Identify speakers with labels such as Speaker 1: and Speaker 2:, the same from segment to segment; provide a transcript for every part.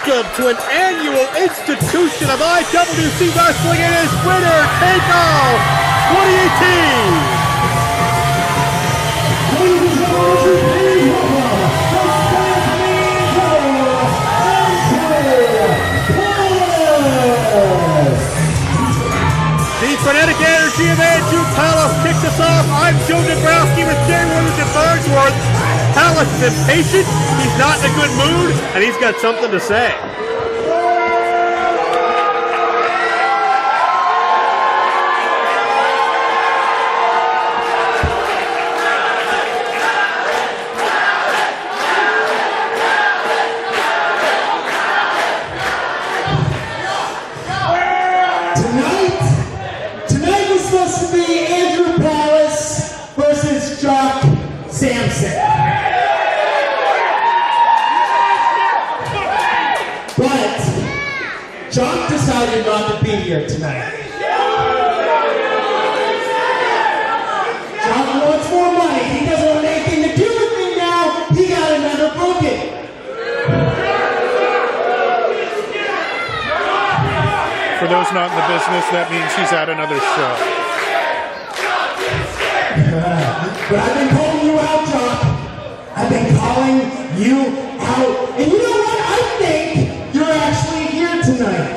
Speaker 1: Welcome to an annual institution of IWC Wrestling. It is Winner Take All 2018. The frenetic energy of Andrew Pollock kicks us off. I'm Joe Dabrowski with Jay Williams and Farnsworth. Pollock is impatient, he's not in a good mood, and he's got something to say.
Speaker 2: Tonight was supposed to be Andrew Pollock versus Jock Samson. But Jock decided not to be here tonight. Jock wants more money. He doesn't want anything to do with me now. He got another booking.
Speaker 3: For those not in the business, that means he's at another show.
Speaker 2: But I've been calling you out, Jock. I've been calling you out. And you know what? I think you're actually here tonight.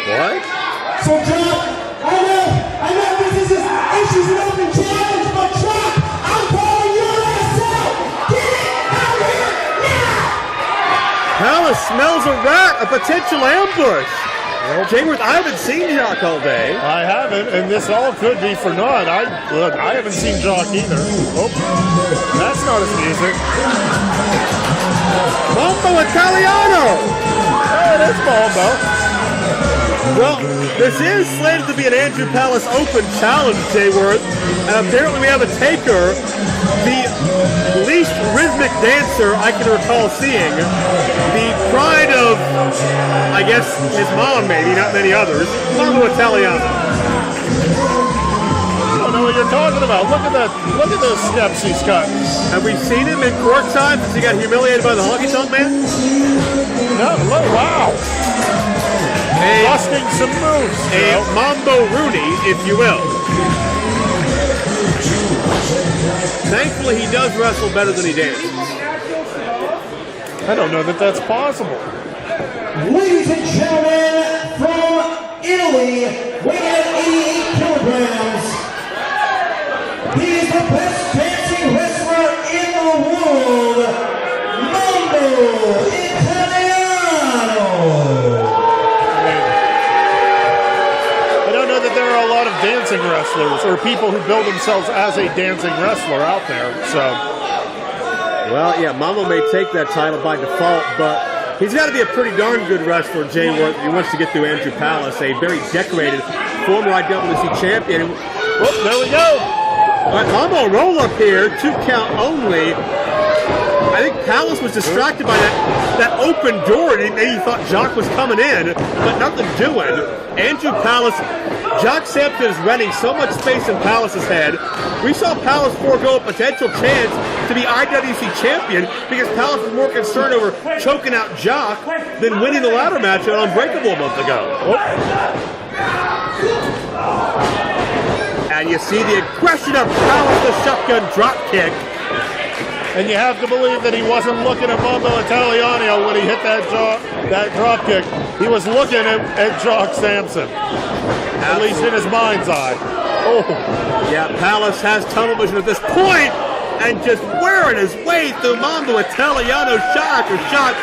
Speaker 1: What?
Speaker 2: So, Jock, I know this is an open challenge, but Jock, I'm calling your ass out. Get it out here now!
Speaker 1: Pollock smells a rat, a potential ambush. Well, Jameson, I haven't seen Jock all day.
Speaker 3: I haven't, and this all could be for naught. I haven't seen Jock either. Oh, that's not his music.
Speaker 1: Mambo Italiano!
Speaker 3: Oh, that's Mambo.
Speaker 1: Well, this is slated to be an Andrew Pollock Open challenge, Jayworth, and apparently we have a taker, the least rhythmic dancer I can recall seeing, the pride of, I guess, his mom maybe, not many others, Mambo Italiano.
Speaker 3: I don't know what you're talking about. Look at those steps he's got.
Speaker 1: Have we seen him in courtside since he got humiliated by the honky tonk man?
Speaker 3: No, look, wow. Busting some moves.
Speaker 1: A Mambo Rooney, if you will. Thankfully, he does wrestle better than he dances.
Speaker 3: I don't know that that's possible.
Speaker 2: Ladies and gentlemen, from Italy, weighing at 88 kilograms, he is the best dancing wrestler in the world, Mambo Italiano.
Speaker 3: I don't know that there are a lot of dancing wrestlers or people who build themselves as a dancing wrestler out there, so.
Speaker 1: Well, yeah, Mambo may take that title by default, but he's got to be a pretty darn good wrestler, Jay Worth. He wants to get through Andrew Pollock, a very decorated former IWC champion.
Speaker 3: Whoop, there we go.
Speaker 1: All right, Mambo roll up here, 2 count only. I think Pollock was distracted by that open door, and he thought Jock was coming in, but nothing doing. Andrew Pollock, Jock Samson is renting so much space in Pollock's head. We saw Pollock forego a potential chance to be IWC champion because Pollock was more concerned over choking out Jock than winning the ladder match at Unbreakable a month ago. Oh. And you see the aggression of Pollock, the shotgun drop kick.
Speaker 3: And you have to believe that he wasn't looking at Mambo Italiano when he hit that drop kick. He was looking at Jock Samson, at least in his mind's eye. Oh,
Speaker 1: yeah, Pollock has tunnel vision at this point, and just wearing his way through Mambo Italiano shot after shot.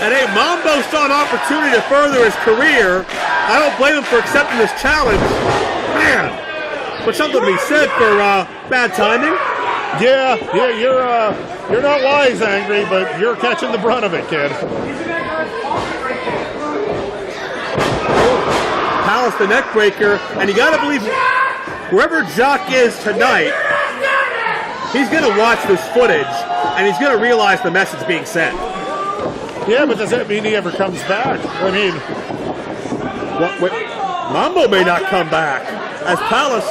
Speaker 1: And hey, Mambo saw an opportunity to further his career. I don't blame him for accepting this challenge. Man, but something to be said for bad timing.
Speaker 3: Yeah, you're not wise, Angry, but you're catching the brunt of it, kid.
Speaker 1: Pollock the neck breaker, and you got to believe wherever Jock is tonight, he's going to watch this footage, and he's going to realize the message being sent.
Speaker 3: Yeah, but does that mean he ever comes back? I mean,
Speaker 1: Mambo may not come back as Pollock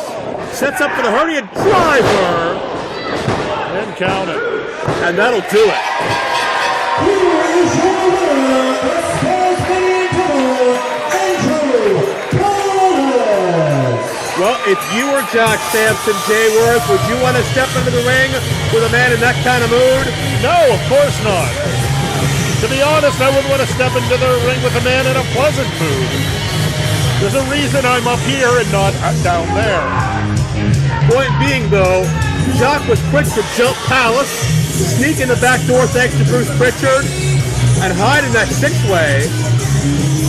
Speaker 1: sets up for the hernia driver.
Speaker 3: And count it.
Speaker 1: And that'll do it.
Speaker 2: Here is your winner,
Speaker 1: Well, if you were Jock Samson, Jay Worth, would you want to step into the ring with a man in that kind of mood?
Speaker 3: No, of course not. To be honest, I wouldn't want to step into the ring with a man in a pleasant mood. There's a reason I'm up here and not down there.
Speaker 1: Point being, though, Jock was quick to jump Palace, sneak in the back door thanks to Bruce Pritchard, and hide in that six-way.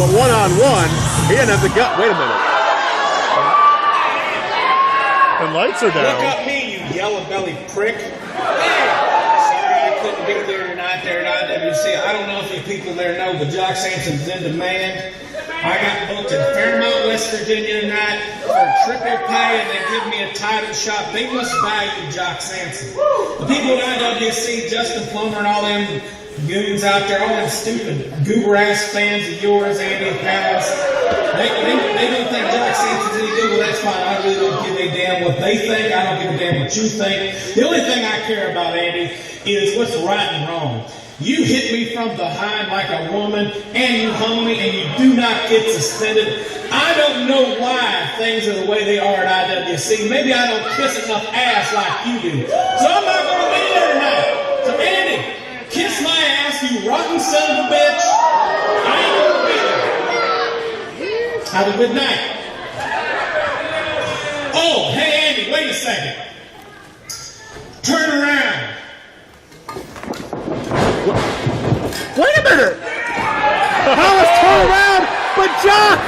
Speaker 1: But one-on-one, he didn't have the gut. Wait a minute.
Speaker 3: The lights are down.
Speaker 4: Look up me, you yellow-bellied prick. Sorry I couldn't be there tonight there at IWC. I don't know if you people there know, but Jock Samson's in demand. I got booked in Fairmont, West Virginia tonight for triple pay, and they give me a title shot. They must value Jock Samson. The people at IWC, Justin Plummer and all them goons out there, all them stupid goober-ass fans of yours, Andy Palace, they don't think Jock Samson's any good. Well, that's fine. I really don't give a damn what they think. I don't give a damn what you think. The only thing I care about, Andy, is what's right and wrong. You hit me from behind like a woman, and you hung me, and you do not get suspended. I don't know why things are the way they are at IWC. Maybe I don't kiss enough ass like you do. So I'm not going to be there tonight. So, Andy, kiss my ass, you rotten son of a bitch. I ain't going to be there. Have a good night. Oh, hey, Andy, wait a second. Turn around.
Speaker 1: Wait a minute! Palace turned around, but Jock!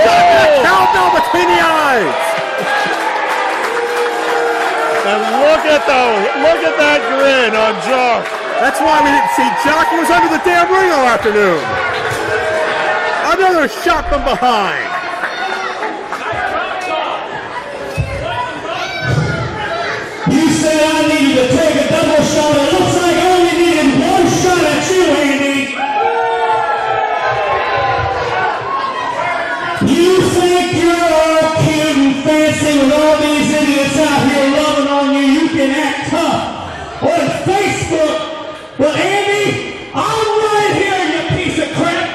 Speaker 1: Jock got a cowbell between the eyes!
Speaker 3: And look at that grin on Jock.
Speaker 1: That's why we didn't see Jock. He was under the damn ring all afternoon. Another shot from behind.
Speaker 2: You said I needed to take a double shot. It looks like I only needed one shot at you, Andy. You think you're all cute and fancy with all these idiots out here loving on you. You can act tough on Facebook. Well, Andy, I'm right here, you piece of crap.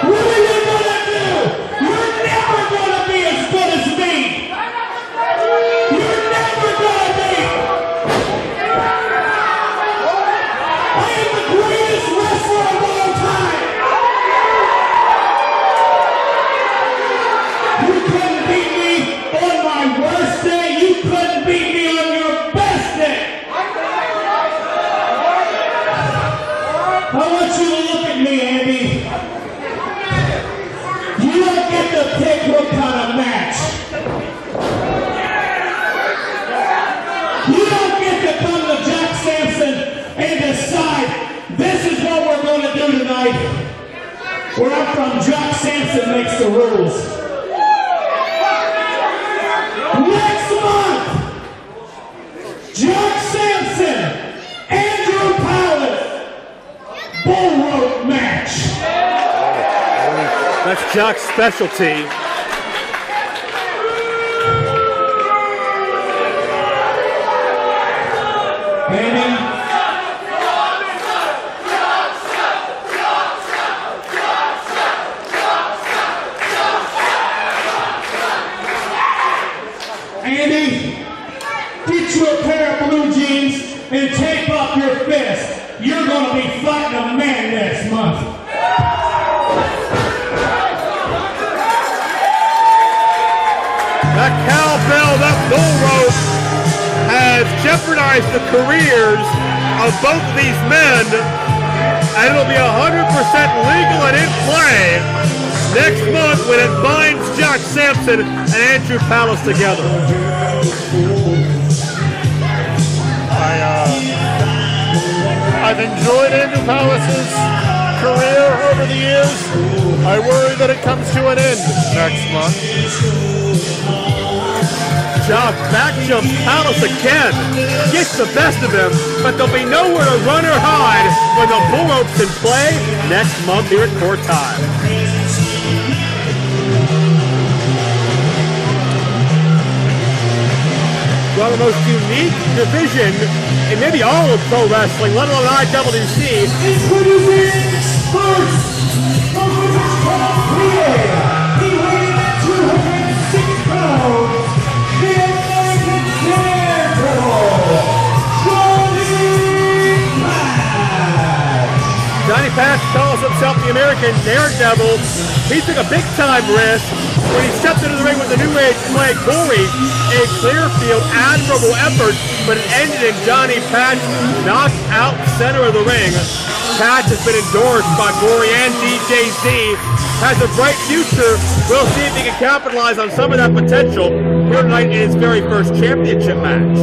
Speaker 2: What are you gonna do? You're never gonna be as good as me. You're never gonna be. I am the greatest wrestler of all time. You couldn't beat me on my worst day. You couldn't beat me on your best day. I want you to look at me, Andy. You don't get to pick what kind of match. You don't get to come to Jock Samson and decide this is what we're going to do tonight. Where I'm from, Jock Samson makes the rules. Next month, Jock Samson, Andrew Palace, bull rope match.
Speaker 1: That's Jock's specialty.
Speaker 2: Andy, Andy, get you a pair of blue jeans and tape up your fist. You're going to be fighting a man next month.
Speaker 1: That cowbell, that bull rope has jeopardized the careers of both of these men, and it'll be 100% legal and in play next month when it binds Jock Samson and Andrew Palace together.
Speaker 3: I've enjoyed Andrew Palace's career over the years. I worry that it comes to an end next month.
Speaker 1: Jock back jumps Palace again, gets the best of him, but there'll be nowhere to run or hide when the bull rope's in play next month here at Court Time. Well, the most unique division in maybe all of pro wrestling, let alone IWC.
Speaker 2: Introducing first, from British Columbia,
Speaker 1: American Daredevil, he took a big-time risk when he stepped into the ring with the New Age play Gory. A clear-field, admirable effort, but it ended in Johnny Patch knocked out center of the ring. Patch has been endorsed by Gory and DJZ. Has a bright future. We'll see if he can capitalize on some of that potential here tonight in his very first championship match.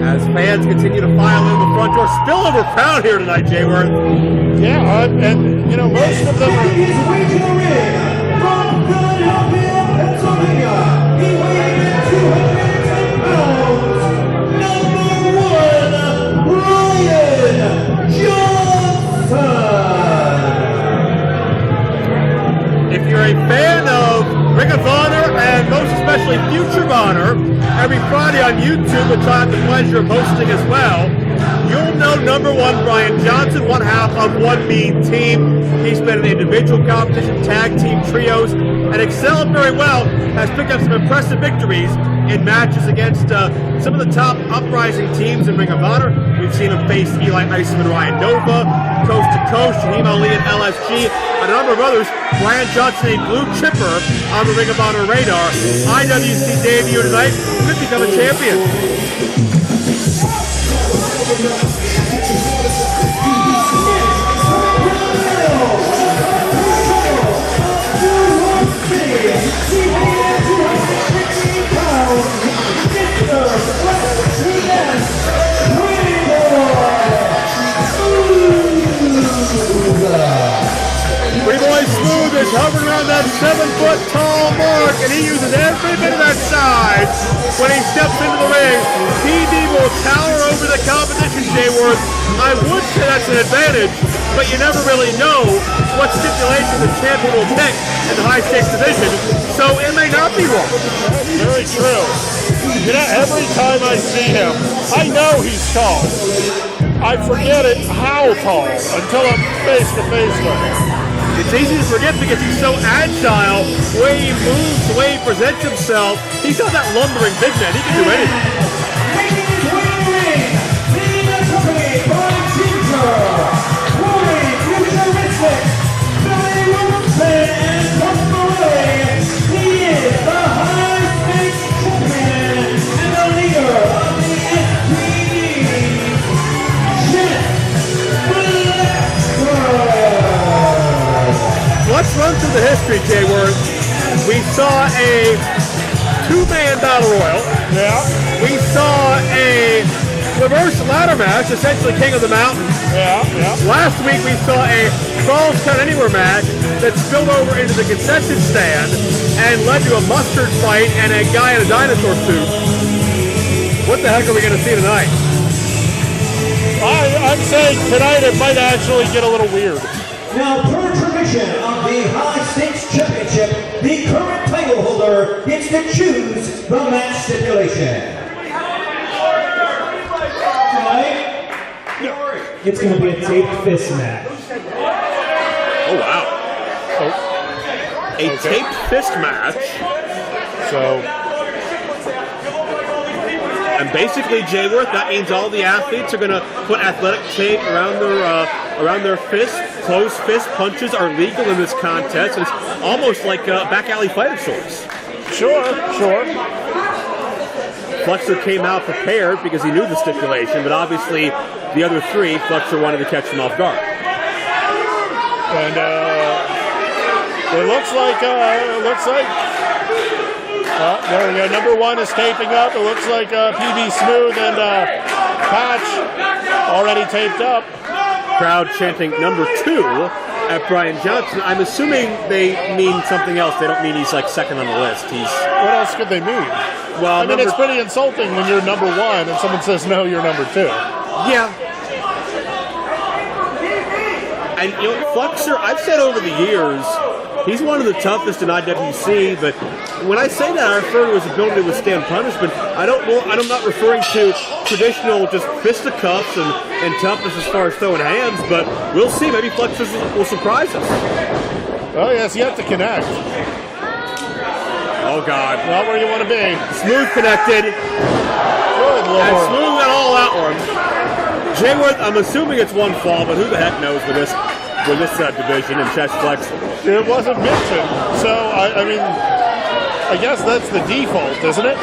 Speaker 1: As fans continue to file in the front door, spillover crowd here tonight, Jay Worth.
Speaker 3: Yeah, and you know, most of them are.
Speaker 2: His way to the ring from Philadelphia, Pennsylvania. He weighs in 210 pounds. Number 1, Brian Johnson.
Speaker 1: If you're a fan of Ring of Honor and most especially Future of Honor, every Friday on YouTube, which I have the pleasure of hosting as well, you'll know number 1 Brian Johnson, one half of One Mean Team. He's been in individual competition, tag team, trios, and excelled very well. Has picked up some impressive victories in matches against some of the top uprising teams in Ring of Honor. We've seen him face Eli Iceman, Ryan Nova, Coast to Coast, Shaheem Ali and LSG, and a number of others. Brian Johnson, a blue chipper on the Ring of Honor radar. IWC debut tonight, could become a champion. Pretty Boy Smooth is hovering around that 7-foot-tall mark, and he uses every bit of that size when he steps into the ring. PD will tower over the competition, Jay Worth. I would say that's an advantage, but you never really know what stipulation the champion will pick in the high-stakes division, so it may not be wrong.
Speaker 3: That's very true. You know, every time I see him, I know he's tall. I forget it how tall until I'm face-to-face with him.
Speaker 1: It's easy to forget because he's so agile, the way he moves, the way he presents himself. He's not that lumbering big man. He can do anything.
Speaker 2: Making his way to the ring, leading the company by Ginger, Gory, futuristic, Billy Williamson, and Tumbleaway. He is the high-stakes champion and the leader of the SPD.
Speaker 1: Let's run through the history, Jay Worth. We saw a 2-man battle royal.
Speaker 3: Yeah.
Speaker 1: We saw a reverse ladder match, essentially King of the Mountain.
Speaker 3: Yeah.
Speaker 1: Last week we saw a Falls Count Anywhere match that spilled over into the concession stand and led to a mustard fight and a guy in a dinosaur suit. What the heck are we going to see tonight?
Speaker 3: I'm saying tonight it might actually get a little weird.
Speaker 2: Now, per tradition of the High Stakes Championship, the current title holder gets to choose the match stipulation. Right? It's going to be a taped fist match.
Speaker 1: Oh, wow. A taped fist match. And basically, Jay Worth, that means all the athletes are going to put athletic tape around their fists. Closed fist punches are legal in this contest. It's almost like back alley fight of sorts.
Speaker 3: Sure.
Speaker 1: Flexor came out prepared because he knew the stipulation, but obviously the other 3, Flexor wanted to catch him off guard.
Speaker 3: And it looks like there we go. Number 1 is taping up. It looks like PB Smooth and Patch already taped up.
Speaker 1: Crowd chanting number 2 at Brian Johnson. I'm assuming they mean something else. They don't mean he's like second on the list.
Speaker 3: What else could they mean?
Speaker 1: Well,
Speaker 3: I mean, it's pretty insulting when you're number 1 and someone says, no, you're number 2.
Speaker 1: Yeah. And you know, Flexor, I've said over the years, he's one of the toughest in IWC, but when I say that, I refer to his ability to withstand punishment. I'm not referring to traditional just fisticuffs and toughness as far as throwing hands, but we'll see. Maybe Flexor will surprise us.
Speaker 3: Oh, yes, you have to connect.
Speaker 1: Oh, God.
Speaker 3: Not where you want to be.
Speaker 1: Smooth connected.
Speaker 3: Good Lord.
Speaker 1: And Smooth got all that one. Jay Wood, I'm assuming it's one fall, but who the heck knows with this division and chest flex?
Speaker 3: It wasn't mentioned, so I mean, I guess that's the default, isn't it?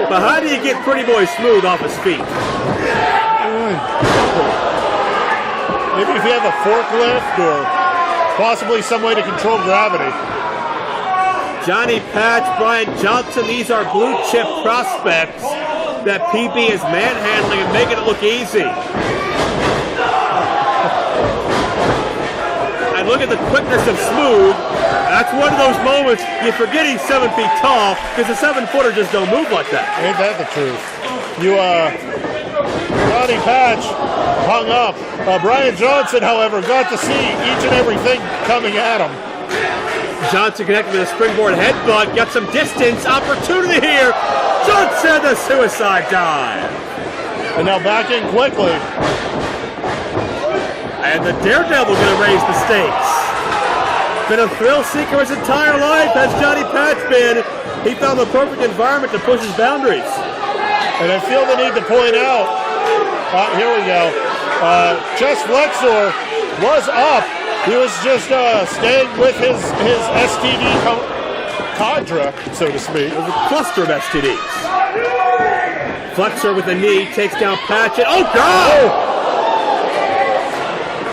Speaker 1: But how do you get Pretty Boy Smooth off his feet?
Speaker 3: Maybe if you have a forklift or possibly some way to control gravity.
Speaker 1: Johnny Patch, Brian Johnson, these are blue chip prospects that PB is manhandling and making it look easy. And look at the quickness of Smooth. That's one of those moments you forget he's 7 feet tall because the 7-footer just don't move like that.
Speaker 3: Ain't that the truth? Johnny Patch hung up. Brian Johnson, however, got to see each and everything coming at him.
Speaker 1: Johnson connected with a springboard headbutt, got some distance, opportunity here. Johnson, the suicide dive.
Speaker 3: And now back in quickly.
Speaker 1: And the Daredevil going to raise the stakes. Been a thrill seeker his entire life, has Johnny Patch been. He found the perfect environment to push his boundaries.
Speaker 3: And I feel the need to point out, here we go, Chest Flexor was up. He was just staying with his STD cadre, so to speak.
Speaker 1: It was a cluster of STDs. Flexor with a knee, takes down Patch. Oh, God!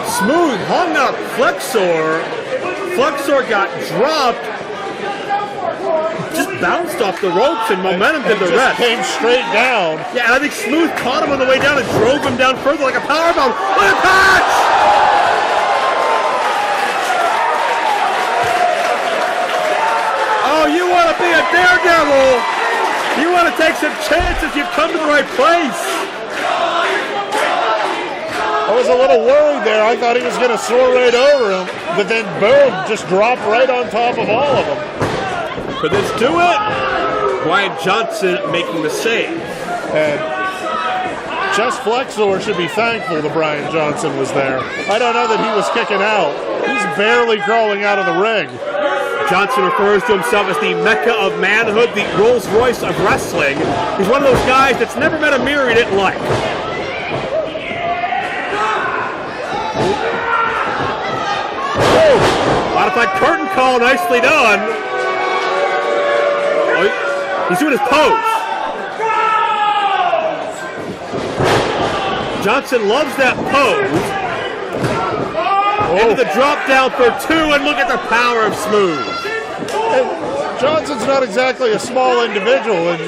Speaker 1: Smooth hung up Flexor. Flexor got dropped. Just bounced off the ropes and momentum did the rest.
Speaker 3: Came straight down.
Speaker 1: Yeah, and I think Smooth caught him on the way down and drove him down further like a powerbomb. Look at Patch! Oh, you want to be a daredevil? You want to take some chances? You've come to the right place.
Speaker 3: I was a little worried there. I thought he was going to soar right over him, but then boom, just dropped right on top of all of them.
Speaker 1: Could this do it? Brian Johnson making the save.
Speaker 3: And Chest Flexor should be thankful that Brian Johnson was there. I don't know that he was kicking out. He's barely crawling out of the ring.
Speaker 1: Johnson refers to himself as the Mecca of manhood, the Rolls Royce of wrestling. He's one of those guys that's never met a mirror he didn't like. Modified curtain call, nicely done. Oh, he's doing his pose. Johnson loves that pose. Into the drop down for 2, and look at the power of Smooth.
Speaker 3: And Johnson's not exactly a small individual, and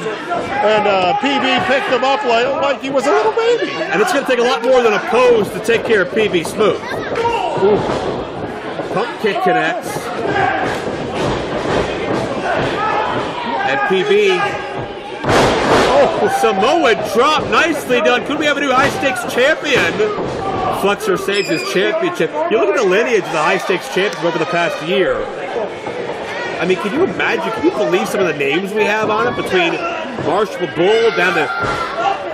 Speaker 3: PB picked him up like he was a little baby.
Speaker 1: And it's going to take a lot more than a pose to take care of PB Smooth. Ooh. Pump kick connects. And PB. Oh, Samoa drop. Nicely done. Could we have a new high-stakes champion? Flexor saves his championship. You look at the lineage of the high-stakes champions over the past year. I mean, can you imagine, can you believe some of the names we have on it? Between Marshall Bull down to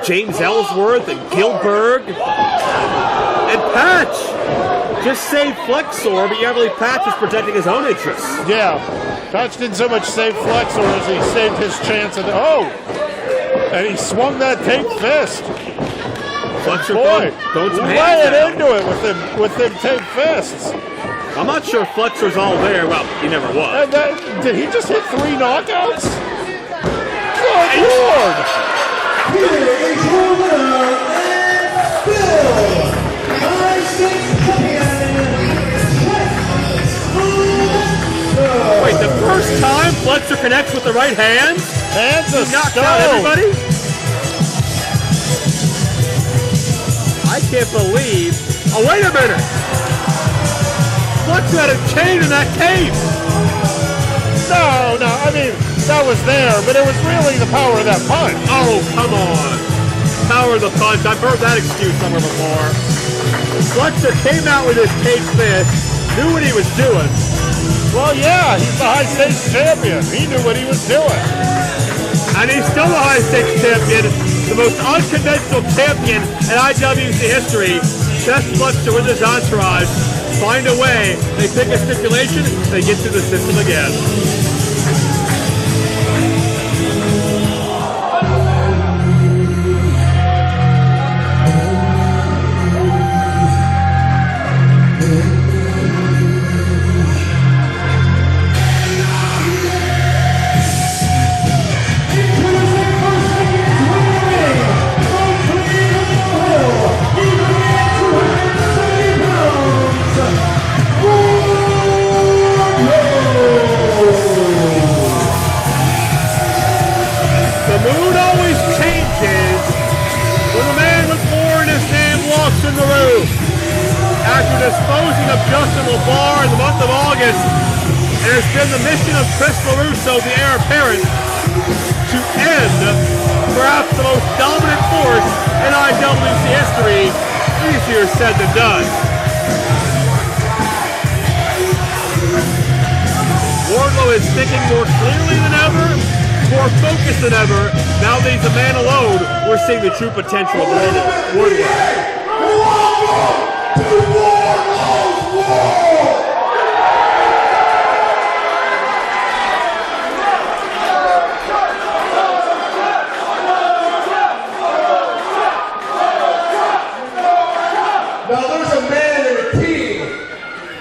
Speaker 1: James Ellsworth and Gilbert. And Patch. Just saved Flexor, but yet really Patch is protecting his own interests.
Speaker 3: Yeah, Patch didn't so much save Flexor as he saved his chance at and he swung that taped fist.
Speaker 1: Flexor throwing some
Speaker 3: lay
Speaker 1: hands
Speaker 3: it
Speaker 1: down.
Speaker 3: into it with them taped fists.
Speaker 1: I'm not sure Flexor's all there. Well, he never was.
Speaker 3: Did he just hit 3 knockouts? Good Lord!
Speaker 2: Here is your winner and still high-stakes champion,
Speaker 1: Wait, the first time Flexor connects with the right hands?
Speaker 3: Hands of
Speaker 1: knocks
Speaker 3: stone.
Speaker 1: out everybody? I can't believe. Oh, wait a minute. Flexor had a chain in that cave.
Speaker 3: No, I mean, that was there, but it was really the power of that punch.
Speaker 1: Oh, come on. Power of the punch. I've heard that excuse somewhere before. Flexor came out with his taped fist, knew what he was doing.
Speaker 3: Well, yeah, he's the high-stakes champion. He knew what he was doing.
Speaker 1: And he's still the high-stakes champion, the most unconventional champion in IWC history. Chest Flexor with his entourage find a way. They pick a stipulation, they get through the system again. far in the month of August, it has been the mission of Chris LeRusso, the heir apparent, to end perhaps the most dominant force in IWC history. Easier said than done. Wardlow is thinking more clearly than ever, more focused than ever. Now that he's a man alone, we're seeing the true potential of Wardlow.
Speaker 2: Welcome to Wardlow's world! Now there's a man and a team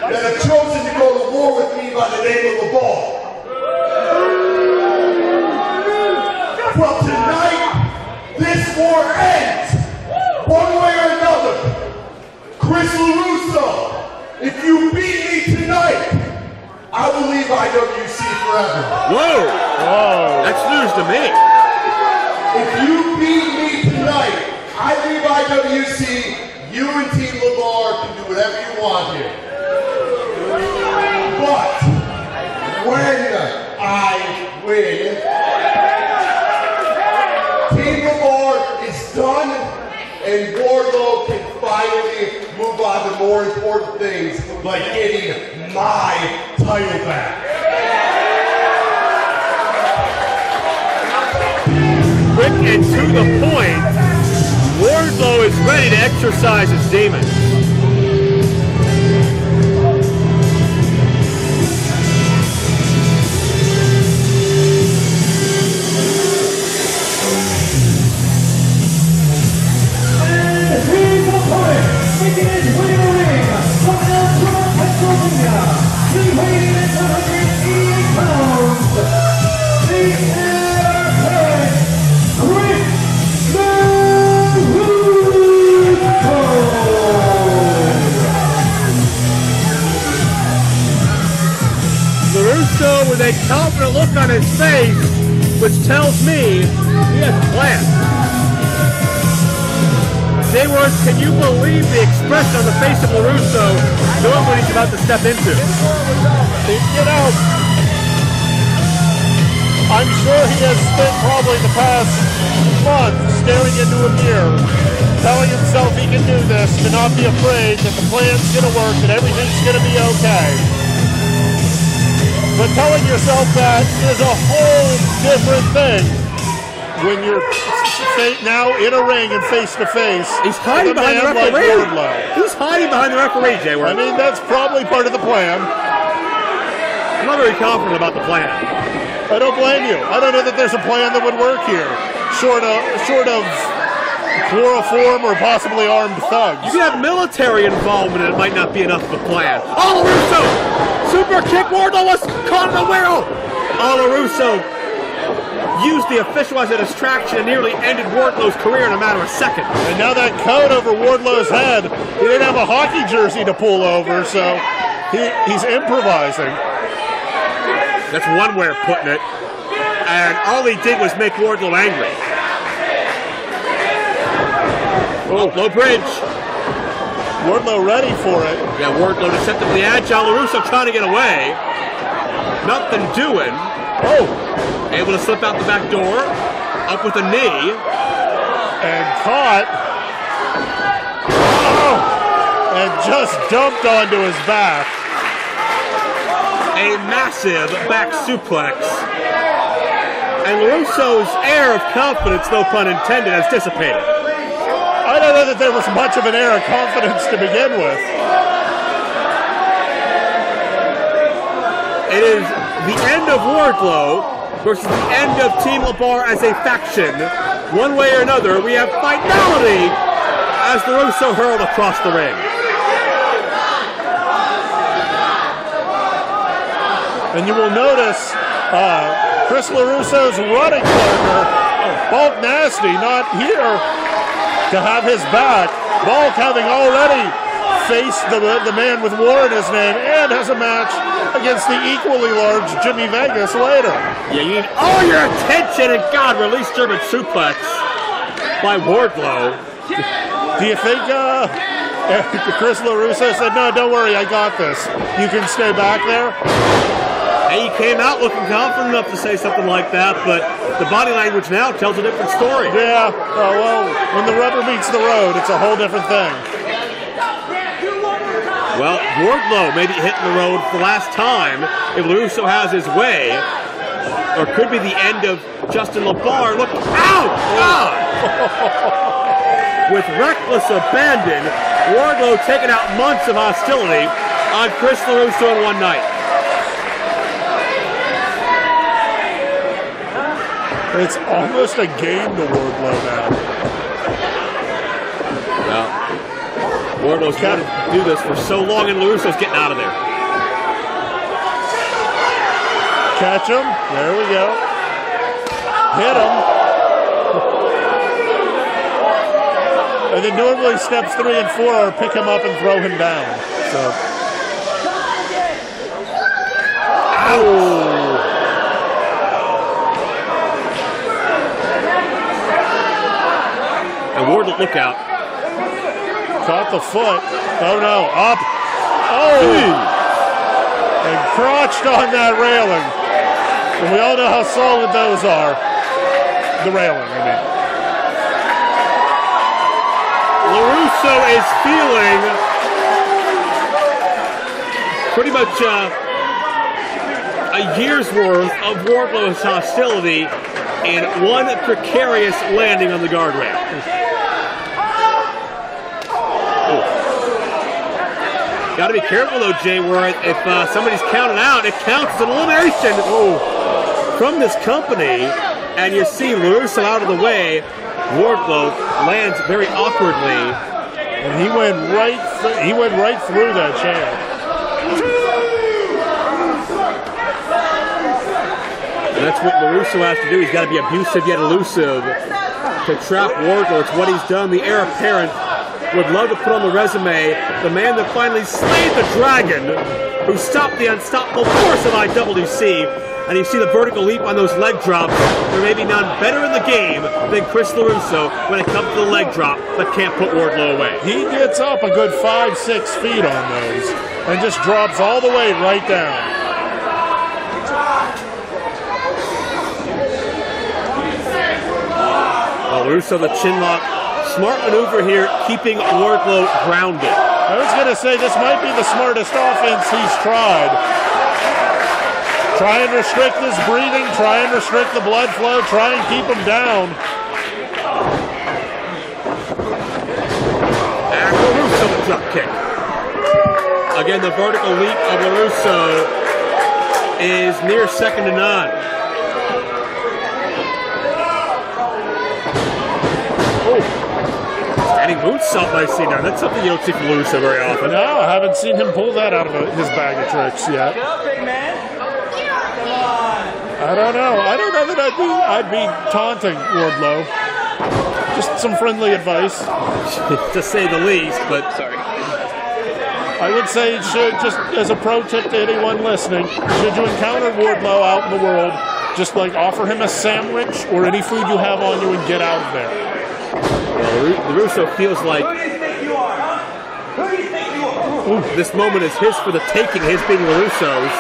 Speaker 2: that have chosen to go to war with me by the name of LeBell. Well, tonight, this war ends, one way or another. Chris LeRusso, if you beat me tonight, I will leave IWC forever.
Speaker 1: Whoa! Whoa! That's news to me.
Speaker 2: If you beat me tonight, I leave IWC. You and Team LeBell can do whatever you want here. But when I win, Team LeBell is done, and Wardlow can finally move on to more important things, like getting my title back.
Speaker 1: Quick and to the point, Wardlow is ready to exercise his demons.
Speaker 5: And here's the opponent, making his way to the ring, from Elmsford, Pennsylvania, weighing in at 188 pounds, the heir apparent, Chris
Speaker 1: LeRusso with a confident look on his face, which tells me he has a plan. Jayward, can you believe the expression on the face of LeRusso knowing what he's about to step into?
Speaker 3: You know, I'm sure he has spent probably the past month staring into a mirror, telling himself he can do this, to not be afraid that the plan's going to work, that everything's going to be okay. But telling yourself that is a whole different thing when you're now in a ring and face-to-face.
Speaker 1: He's hiding behind the referee. He's hiding behind the referee, Jayward.
Speaker 3: I mean, that's probably part of the plan.
Speaker 1: I'm not very confident about the plan.
Speaker 3: I don't blame you. I don't know that there's a plan that would work here, short of chloroform or possibly armed thugs.
Speaker 1: You can have military involvement and it might not be enough of a plan. Oh, LeRusso! Super kick, Wardlow was caught in the wheel! Oh, LeRusso used the official as a distraction and nearly ended Wardlow's career in a matter of seconds.
Speaker 3: And now that coat over Wardlow's head, he didn't have a hockey jersey to pull over, so he's improvising.
Speaker 1: That's one way of putting it. And all he did was make Wardlow angry. Oh, low bridge.
Speaker 3: Wardlow ready for it.
Speaker 1: Yeah, Wardlow deceptively agile. LeRusso trying to get away. Nothing doing. Oh, able to slip out the back door. Up with a knee.
Speaker 3: And caught. Oh! And just dumped onto his back.
Speaker 1: A massive back suplex. And LeRusso's air of confidence, no pun intended, has dissipated.
Speaker 3: I don't know that there was much of an air of confidence to begin with.
Speaker 1: It is the end of Wardlow versus the end of Team LeBell as a faction. One way or another, we have finality as LeRusso hurled across the ring.
Speaker 3: And you will notice Chris LeRusso's running partner, Bulk Nasty, not here to have his back. Bulk having already faced the man with War in his name and has a match against the equally large Jimmy Vegas later.
Speaker 1: Yeah, you need all your attention and God, release German suplex by Wardlow.
Speaker 3: Do you think Chris LeRusso said, no, don't worry, I got this. You can stay back there.
Speaker 1: Hey, he came out looking confident enough to say something like that, but the body language now tells a different story.
Speaker 3: Yeah, well, when the rubber meets the road, it's a whole different thing.
Speaker 1: Well, Wardlow may be hitting the road for the last time if LeRusso has his way, or could be the end of Justin LeBell. Look, ow! God! With reckless abandon, Wardlow taking out months of hostility on Chris LeRusso in one night.
Speaker 3: It's almost a game to Wardlow now.
Speaker 1: Well, Wardlow's got to do this for so long, and LeRusso's getting out of there.
Speaker 3: Catch him. There we go. Hit him. And then normally steps 3 and 4 are pick him up and throw him down. So. Ow!
Speaker 1: And Wardlow, look out.
Speaker 3: Caught the foot. Oh no, up. Oh! And crotched on that railing. And we all know how solid those are. The railing, I mean.
Speaker 1: LeRusso is feeling pretty much a year's worth of Wardlow's hostility in one precarious landing on the guardrail. Got to be careful though, Jay, where if somebody's counted out, it counts as an elimination from this company. And you see LeRusso out of the way. Wardlow lands very awkwardly,
Speaker 3: and he went right through that chair.
Speaker 1: And that's what LeRusso has to do. He's got to be abusive yet elusive to trap Wardlow. It's what he's done. The heir apparent would love to put on the resume the man that finally slayed the dragon, who stopped the unstoppable force of IWC. And you see the vertical leap on those leg drops. There may be none better in the game than Chris LeRusso when it comes to the leg drop, but can't put Wardlow away.
Speaker 3: He gets up a good 5-6 feet on those and just drops all the way right down.
Speaker 1: Well, LeRusso, the chin lock. Smart maneuver here, keeping Wardlow grounded.
Speaker 3: I was going to say this might be the smartest offense he's tried. Try and restrict his breathing, try and restrict the blood flow, try and keep him down.
Speaker 1: And LeRusso, the drop kick. Again, the vertical leap of LeRusso is near second to none. Standing moonsault I see now. That's something you don't see from LeRusso very often.
Speaker 3: No, I haven't seen him pull that out of his bag of tricks yet. I don't know. I don't know that I'd be taunting Wardlow. Just some friendly advice.
Speaker 1: To say the least, but sorry.
Speaker 3: I would say, just as a pro tip to anyone listening, should you encounter Wardlow out in the world, just like offer him a sandwich or any food you have on you and get out of there.
Speaker 1: Well, LeRusso feels like this moment is his for the taking, his being LeRusso's.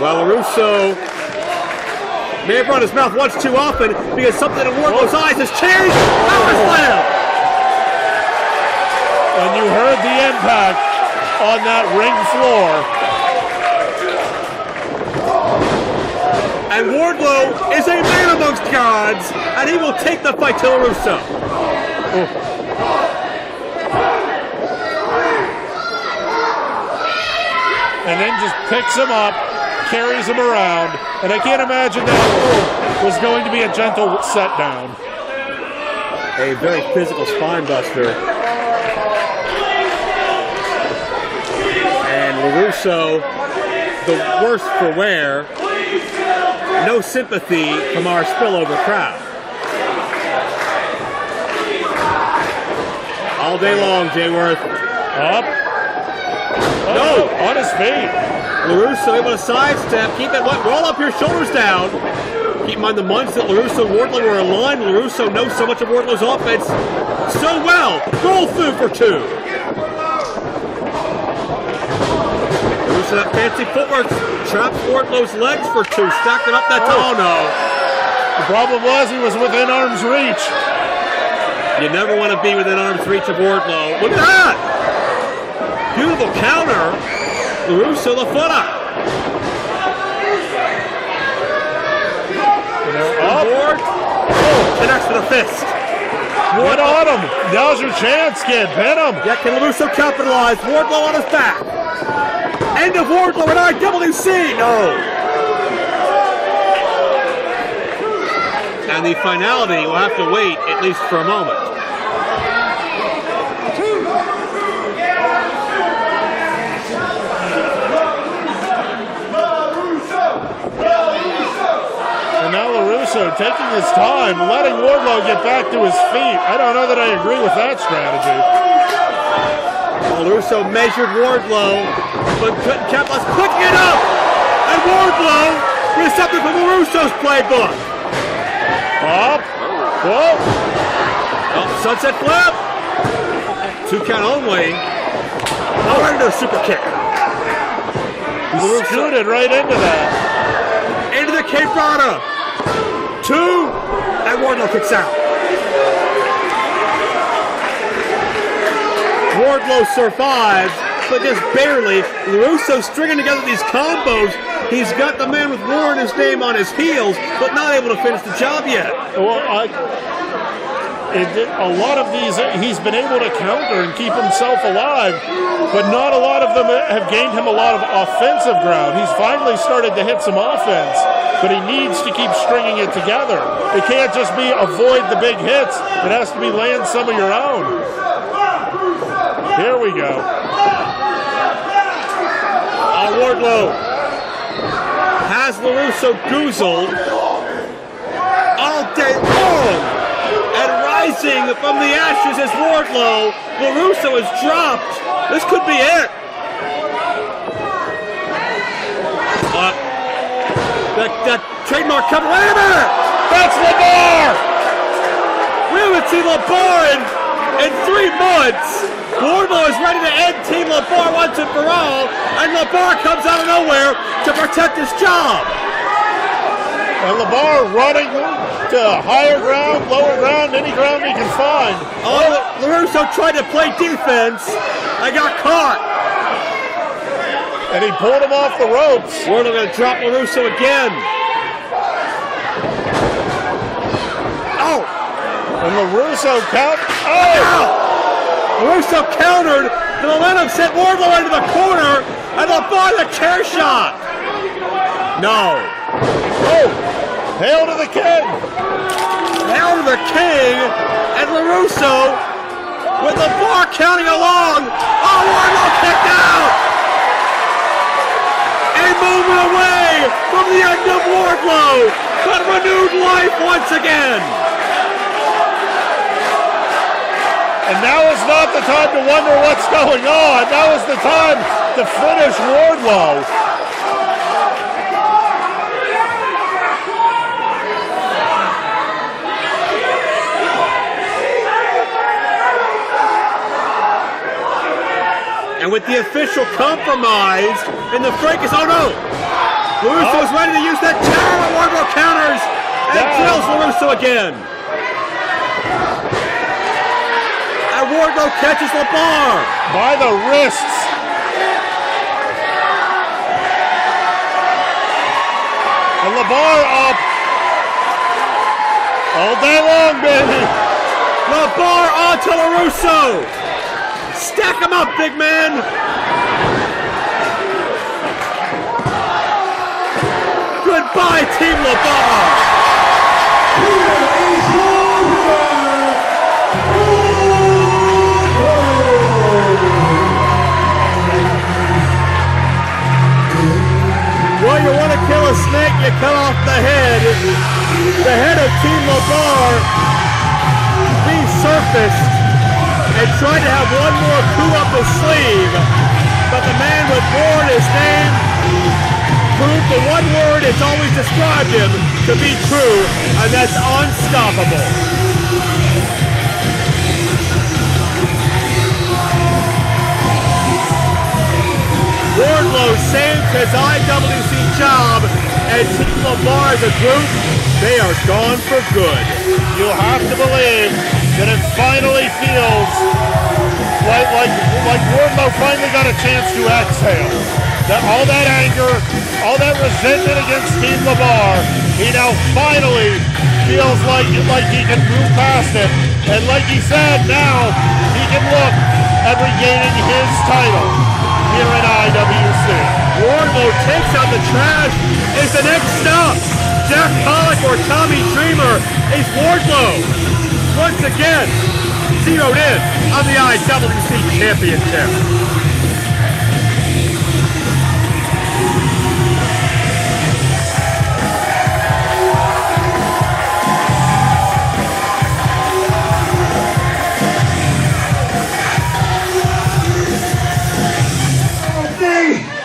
Speaker 1: Well, LeRusso may have run his mouth once too often because something in Wardlow's eyes has changed. Power slam!
Speaker 3: And you heard the impact on that ring floor.
Speaker 1: And Wardlow is a man amongst gods, and he will take the fight to LeRusso.
Speaker 3: And then just picks him up, carries him around, and I can't imagine that was going to be a gentle set down.
Speaker 1: A very physical spine buster. And LeRusso, the worse for wear, no sympathy from our spillover crowd. All day long, Jayworth.
Speaker 3: Up.
Speaker 1: No.
Speaker 3: On his feet.
Speaker 1: LeRusso able to sidestep, keep it wet, roll up your shoulders down. Keep in mind the months that LeRusso and Wardlow were aligned. LeRusso knows so much of Wardlow's offense so well. Roll through for 2. LeRusso, that fancy footwork, traps Wardlow's legs for 2. Stacking up that oh no.
Speaker 3: The problem was he was within arm's reach.
Speaker 1: You never want to be within arm's reach of Wardlow. Look at that! Beautiful counter. LeRusso the foot up. Board. Oh, connects to the fist.
Speaker 3: What on him? Now's your chance, kid. Pin him.
Speaker 1: Yeah, can LeRusso capitalize? Wardlow on his back. End of Wardlow at IWC. No. And the finality will have to wait at least for a moment.
Speaker 3: Now LeRusso taking his time, letting Wardlow get back to his feet. I don't know that I agree with that strategy.
Speaker 1: Well, LeRusso measured Wardlow, but couldn't capitalize. Picking it up! And Wardlow with something from LeRusso's playbook.
Speaker 3: Up. Whoa.
Speaker 1: Oh, sunset flip. 2 count only. Oh, right into a super kick.
Speaker 3: He scooted right into that.
Speaker 1: Into the Cabana. 2, and Wardlow kicks out. Wardlow survives, but just barely. LeRusso stringing together these combos. He's got the man with War in his name on his heels, but not able to finish the job yet.
Speaker 3: Well, a lot of these, he's been able to counter and keep himself alive, but not a lot of them have gained him a lot of offensive ground. He's finally started to hit some offense, but he needs to keep stringing it together. It can't just be avoid the big hits. It has to be land some of your own. Here we go.
Speaker 1: Wardlow has LeRusso goozled all day long. And rising from the ashes is Wardlow. LeRusso is dropped. This could be it. That trademark cover. Wait a minute! That's LeBar! We haven't seen LeBar in 3 months. Wardlow is ready to end Team LeBar once and for all, and LeBar comes out of nowhere to protect his job.
Speaker 3: And LeBar running to higher ground, lower ground, any ground he can find.
Speaker 1: Oh, LeRusso tried to play defense. I got caught.
Speaker 3: And he pulled him off the ropes.
Speaker 1: Wardlow going to drop LeRusso again. Oh!
Speaker 3: And LeRusso count. Oh!
Speaker 1: LeRusso countered. The momentum sent Wardlow into the corner. And LeBar the chair shot. No.
Speaker 3: Oh! Hail to the king!
Speaker 1: Hail to the king. And LeRusso with LeBar counting along. Oh, Wardlow kicked out. A moment away from the end of Wardlow, but renewed life once again.
Speaker 3: And now is not the time to wonder what's going on. Now is the time to finish Wardlow.
Speaker 1: And with the official compromised in the Frank is, oh no! LeRusso is ready to use that terror, but Wardlow counters and drills LeRusso again. And Wardlow catches LeBar
Speaker 3: by the wrists. And LeBar up. All day long, baby.
Speaker 1: LeBar onto LeRusso. Stack him up, big man! Goodbye, Team LeBell! Well, you want to kill a snake, you cut off the head. The head of Team LeBell resurfaced and tried to have one more coup up his sleeve. but the man with Ward, his name, proved the one word it's always described him to be true, and that's unstoppable. Wardlow saved his IWC job, and Team LeBell as a group, they are gone for good.
Speaker 3: You have to believe that it finally feels like Wardlow finally got a chance to exhale. That all that anger, all that resentment against Team LeBell, he now finally feels like he can move past it. And like he said, now he can look at regaining his title here in IWC.
Speaker 1: Wardlow takes out the trash, is the next stop. Jack Pollock or Tommy Dreamer is Wardlow. Once again, zeroed in on the IWC Championship.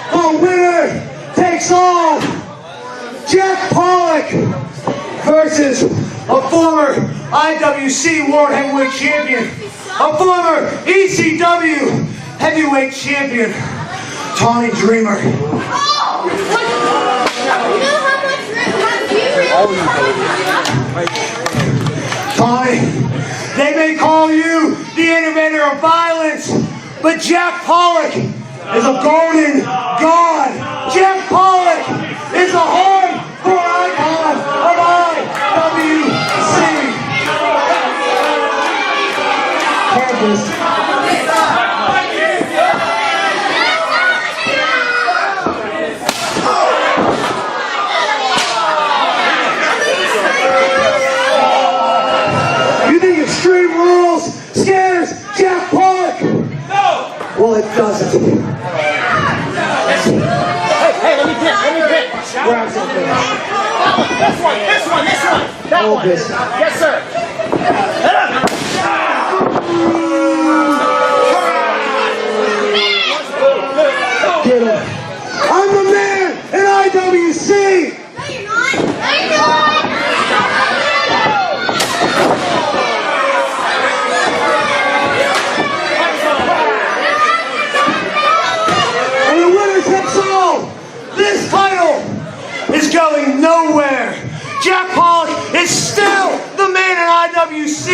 Speaker 2: A winner takes all. Jack Pollock versus a former IWC World Heavyweight Champion, a former ECW Heavyweight Champion, Tommy Dreamer. Tommy, they may call you the innovator of violence, but Jack Pollock is a golden god. Jack Pollock is a hardcore icon of IWC. Kansas. You think Extreme Rules scares Jack Pollock? No! Well, it doesn't.
Speaker 6: Hey, let me pin.
Speaker 2: Grab something.
Speaker 6: This one. That
Speaker 2: Oh,
Speaker 6: one.
Speaker 2: this.
Speaker 6: Yes, sir.
Speaker 2: Get him. I'm the man in IWC.
Speaker 7: No, you're not. No, you're not.
Speaker 2: And the winner takes all. This title is going nowhere. Jack Pollock is still the man in IWC.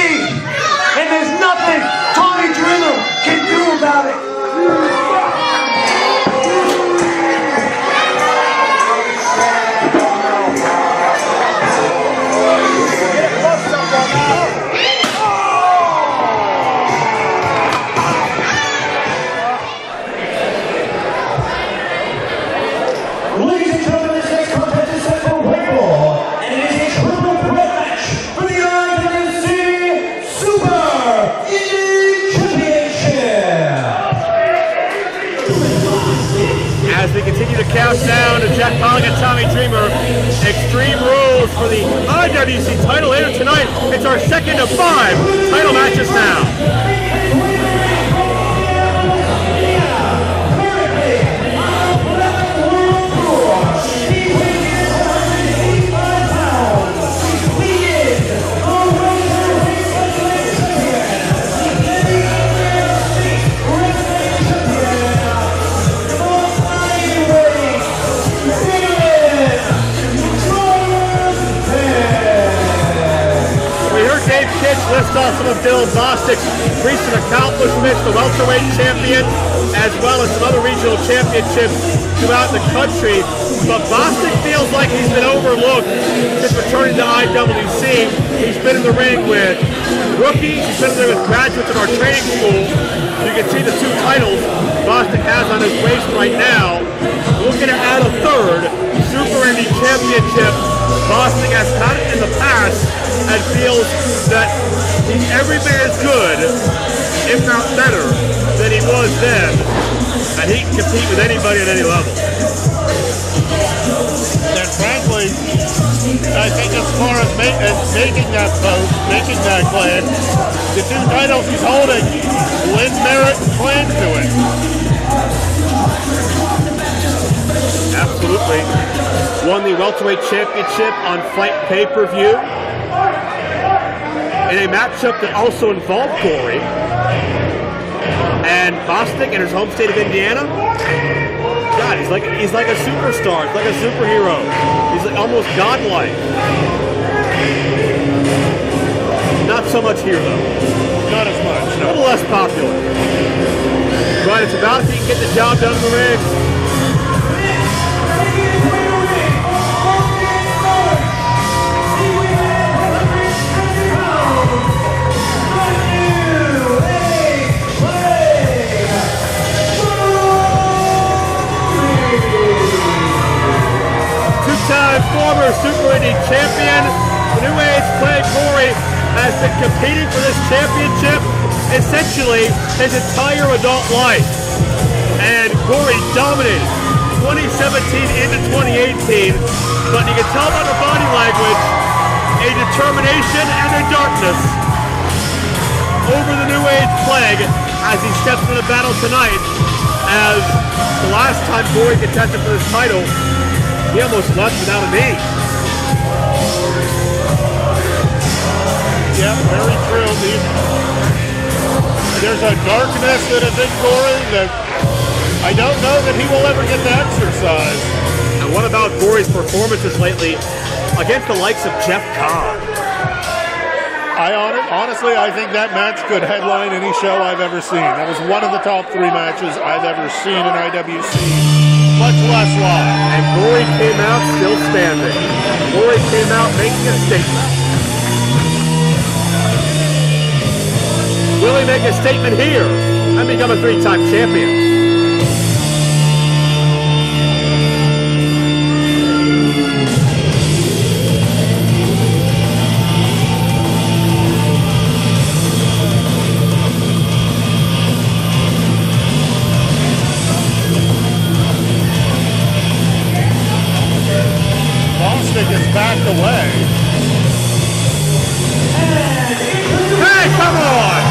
Speaker 2: And there's nothing Tommy Dreamer can do about it.
Speaker 5: Ladies and gentlemen, this next contest is set for Wardlow, and it is a triple threat match for the IWC Super Indy Championship.
Speaker 1: As we continue to count down to Jack Pollock and Tommy Dreamer, Extreme Rules for the IWC title later tonight. It's our second of 5 title matches now. List off some of Bill Bostic's recent accomplishments, the welterweight champion, as well as some other regional championships throughout the country. But Bostic feels like he's been overlooked since returning to IWC. He's been in the ring with rookies, he's been in there with graduates of our training school. You can see the 2 titles Bostic has on his waist right now. Looking to add a third Super Indy Championship. Bostic has had it in the past and feels that he's every bit as good, if not better, than he was then, and he can compete with anybody at any level.
Speaker 3: And frankly, I think as far as making that post, making that claim, the 2 titles he's holding lend merit and claim to it.
Speaker 1: Absolutely. Won the welterweight championship on Fight pay-per-view in a matchup that also involved Gory and Bostic in his home state of Indiana. God, he's like a superstar. He's like a superhero. He's like almost godlike. Not so much here, though.
Speaker 3: Not as much,
Speaker 1: A
Speaker 3: no.
Speaker 1: little less popular. But it's about if he can get the job done in the ring. Two-time former Super Indy champion, the New Age Plague Gory has been competing for this championship essentially his entire adult life. And Gory dominated 2017 into 2018, but you can tell by the body language a determination and a darkness over the New Age Plague as he steps into the battle tonight. As the last time Gory contested for this title, he almost left without a knee.
Speaker 3: Yeah, very true. There's a darkness that is in Gory that I don't know that he will ever get to exercise.
Speaker 1: And what about Gory's performances lately against the likes of Jeff Cobb?
Speaker 3: Honestly, I think that match could headline any show I've ever seen. That was one of the top 3 matches I've ever seen in IWC, much less live.
Speaker 1: And Gory came out still standing. Gory came out making a statement. Will he make a statement here and become a 3-time champion?
Speaker 3: Bostic is backed away.
Speaker 1: Hey, come on!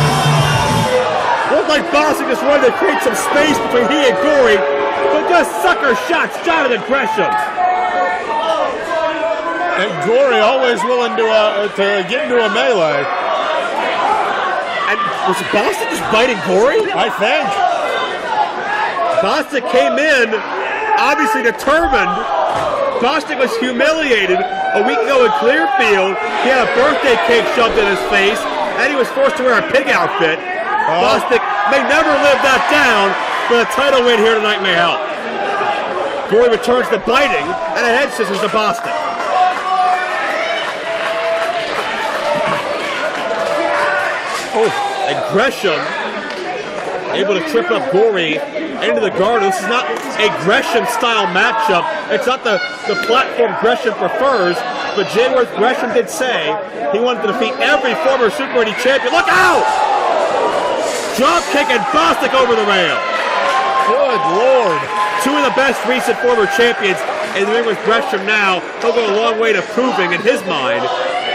Speaker 1: Looked like Bostic just wanted to create some space between he and Gory, but just sucker shots Jonathan Gresham.
Speaker 3: And Gory always willing to get into a melee.
Speaker 1: And was Bostic just biting Gory?
Speaker 3: I think.
Speaker 1: Bostic came in, obviously determined. Bostic was humiliated a week ago in Clearfield. He had a birthday cake shoved in his face, and he was forced to wear a pig outfit. Bostic may never live that down, but a title win here tonight may help. Gory returns to biting, and a head scissors to Bostic. And Gresham able to trip up Gory into the guard. This is not a Gresham-style matchup. It's not the platform Gresham prefers, but Jayworth Gresham did say he wanted to defeat every former Super Indy champion. Look out! Drop kick and Bostic over the rail.
Speaker 3: Good Lord.
Speaker 1: 2 of the best recent former champions in the ring with Gresham now. He'll go a long way to proving in his mind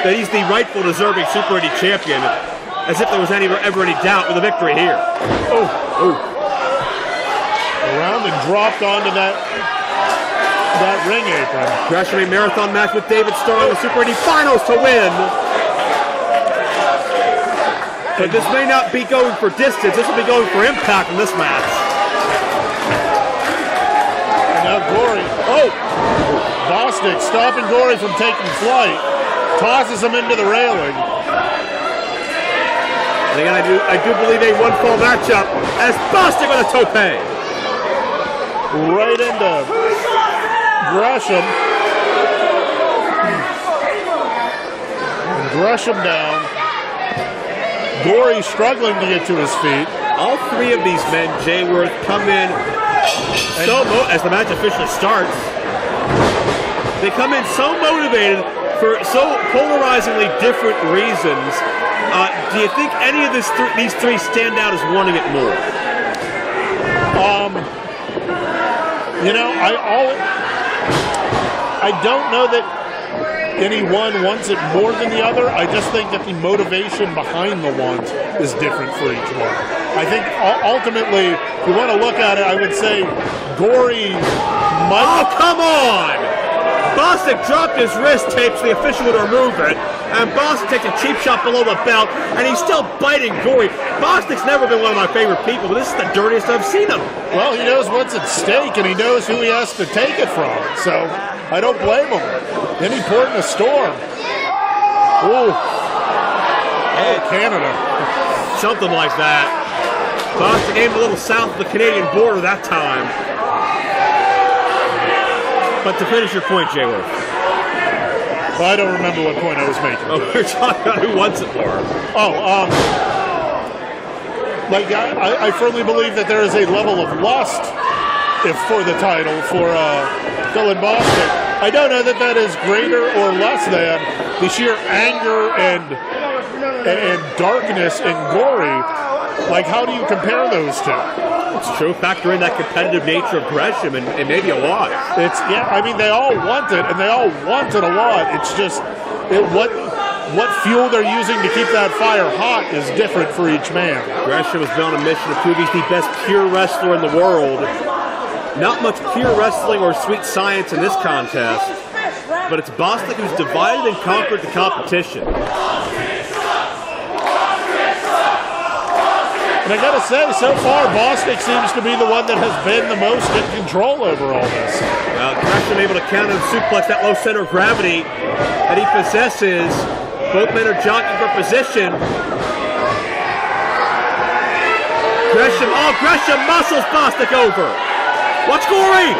Speaker 1: that he's the rightful deserving Super Indy champion, as if there was ever any doubt with a victory here.
Speaker 3: Around and dropped onto that ring apron.
Speaker 1: Gresham, a marathon match with David Starr in the Super Indy Finals to win. But this may not be going for distance. This will be going for impact in this match.
Speaker 3: And now Gory. Bostic stopping Gory from taking flight. Tosses him into the railing.
Speaker 1: And again, I do believe a one-fall matchup as Bostic with a tope.
Speaker 3: Right into Gresham. And Gresham down. Gory struggling to get to his feet.
Speaker 1: All 3 of these men, Jayworth, come in as the match officially starts. They come in so motivated for so polarizingly different reasons. Do you think any of these 3 stand out as wanting it more?
Speaker 3: I don't know that any one wants it more than the other. I just think that the motivation behind the want is different for each one. I think ultimately, if you want to look at it, I would say Gory might...
Speaker 1: Oh, come on! Bostic dropped his wrist tape so the official would remove it, and Bostic takes a cheap shot below the belt, and he's still biting Gory. Bostic's never been one of my favorite people, but this is the dirtiest I've seen him.
Speaker 3: Well, he knows what's at stake, and he knows who he has to take it from, so I don't blame him. Then he poured in a storm. Ooh. Oh, Canada.
Speaker 1: Something like that. Bostic aimed a little south of the Canadian border that time. But to finish your point, Jayworth.
Speaker 3: Well, I don't remember what point I was making.
Speaker 1: Oh, we're talking about who wants it more.
Speaker 3: Oh, like I firmly believe that there is a level of lust if for the title for Dylan Bostic. I don't know that that is greater or less than the sheer anger and darkness in Gory. Like, how do you compare those two?
Speaker 1: It's true. Factor in that competitive nature of Gresham and maybe a lot.
Speaker 3: I mean, they all want it, and they all want it a lot. It's just what fuel they're using to keep that fire hot is different for each man.
Speaker 1: Gresham has been on a mission to prove he's the best pure wrestler in the world. Not much pure wrestling or sweet science in this contest, but it's Bostic who's divided and conquered the competition.
Speaker 3: And I gotta say, so far, Bostic seems to be the one that has been the most in control over all this.
Speaker 1: Gresham able to counter and suplex that low center of gravity that he possesses. Both men are jockeying for position. Gresham muscles Bostic over. Watch Gory!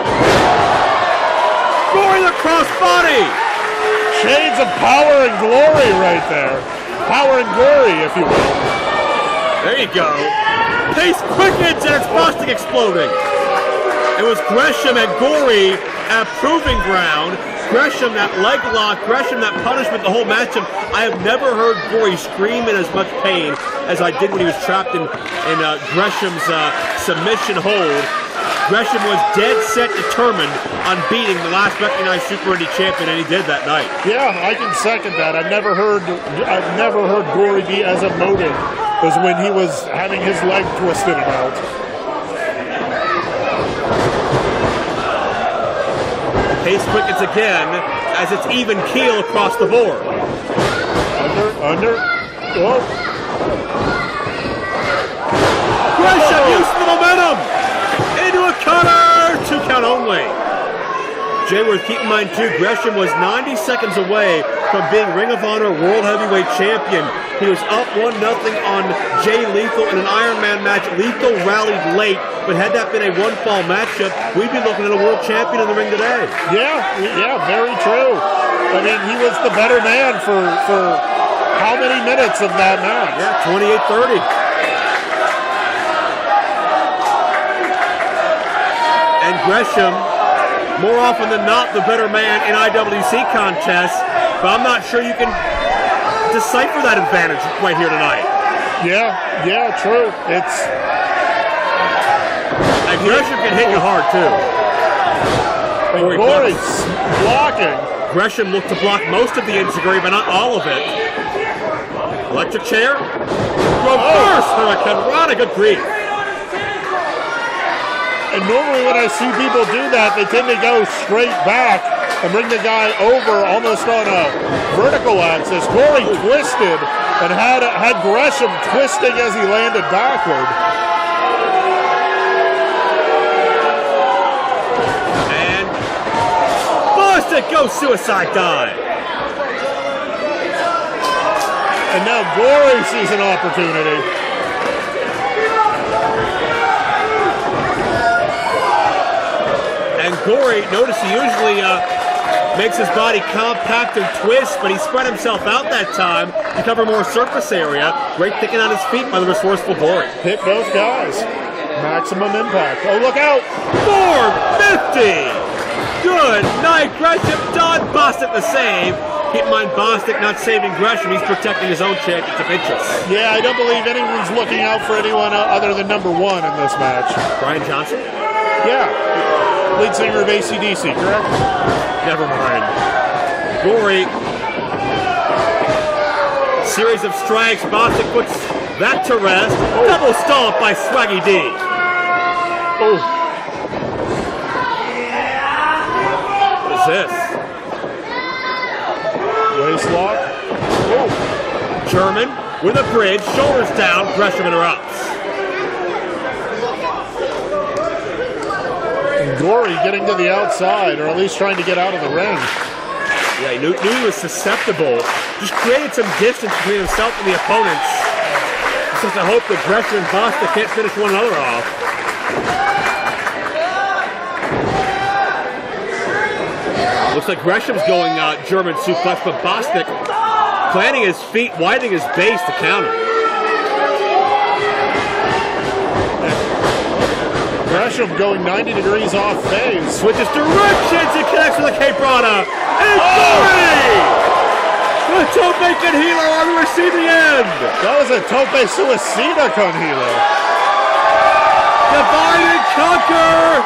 Speaker 1: Gory the crossbody!
Speaker 3: Shades of power and glory right there. Power and glory, if you will.
Speaker 1: There you go. Pace quickens and it's Bostic exploding. It was Gresham and Gory at proving ground. Gresham that leg lock, Gresham that punishment the whole matchup. I have never heard Gory scream in as much pain as I did when he was trapped in Gresham's submission hold. Gresham was dead set determined on beating the last recognized Super Indy champion, and he did that night.
Speaker 3: Yeah, I can second that. I've never heard Gory be as emotive as when he was having his leg twisted out.
Speaker 1: Pace quickens again as it's even keel across the board.
Speaker 3: Under. Oh.
Speaker 1: Gresham used the momentum. Into a cutter, 2 count only. Jayworth, keep in mind too, Gresham was 90 seconds away from being Ring of Honor World Heavyweight Champion. He was up 1-0 on Jay Lethal in an Iron Man match. Lethal rallied late, but had that been a one-fall matchup, we'd be looking at a world champion in the ring today.
Speaker 3: Yeah, very true. I mean, he was the better man for how many minutes of that match?
Speaker 1: Yeah, 28-30. And Gresham, more often than not, the better man in IWC contests, but I'm not sure you can decipher that advantage right here tonight.
Speaker 3: Yeah, true.
Speaker 1: And Gresham can hit you hard, too.
Speaker 3: Gory's blocking.
Speaker 1: Gresham looked to block most of the enziguri, but not all of it. Electric chair. Reverse Hurricane. Good grief.
Speaker 3: And normally when I see people do that, they tend to go straight back and bring the guy over almost on a vertical axis. Gory twisted and had Gresham twisting as he landed backward.
Speaker 1: And Bostic goes suicide dive.
Speaker 3: And now Gory sees an opportunity.
Speaker 1: And Gory, notice he usually makes his body compact and twist, but he spread himself out that time to cover more surface area. Great thinking on his feet by the resourceful Gory.
Speaker 3: Hit both guys. Maximum impact. Oh, look out.
Speaker 1: 450. Good night, Gresham. Done. Bostic the save. Keep in mind, Bostic not saving Gresham. He's protecting his own championship interests.
Speaker 3: Yeah, I don't believe anyone's looking out for anyone other than number 1 in this match.
Speaker 1: Brian Johnson?
Speaker 3: Yeah. Lead singer of AC/DC, correct?
Speaker 1: Never mind. Gory. Series of strikes. Bostic puts That to rest. Double stomp by Swaggy D.
Speaker 3: Oh.
Speaker 1: What is this?
Speaker 3: Waist lock.
Speaker 1: Oh. German with a bridge, shoulders down, Gresham interrupts.
Speaker 3: And Gory getting to the outside, or at least trying to get out of the ring.
Speaker 1: Yeah, he knew he was susceptible. Just created some distance between himself and the opponents. Just to hope that Gresham and Bostic can't finish one another off. Looks like Gresham's going German suplex, but Bostic planting his feet, widening his base to counter.
Speaker 3: Gresham going 90 degrees off phase.
Speaker 1: Switches directions and connects with a Caprana. And Gory! The tope con hilo on the receiving end.
Speaker 3: That was a tope suicida con hilo.
Speaker 1: Divide and conquer.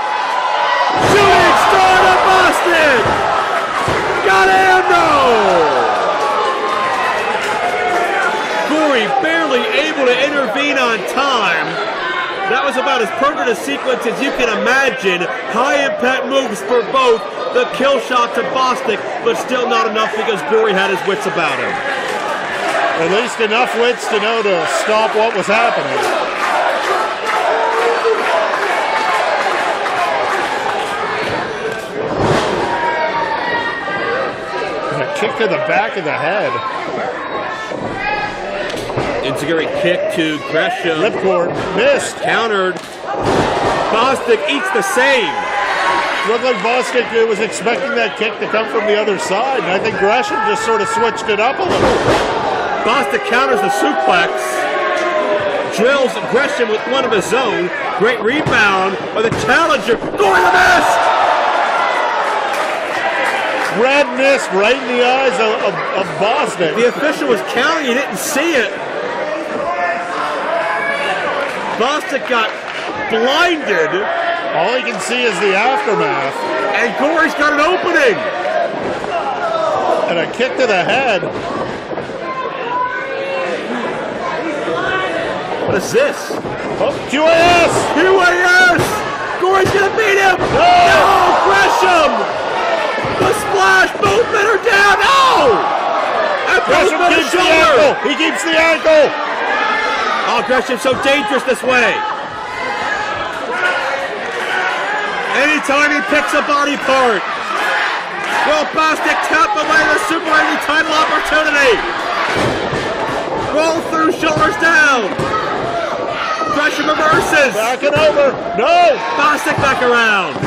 Speaker 1: Shooting star to Boston. Got him, no! Gory barely able to intervene on time. That was about as perfect a sequence as you can imagine. High impact moves for both. The kill shot to Bostic, but still not enough because Gory had his wits about him.
Speaker 3: At least enough wits to know to stop what was happening. A kick to the back of the head.
Speaker 1: Enziguri kick to Gresham.
Speaker 3: Ripcord missed.
Speaker 1: Countered. Bostic eats the same.
Speaker 3: Looked like Bostic was expecting that kick to come from the other side, and I think Gresham just sort of switched it up a little.
Speaker 1: Bostic counters the suplex. Drills Gresham with one of his own. Great rebound by the challenger. Gory the mist!
Speaker 3: Red mist right in the eyes of Bostic.
Speaker 1: The official was counting, he didn't see it. Bostic got blinded.
Speaker 3: All he can see is the aftermath.
Speaker 1: And Gory's got an opening.
Speaker 3: And a kick to the head.
Speaker 1: What is this?
Speaker 3: Oh, QAS!
Speaker 1: QAS! Gory's gonna beat him! No! Gresham! The splash! Both men are down! No! And both
Speaker 3: Gresham
Speaker 1: men
Speaker 3: keeps the
Speaker 1: shoulder!
Speaker 3: ankle! He keeps the ankle!
Speaker 1: Oh, Gresham's so dangerous this way. Anytime he picks a body part. Will Bostic tap away the Super Indy title opportunity? Roll through, shoulders down. Gresham reverses.
Speaker 3: Back and over. No!
Speaker 1: Bostic back around.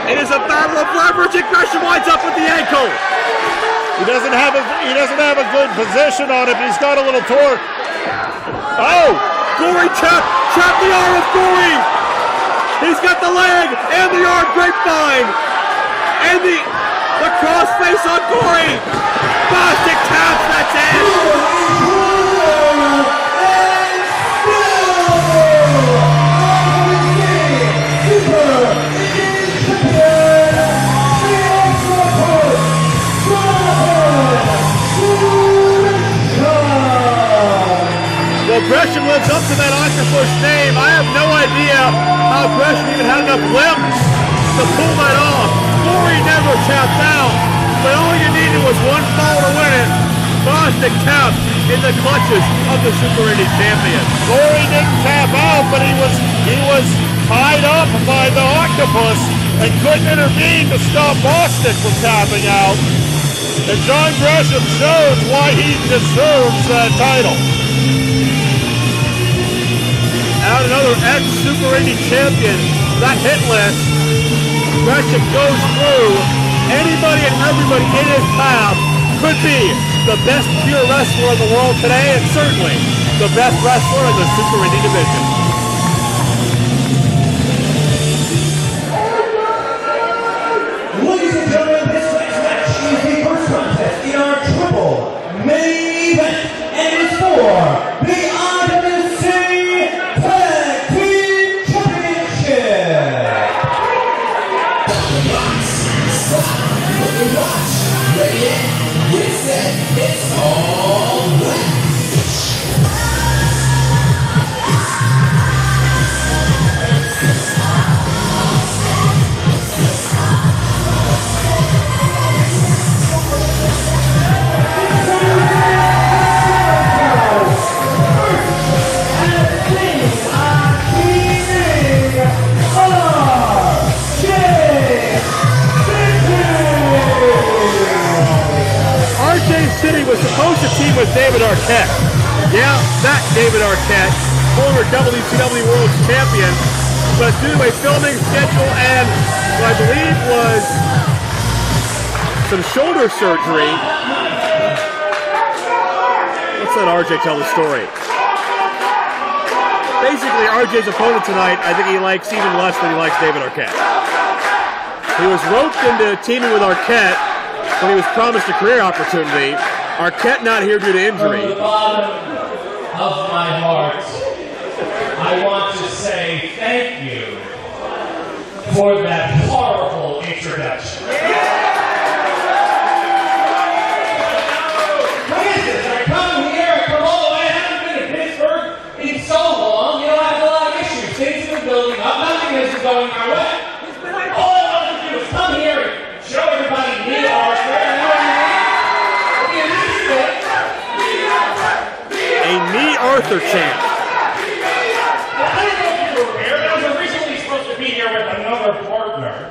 Speaker 1: It is a battle of leverage, and Gresham winds up with the ankle.
Speaker 3: He doesn't have a good position on it, but he's got a little torque. Oh!
Speaker 1: Gory chop the arm of Gory. He's got the leg and the arm grapevine. And the crossface on Gory. Bostic taps, that's it. Well, Gresham lives up to that octopus name. I have no idea how Gresham even had enough limbs to pull that off. Gory never tapped out, but all you needed was one fall to win it. Bostic tapped in the clutches of the Super Indy champion.
Speaker 3: Gory didn't tap out, but he was tied up by the octopus and couldn't intervene to stop Bostic from tapping out. And John Gresham shows why he deserves that title.
Speaker 1: Out another ex-Super Indy champion. That hit list, Gresham goes through. Anybody and everybody in his path could be the best pure wrestler in the world today, and certainly the best wrestler in the Super Indy division.
Speaker 2: Ladies and gentlemen, this next match is the first contest in our triple main event, and it's for the IWC Tag Team Championship.
Speaker 1: to team with David Arquette. Yeah, that David Arquette, former WCW World Champion, but due to a filming schedule and what I believe was some shoulder surgery. Let's let RJ tell the story. Basically, RJ's opponent tonight, I think he likes even less than he likes David Arquette. He was roped into teaming with Arquette when he was promised a career opportunity. Arquette not here due to injury.
Speaker 5: From the bottom of my heart, I want to say thank you for that horrible introduction. What is this? I come here, I come all the way. I haven't been in Pittsburgh in so long. You know, I have a lot of issues. Things have been building up. Nothing has been going my way. All I wanted to do was come here and show everybody me, Arthur. You know what I mean?
Speaker 1: A knee Arthur chant.
Speaker 5: I don't know if you were aware, but I was originally supposed to be here with another partner.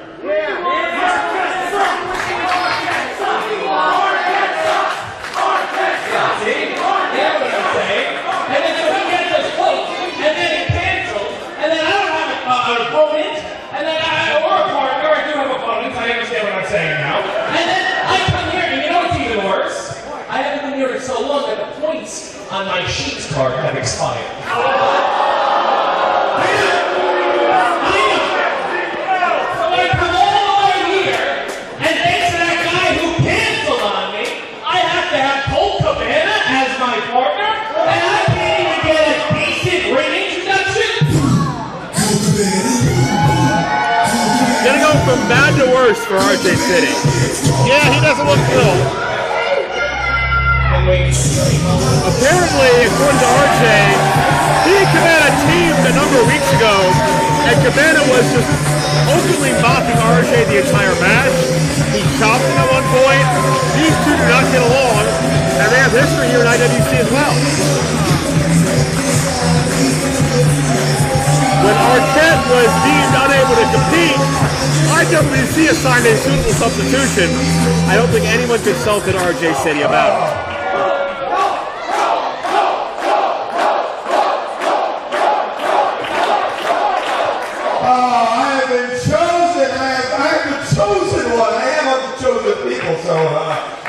Speaker 5: See? Yeah, what I'm saying. And then so he gets this quote, and then it cancels, and then I don't have an opponent, and then or a partner. I do have opponents. I understand what I'm saying now. And then I come here, and you know what's even worse? I haven't been here in so long that the points on my Sheets card have expired. I know. So I come all the way here, and thanks to that guy who canceled on me, I have to have Colt Cabana as my partner, and I can't even get a decent ring introduction.
Speaker 1: Gonna go from bad to worse for RJ City.
Speaker 3: Yeah, he doesn't look thrilled.
Speaker 1: Apparently, according to RJ, he and Cabana teamed a number of weeks ago, and Cabana was just openly mocking RJ the entire match. He chopped him at one point. These two do not get along, and they have history here in IWC as well. When Arquette was deemed unable to compete, IWC assigned a suitable substitution. I don't think anyone consulted RJ City about it.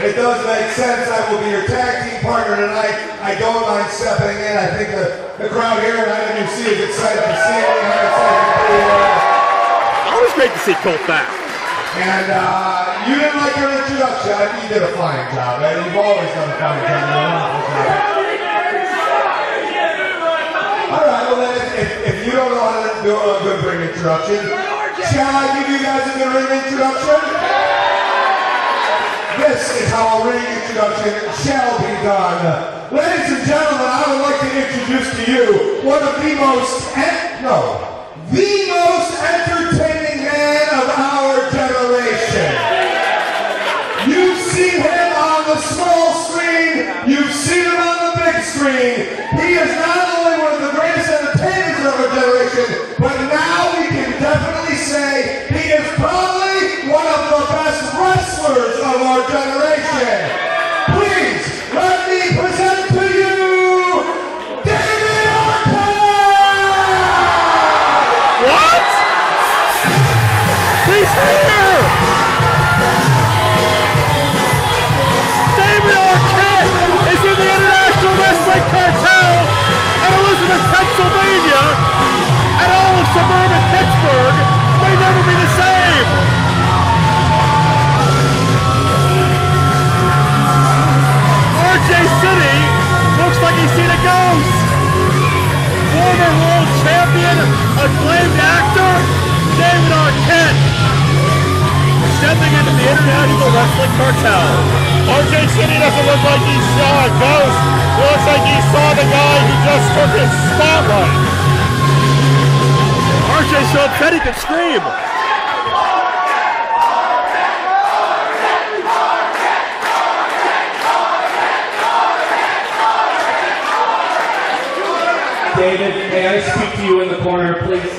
Speaker 2: It does make sense. I will be your tag team partner tonight. I don't mind stepping in. I think the crowd here at IWC is excited to see me. I'm excited to be here.
Speaker 1: Always great to see Colt back.
Speaker 2: And you didn't like your introduction. I think you did a fine job, man. You've always done a fine job. All right, well then, if you don't know how to do a good ring introduction, shall I give you guys a good ring introduction? This is how a ring introduction shall be done. Ladies and gentlemen, I would like to introduce to you one of the most entertaining man of our generation. You've seen him on the small screen, you've seen him on the big screen. He is not only one of the greatest entertainers of our generation, but now we can definitely say he is probably one of the best wrestlers of our generation. Please let me present to you David Arquette!
Speaker 1: What? He's here! David Arquette is in the International Wrestling Cartel in Elizabeth, Pennsylvania, and all of suburban Pittsburgh may never be the same. RJ City looks like he's seen a ghost. Former world champion, acclaimed actor, David Arquette, stepping into the International Wrestling Cartel.
Speaker 3: RJ City doesn't look like he saw a ghost. It looks like he saw the guy who just took his spotlight.
Speaker 1: RJ's so upset he could scream.
Speaker 5: David, may I speak to you in the corner, please?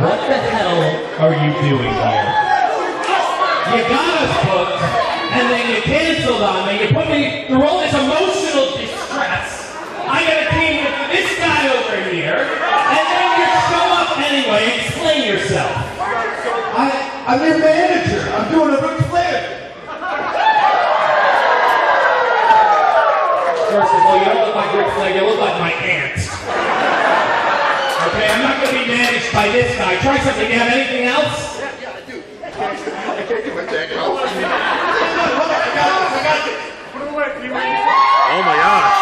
Speaker 5: What the hell are you doing here? You got us booked, and then you canceled on me. You put me through all this emotional distress. I got a team with this guy over here, and then you show up anyway. Explain yourself.
Speaker 2: I'm your manager. I'm doing a Ric Flair.
Speaker 5: First of all, you don't look like Ric Flair, you look like my aunt. Okay, I'm not going to be managed by this guy. Try something. You have anything else?
Speaker 2: Yeah, I do. I can't do my tag. Oh
Speaker 1: my gosh.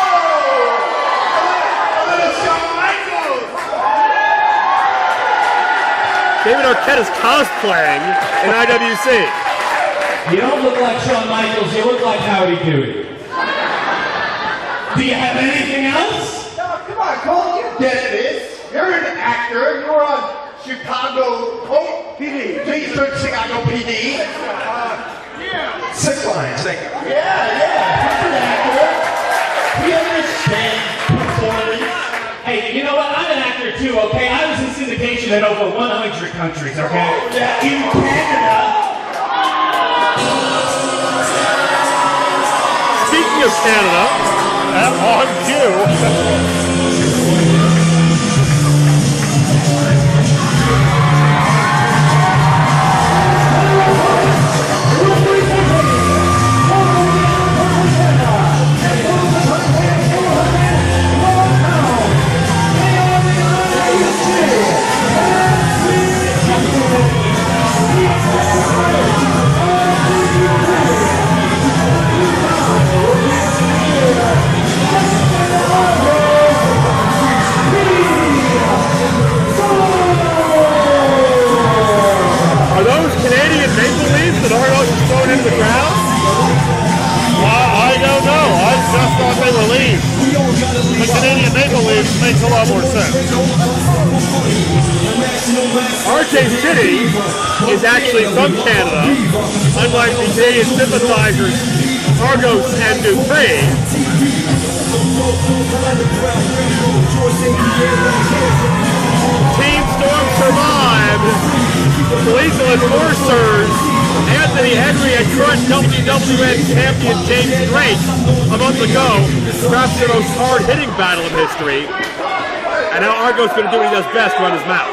Speaker 1: David Arquette is cosplaying in IWC.
Speaker 5: You don't look like Shawn Michaels, you look like Howdy Doody. Do you have anything else?
Speaker 2: No, come on, Colt, you get this. You're an actor. You're on Chicago PD. Please search Chicago PD. Yeah. 6 lines. Yeah. You're an actor.
Speaker 5: We understand performance. Hey, you know what? I'm an actor too, okay? I was in syndication in over 100 countries, okay?
Speaker 2: Yeah.
Speaker 5: In Canada.
Speaker 1: Speaking of Canada,
Speaker 3: On cue.
Speaker 1: are those Canadian maple leaves that Argos is thrown into the ground?
Speaker 3: I don't know. I just thought they were leaves. The Canadian maple leaves makes a lot more sense.
Speaker 1: RJ City is actually from Canada, unlike the Canadian sympathizers Argos and Dupree. Team Storm survived. Lethal enforcers Anthony Henry and current WWN champion James Drake a month ago, perhaps the most hard-hitting battle in history. And now Argo's going to do what he does best, run his mouth.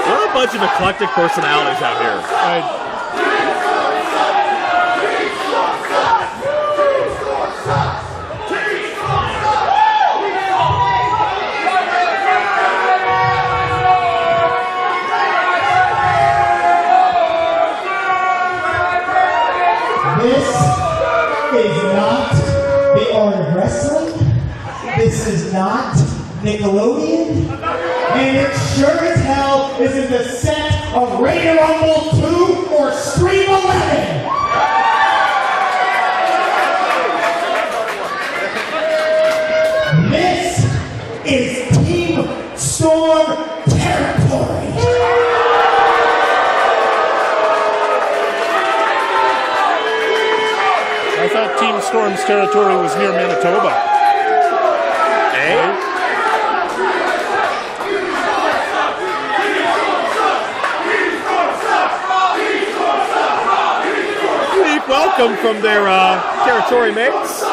Speaker 1: What a bunch of eclectic personalities out here.
Speaker 2: This is not the art of wrestling. This is not Nickelodeon. And it sure as hell isn't the set of Radio Rumble 2 or Stream 11. This is Team Storm territory.
Speaker 3: I thought Team Storm's territory was near Manitoba.
Speaker 1: Eh? Unique welcome from their territory mates.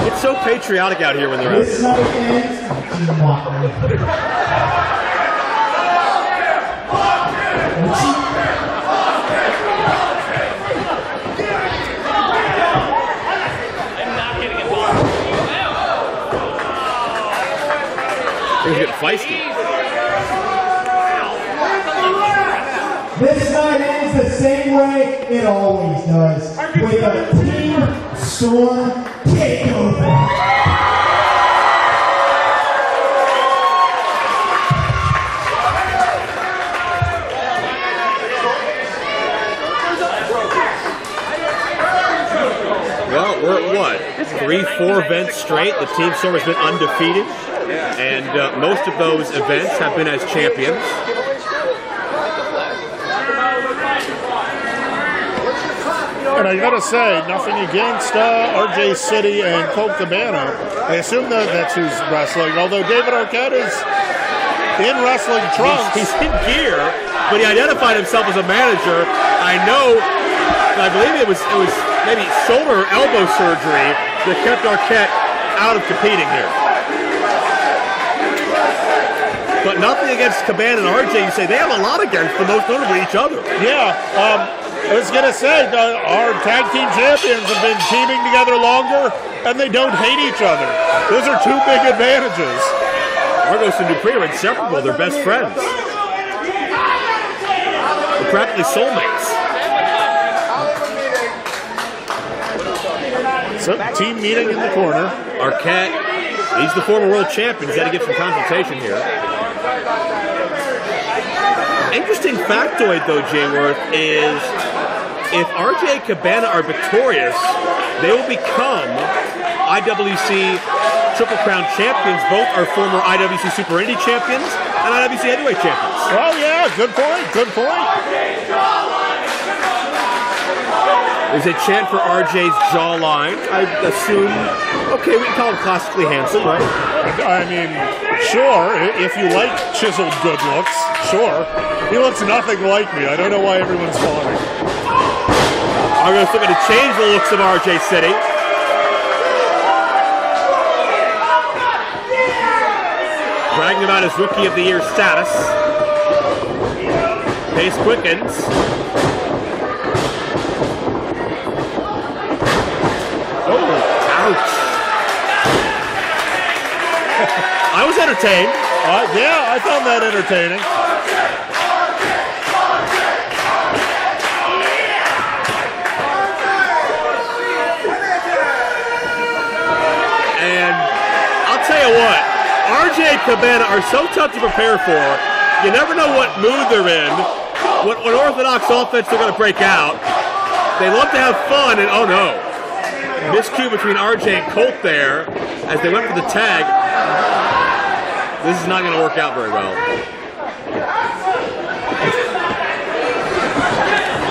Speaker 1: It's so patriotic out here when they're out.
Speaker 2: This night ends mockingly.
Speaker 1: Things get feisty.
Speaker 2: This night ends the same way it always does, with a Team Storm takeover.
Speaker 1: Well, we're at what? 3-4 events straight. The Team Storm has been undefeated. And most of those events have been as champions.
Speaker 3: And I gotta say, nothing against RJ City and Colt Cabana. I assume that that's who's wrestling, although David Arquette is in wrestling trunks.
Speaker 1: He's in gear, but he identified himself as a manager. I believe it was maybe shoulder or elbow surgery that kept Arquette out of competing here. But nothing against Cabana and RJ. You say they have a lot against, but most notably each other.
Speaker 3: Yeah, I was going to say, our tag team champions have been teaming together longer, and they don't hate each other. Those are two big advantages.
Speaker 1: Argos and Dupree are inseparable. They're best friends. They're practically soulmates.
Speaker 3: So, team meeting in the corner.
Speaker 1: Arquette, he's the former world champion. He's got to get some consultation here. Interesting factoid, though, Jayworth, is if RJ and Cabana are victorious, they will become IWC Triple Crown champions. Both are former IWC Super Indy champions and IWC Heavyweight champions.
Speaker 3: Oh, yeah, good point, good point.
Speaker 1: There's a chant for RJ's jawline. I assume, okay, we can call him classically handsome, right?
Speaker 3: I mean, sure, if you like chiseled good looks, sure. He looks nothing like me. I don't know why everyone's calling me.
Speaker 1: Argos looking to change the looks of RJ City. Bragging about his Rookie of the Year status. Pace quickens. Ouch. I was entertained.
Speaker 3: Yeah, I found that entertaining.
Speaker 1: And I'll tell you what, RJ and Cabana are so tough to prepare for. You never know what mood they're in, what orthodox offense they're going to break out. They love to have fun, and oh no. Miscue between RJ and Colt there as they went for the tag. This is not going to work out very well.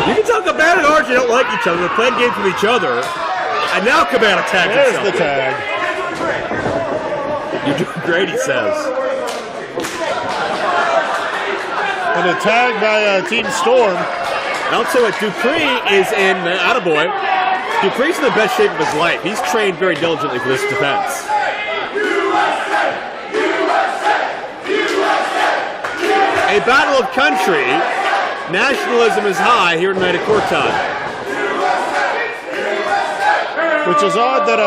Speaker 1: You can tell Cabana and RJ don't like each other. They're playing games with each other. And now Cabana tags
Speaker 3: There's
Speaker 1: himself.
Speaker 3: the tag.
Speaker 1: You're doing great, he says.
Speaker 3: And a tag by Team Storm.
Speaker 1: I'll tell you what, Dupree is in, attaboy. Dupree's in the best shape of his life. He's trained very diligently for this defense. A battle of country. Nationalism is high here tonight at Courtside.
Speaker 3: Which is odd that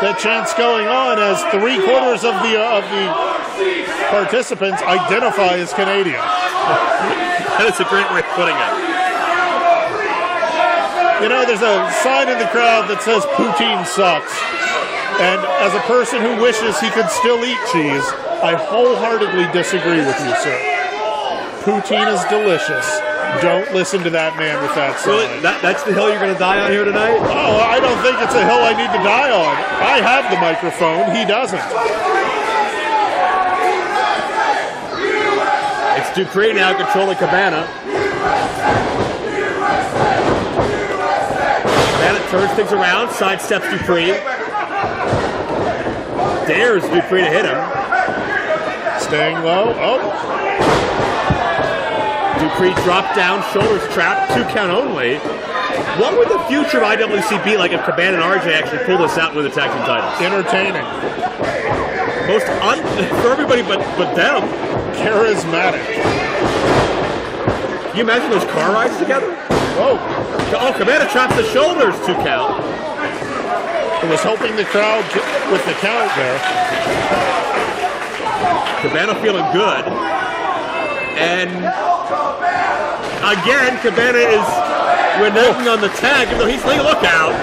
Speaker 3: that chant's going on as 3/4 of the participants identify as Canadian.
Speaker 1: That is a great way of putting it.
Speaker 3: You know, there's a sign in the crowd that says poutine sucks. And as a person who wishes he could still eat cheese, I wholeheartedly disagree with you, sir. Poutine is delicious. Don't listen to that man with that sign.
Speaker 1: Really? That's the hill you're going to die on here tonight?
Speaker 3: Oh, I don't think it's a hill I need to die on. I have the microphone. He doesn't.
Speaker 1: It's Dupree now controlling Cabana. Cabana turns things around, sidesteps Dupree. Dares Dupree to hit him.
Speaker 3: Staying low. Oh.
Speaker 1: Dupree dropped down, shoulders trapped, 2 count only. What would the future of IWC be like if Cabana and RJ actually pull this out with the tag team titles?
Speaker 3: Entertaining.
Speaker 1: For everybody but them.
Speaker 3: Charismatic.
Speaker 1: Can you imagine those car rides together?
Speaker 3: Oh,
Speaker 1: Cabana chops the shoulders, 2 count.
Speaker 3: I was hoping the crowd with the count there.
Speaker 1: Cabana feeling good. And again, Cabana is reneging on the tag, even though he's laying a lookout.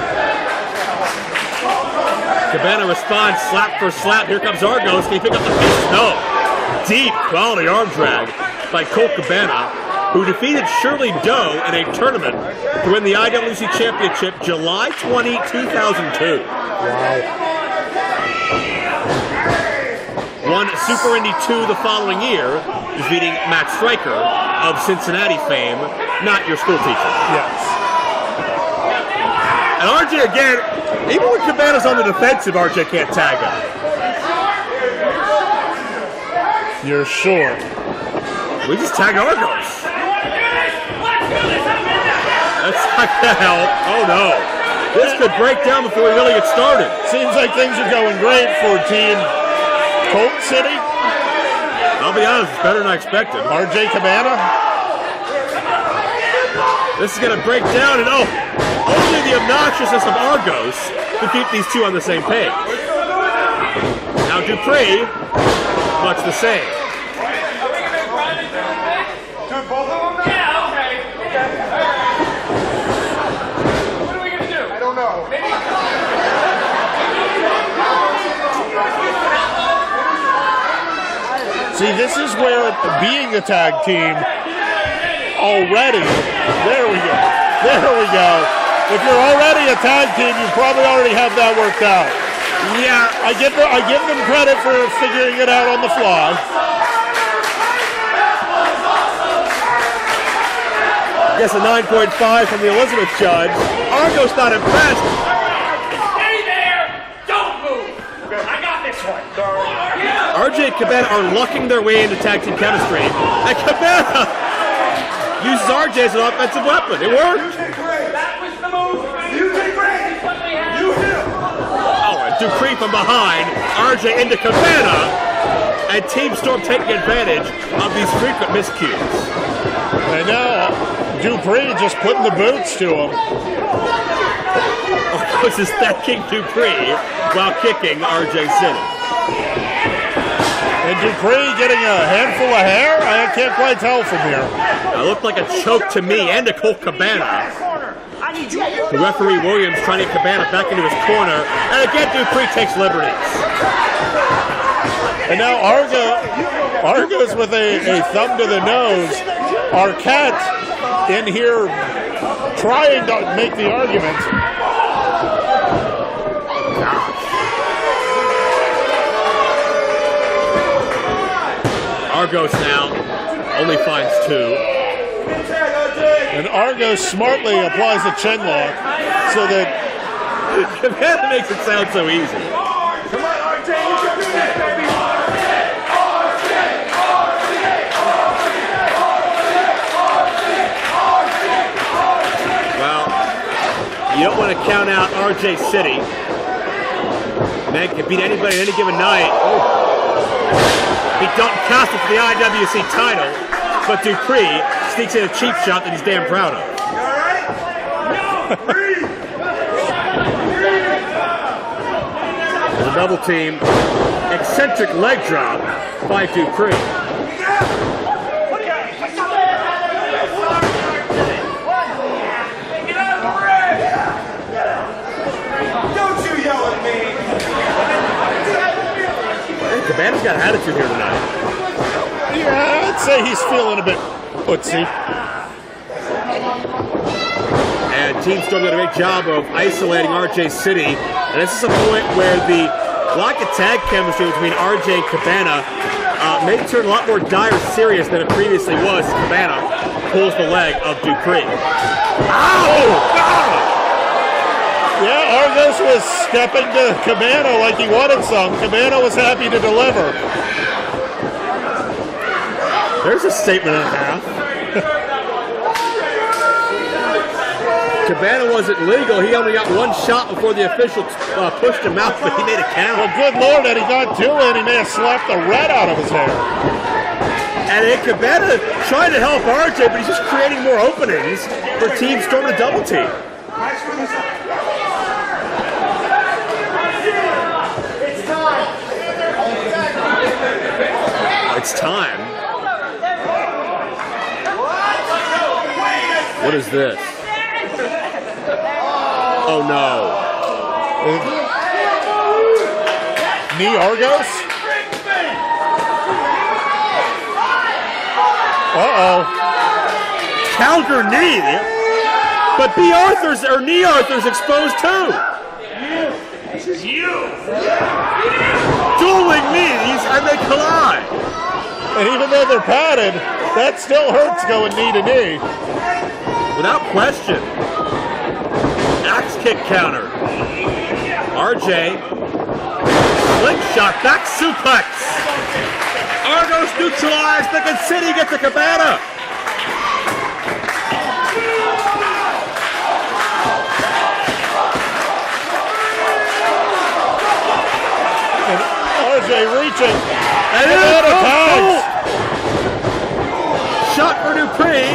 Speaker 1: Cabana responds slap for slap. Here comes Argos. Can he pick up the piece? No. Deep quality arm drag by Colt Cabana, who defeated Shirley Doe in a tournament to win the IWC Championship July 20, 2002.
Speaker 3: Wow.
Speaker 1: Won Super Indy 2 the following year, defeating Matt Stryker of Cincinnati fame, not your school teacher.
Speaker 3: Yes.
Speaker 1: And RJ again, even when Cabana's on the defensive, RJ can't tag him.
Speaker 3: You're sure?
Speaker 1: We just tagged Argos. That's not gonna help. Oh no. This could break down before we really get started.
Speaker 3: Seems like things are going great for Team Colt City.
Speaker 1: I'll be honest, it's better than I expected.
Speaker 3: RJ Cabana.
Speaker 1: This is going to break down, and only the obnoxiousness of Argos to keep these two on the same page. Now Dupree, much the same.
Speaker 6: Both of them now? Yeah, okay. What are we going to do? I don't know.
Speaker 3: See, this is where being a tag team already, there we go. If you're already a tag team, you probably already have that worked out.
Speaker 1: Yeah,
Speaker 3: I give them credit for figuring it out on the fly.
Speaker 1: Yes, a 9.5 from the Elizabeth judge. Argos not impressed.
Speaker 6: Stay there! Don't move! I got this one.
Speaker 1: RJ and Cabana are lucking their way into tag team chemistry. And Cabana uses RJ as an offensive weapon. It worked.
Speaker 6: That was the move. You take break. You do.
Speaker 1: Oh, and Dupree from behind. RJ into Cabana. And Team Storm taking advantage of these frequent miscues.
Speaker 3: And now Dupree just putting the boots to him.
Speaker 1: Argos is thanking Dupree while kicking RJ City.
Speaker 3: And Dupree getting a handful of hair? I can't quite tell from here.
Speaker 1: It looked like a choke to me and to Colt Cabana. The referee Williams trying to get Cabana back into his corner. And again, Dupree takes liberties.
Speaker 3: And now Argos with a thumb to the nose. Arquette in here trying to make the argument.
Speaker 1: Argos now only finds 2.
Speaker 3: And Argos smartly applies the chin lock so that
Speaker 1: Cabana makes it sound so easy.
Speaker 6: Come on, RJ, you can do this, baby.
Speaker 1: Well, you don't want to count out RJ City. Man can beat anybody any given night. He Dalton Castle for the IWC title, but Dupree sneaks in a cheap shot that he's damn proud of. The double team, eccentric leg drop by Dupree.
Speaker 6: Don't you yell at me.
Speaker 1: Cabana's got attitude here tonight.
Speaker 3: yeah, I'd say he's feeling a bit wootsy.
Speaker 1: And Team Storm did a great job of isolating RJ City. And this is a point where the lack of tag chemistry between RJ and Cabana may turn a lot more dire serious than it previously was. Cabana pulls the leg of Dupree. Ow!
Speaker 3: Yeah, Argos was stepping to Cabana like he wanted some. Cabana was happy to deliver.
Speaker 1: There's a statement and a half. Cabana wasn't legal. He only got 1 shot before the official pushed him out, but he made a count.
Speaker 3: Well, good Lord, had he got 2 in, he may have slapped the red out of his hair.
Speaker 1: And then Cabana trying to help RJ, but he's just creating more openings for Team Storm to double team. It's time. What is this? Oh no.
Speaker 3: Knee Argos? Uh-oh.
Speaker 1: Counter knee. But B. Arthur's, or knee Arthur's exposed too.
Speaker 6: This is you.
Speaker 1: Dueling knees and they collide.
Speaker 3: And even though they're padded, that still hurts going knee to knee.
Speaker 1: Without question. Axe kick counter. RJ. Slingshot back suplex. Argos neutralized. The Good City gets a Cabana.
Speaker 3: And RJ reaching.
Speaker 1: And
Speaker 3: Cabana tags.
Speaker 1: Shot for Dupree.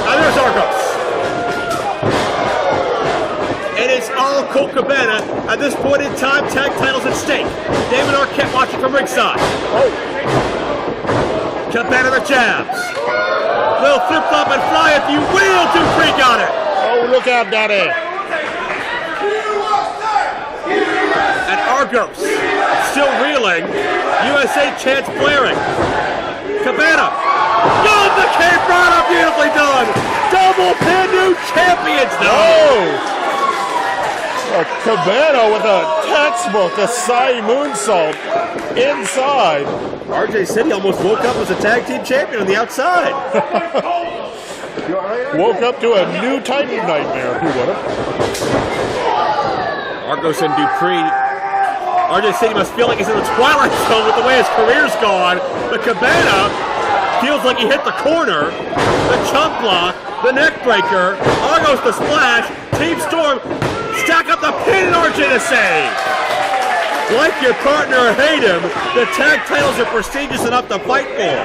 Speaker 1: And there's Argos. And it's all Colt Cabana. At this point in time, tag titles at stake. David Arquette watching from ringside. Cabana the jabs. Little flip-flop and fly if you will. Dupree got it.
Speaker 3: Oh, look out, Daddy.
Speaker 1: And Argos still reeling. USA chants blaring. Cabana. Oh, the cape runner, beautifully done. Double pin, new champions now.
Speaker 3: Cabana with a textbook, a Sai moonsault inside.
Speaker 1: RJ City almost woke up as a tag team champion on the outside.
Speaker 3: Woke up to a new Titan nightmare. Who would have?
Speaker 1: Argos and Dupree. RJ City must feel like he's in the twilight zone with the way his career's gone. But Cabana feels like he hit the corner. The chump block, the neck breaker. Argos the splash. Team Storm stack up the pin and RJ to save. Like your partner or hate him, the tag titles are prestigious enough to fight for.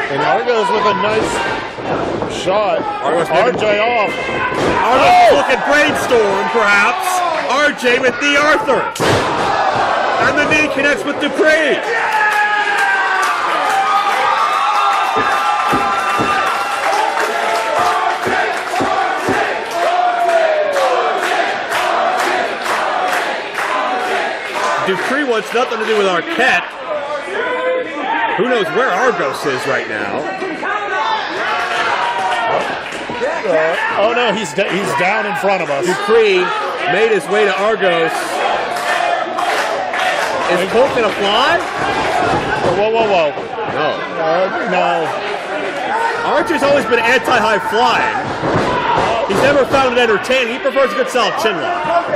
Speaker 3: And Argos with a nice shot. RJ off.
Speaker 1: Argos looking brainstorm, perhaps. RJ with the Arthur. And the knee connects with Dupree. Dupree wants nothing to do with Arquette. Who knows where Argos is right now?
Speaker 3: Oh no, he's down in front of us.
Speaker 1: Dupree made his way to Argos. Is Colt gonna fly?
Speaker 3: Whoa.
Speaker 1: No.
Speaker 3: No.
Speaker 1: Archer's always been anti-high flying. He's never found it entertaining. He prefers a good solid chin lock.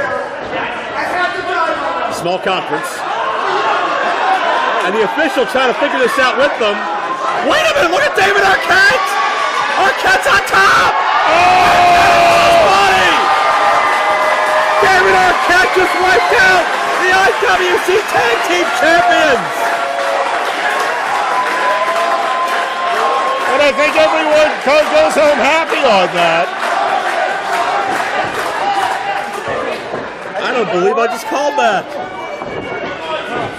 Speaker 1: Small conference. And the official trying to figure this out with them. Wait a minute, look at David Arquette! Arquette's on top! Oh! David Arquette just wiped out the IWC Tag Team Champions!
Speaker 3: And I think everyone goes home happy on that.
Speaker 1: I don't believe I just called that.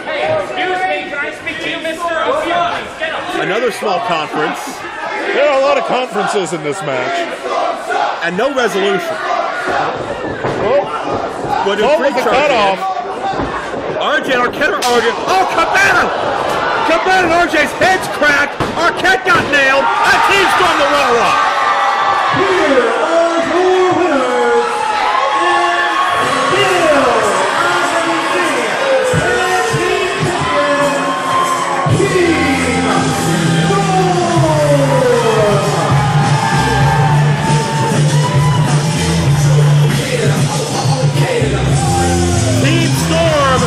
Speaker 6: Hey, excuse me, can I speak to you, mister? Oh, please, get up.
Speaker 1: Another small conference.
Speaker 3: There are a lot of conferences in this match.
Speaker 1: And no resolution. But
Speaker 3: Colt with the cutoff.
Speaker 1: RJ and Arquette are arguing. Oh, Cabana! Cabana and RJ's heads cracked. Arquette got nailed. And Team Storm the runner-up.
Speaker 5: Here are your winners,
Speaker 1: Team Storm,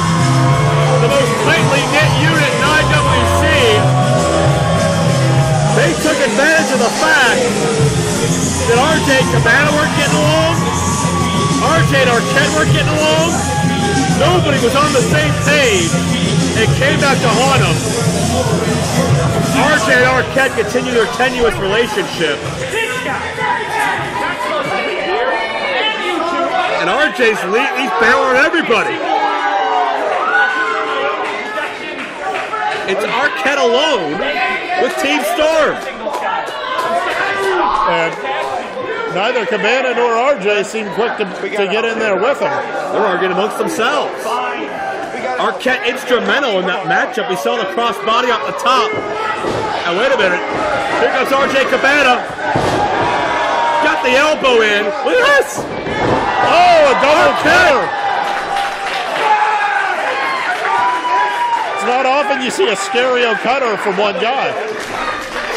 Speaker 1: the most tightly knit unit in IWC. They took advantage of the fact that RJ and Cabana weren't getting along. RJ and Arquette weren't getting along. Nobody was on the same page. It came back to haunt them. RJ and Arquette continue their tenuous relationship. And RJ's he's bailing on everybody. It's Arquette alone with Team Storm.
Speaker 3: And neither Cabana nor RJ seem quick to get in there with him.
Speaker 1: They're arguing amongst themselves. Arquette instrumental in that matchup. We saw the crossbody off the top. And wait a minute. Here comes RJ Cabana. Got the elbow in. Look at this.
Speaker 3: Oh, a double counter. It's not often you see a stereo cutter from one guy.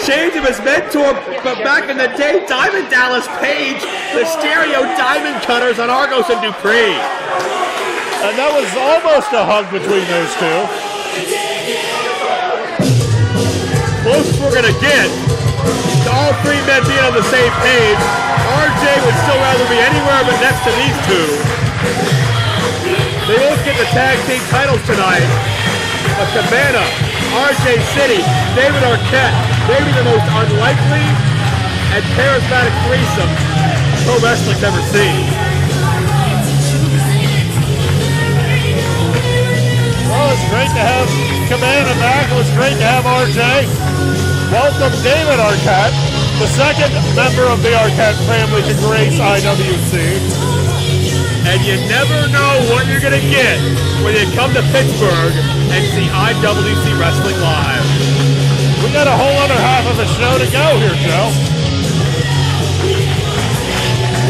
Speaker 1: change of his mentor, but back in the day, Diamond Dallas Page, the stereo diamond cutters on Argos and Dupree.
Speaker 3: And that was almost a hug between those two.
Speaker 1: Closest we're going to get to all three men being on the same page. RJ would still rather be anywhere but next to these two. They both get the tag team titles tonight. A Cabana, RJ City, David Arquette, maybe the most unlikely and charismatic threesome pro wrestling's ever seen.
Speaker 3: Well, it's great to have Cabana back. It was great to have RJ. Welcome David Arquette, the second member of the Arquette family to grace IWC.
Speaker 1: And you never know what you're going to get when you come to Pittsburgh and see IWC Wrestling Live.
Speaker 3: We got a whole other half of the show to go here, Joe.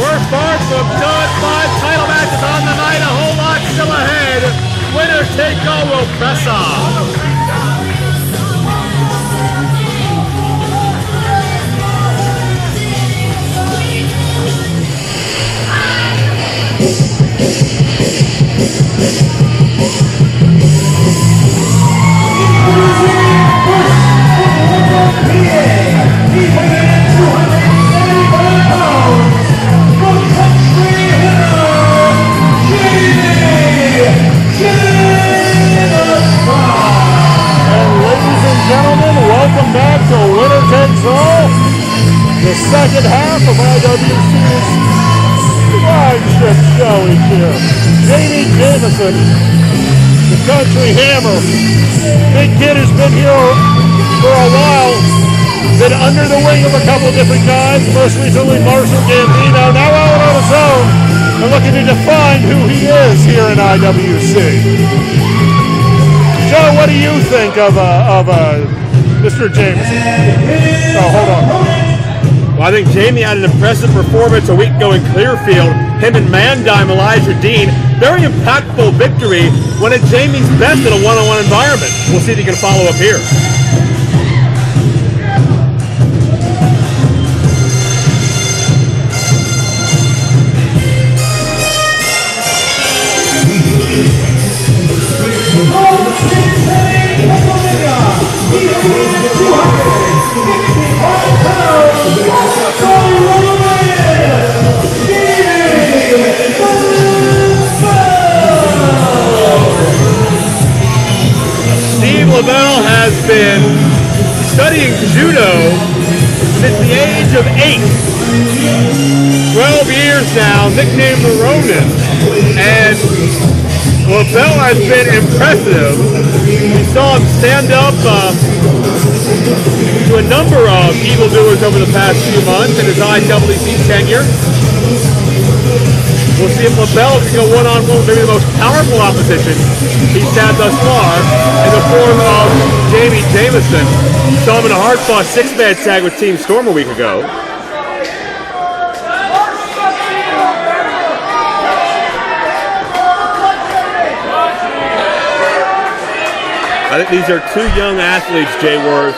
Speaker 1: We're far from done. 5 title matches on the night. A whole lot still ahead. Winner take all will press on.
Speaker 3: Welcome back to Winner Takes All, the second half of IWC's flagship show each year. Jameson, the country hammer, big kid who's been here for a while, been under the wing of a couple different guys, most recently Marshall Gambino, now out on his own and looking to define who he is here in IWC. Joe, what do you think of Mr. Jameson? Oh, hold on.
Speaker 1: Well, I think Jami had an impressive performance a week ago in Clearfield. Him and Mandime, Elijah Dean. Very impactful victory. One of Jami's best in a one-on-one environment. We'll see if he can follow up here. LeBell has been studying judo since the age of 8. 12 years now, nicknamed the Ronin. And LeBell has been impressive. We saw him stand up to a number of evildoers over the past few months in his IWC tenure. We'll see if LeBell can go one-on-one with maybe the most powerful opposition he's had thus far in the form of Jameson. Saw him in a hard-fought 6-man tag with Team Storm a week ago. I think these are two young athletes, Jay Worth,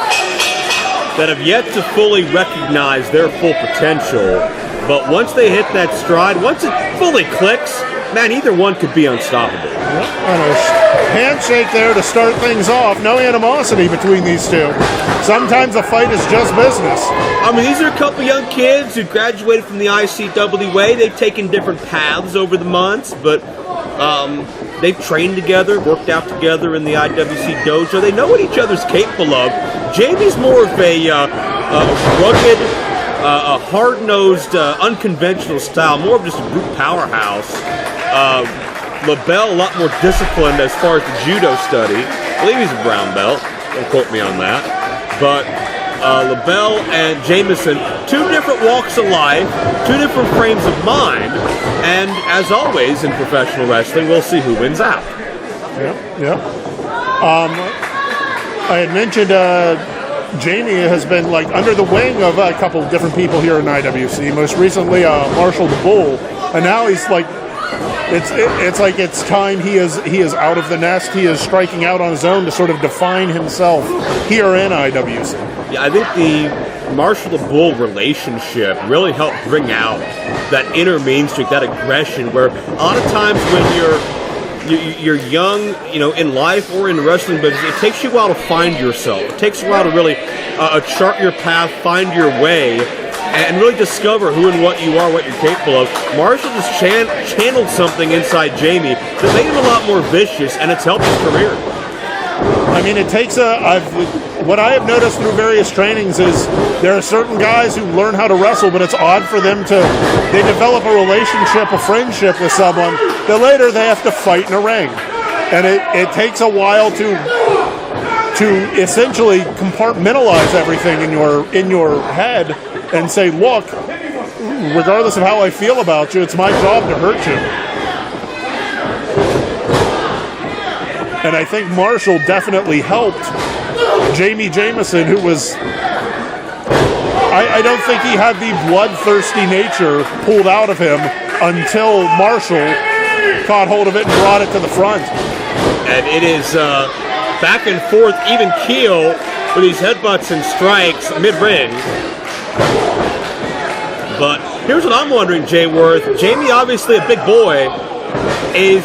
Speaker 1: that have yet to fully recognize their full potential. But once they hit that stride, once it fully clicks, man, either one could be unstoppable.
Speaker 3: Yep. And a handshake there to start things off. No animosity between these two. Sometimes a fight is just business.
Speaker 1: I mean, these are a couple young kids who graduated from the ICWA. They've taken different paths over the months, but they've trained together, worked out together in the IWC dojo. They know what each other's capable of. Jami's more of a rugged, a hard-nosed, unconventional style, more of just a brute powerhouse. LeBell, a lot more disciplined as far as the judo study. I believe he's a brown belt. Don't quote me on that. But LeBell and Jameson, two different walks of life, two different frames of mind, and as always in professional wrestling, we'll see who wins out.
Speaker 3: Yep. I had mentioned Jami has been like under the wing of a couple different people here in IWC. Most recently, Marshall the Bull, and now he's like It's like it's time he is out of the nest. He is striking out on his own to sort of define himself here in IWC.
Speaker 1: Yeah, I think the Marshall to Bull relationship really helped bring out that inner Main Street, that aggression, where a lot of times when you're young, in life or in the wrestling business, it takes you a while to find yourself. It takes you a while to really chart your path, find your way, and really discover who and what you are, what you're capable of. Marshall just channeled something inside Jami that made him a lot more vicious, and it's helped his career.
Speaker 3: I mean, it takes what I have noticed through various trainings is there are certain guys who learn how to wrestle, but it's odd for them they develop a relationship, a friendship with someone that later they have to fight in a ring. And it takes a while to essentially compartmentalize everything in your head and say, look, regardless of how I feel about you, it's my job to hurt you. And I think Marshall definitely helped Jameson, who was... I don't think he had the bloodthirsty nature pulled out of him until Marshall caught hold of it and brought it to the front.
Speaker 1: And it is back and forth, even keel, with these headbutts and strikes mid-ring. But here's what I'm wondering, Jay Worth. Jami, obviously a big boy, is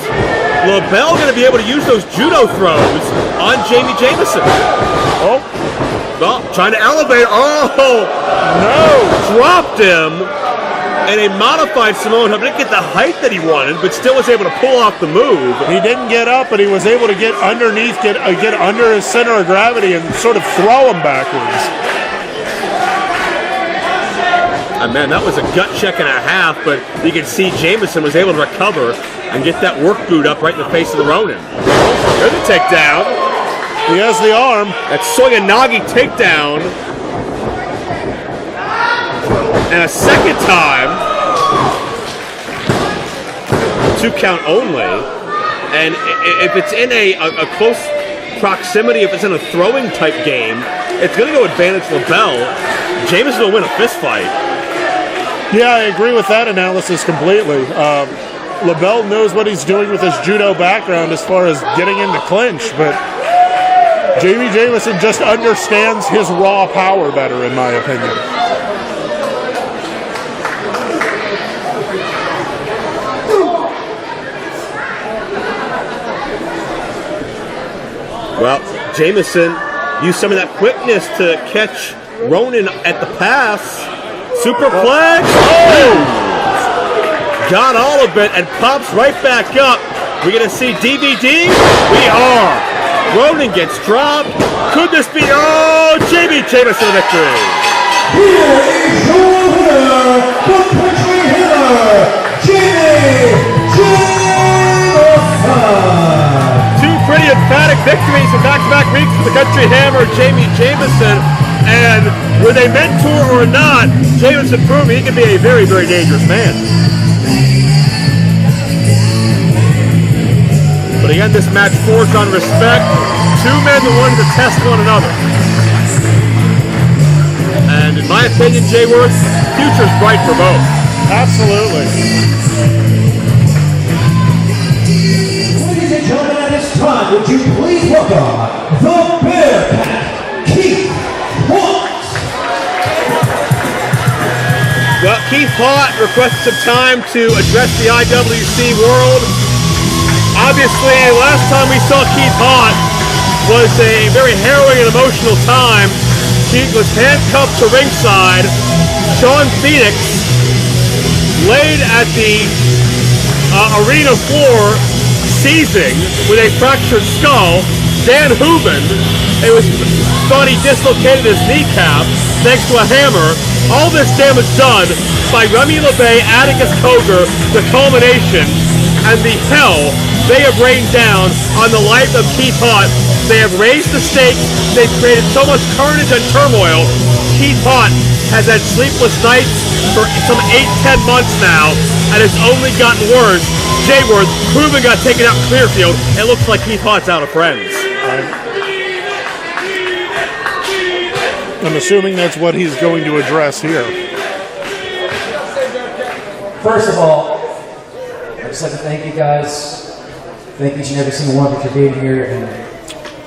Speaker 1: LeBell going to be able to use those judo throws on Jameson?
Speaker 3: Oh.
Speaker 1: Well, trying to elevate. Oh, no. Dropped him. And a modified Samoan Hub. Didn't get the height that he wanted, but still was able to pull off the move.
Speaker 3: He didn't get up, but he was able to get underneath, get under his center of gravity and sort of throw him backwards.
Speaker 1: Man, that was a gut check and a half, but you can see Jameson was able to recover and get that work boot up right in the face of the Ronin. There's a takedown.
Speaker 3: He has the arm.
Speaker 1: That Soyanagi takedown. And a second time. 2 count only. And if it's in a close proximity, if it's in a throwing type game, it's going to go advantage LeBell. Jameson will win a fist fight.
Speaker 3: Yeah, I agree with that analysis completely. LeBell knows what he's doing with his judo background as far as getting into clinch, but Jameson just understands his raw power better, in my opinion.
Speaker 1: Well, Jameson used some of that quickness to catch Ronin at the pass. Superplex. Oh! Got all of it and pops right back up. We're going to see DVD? We are. Ronin gets dropped. Could this be... Oh, Jameson the victory.
Speaker 2: Here is your winner, the country healer, Jameson.
Speaker 1: Two pretty emphatic victories in back-to-back weeks for the country hammer, Jameson. And were they mentor or not, Jameson proved he can be a very, very dangerous man. But again, this match forged on respect. Two men that wanted to test one another. And in my opinion, Jay Worth, future's bright for both.
Speaker 3: Absolutely.
Speaker 2: Ladies and gentlemen, at this time, would you please welcome the Bearcat, Keith Haught.
Speaker 1: Well, Keith Haught requested some time to address the IWC world. Obviously, last time we saw Keith Haught was a very harrowing and emotional time. Keith was handcuffed to ringside. Sean Phoenix laid at the arena floor, seizing with a fractured skull. Dan Hooven, it was thought he dislocated his kneecap thanks to a hammer. All this damage done by Remy LeBay, Atticus Cogar, the culmination, and the hell they have rained down on the life of Keith Haught. They have raised the stakes. They've created so much carnage and turmoil. Keith Haught has had sleepless nights for some 8-10 months now, and it's only gotten worse. Jay Worth, Hooven got taken out in Clearfield. It looks like Keith Haught's out of friends.
Speaker 3: I'm assuming that's what he's going to address here.
Speaker 8: First of all, I just like to thank you guys. Thank each and every single one of you for being here and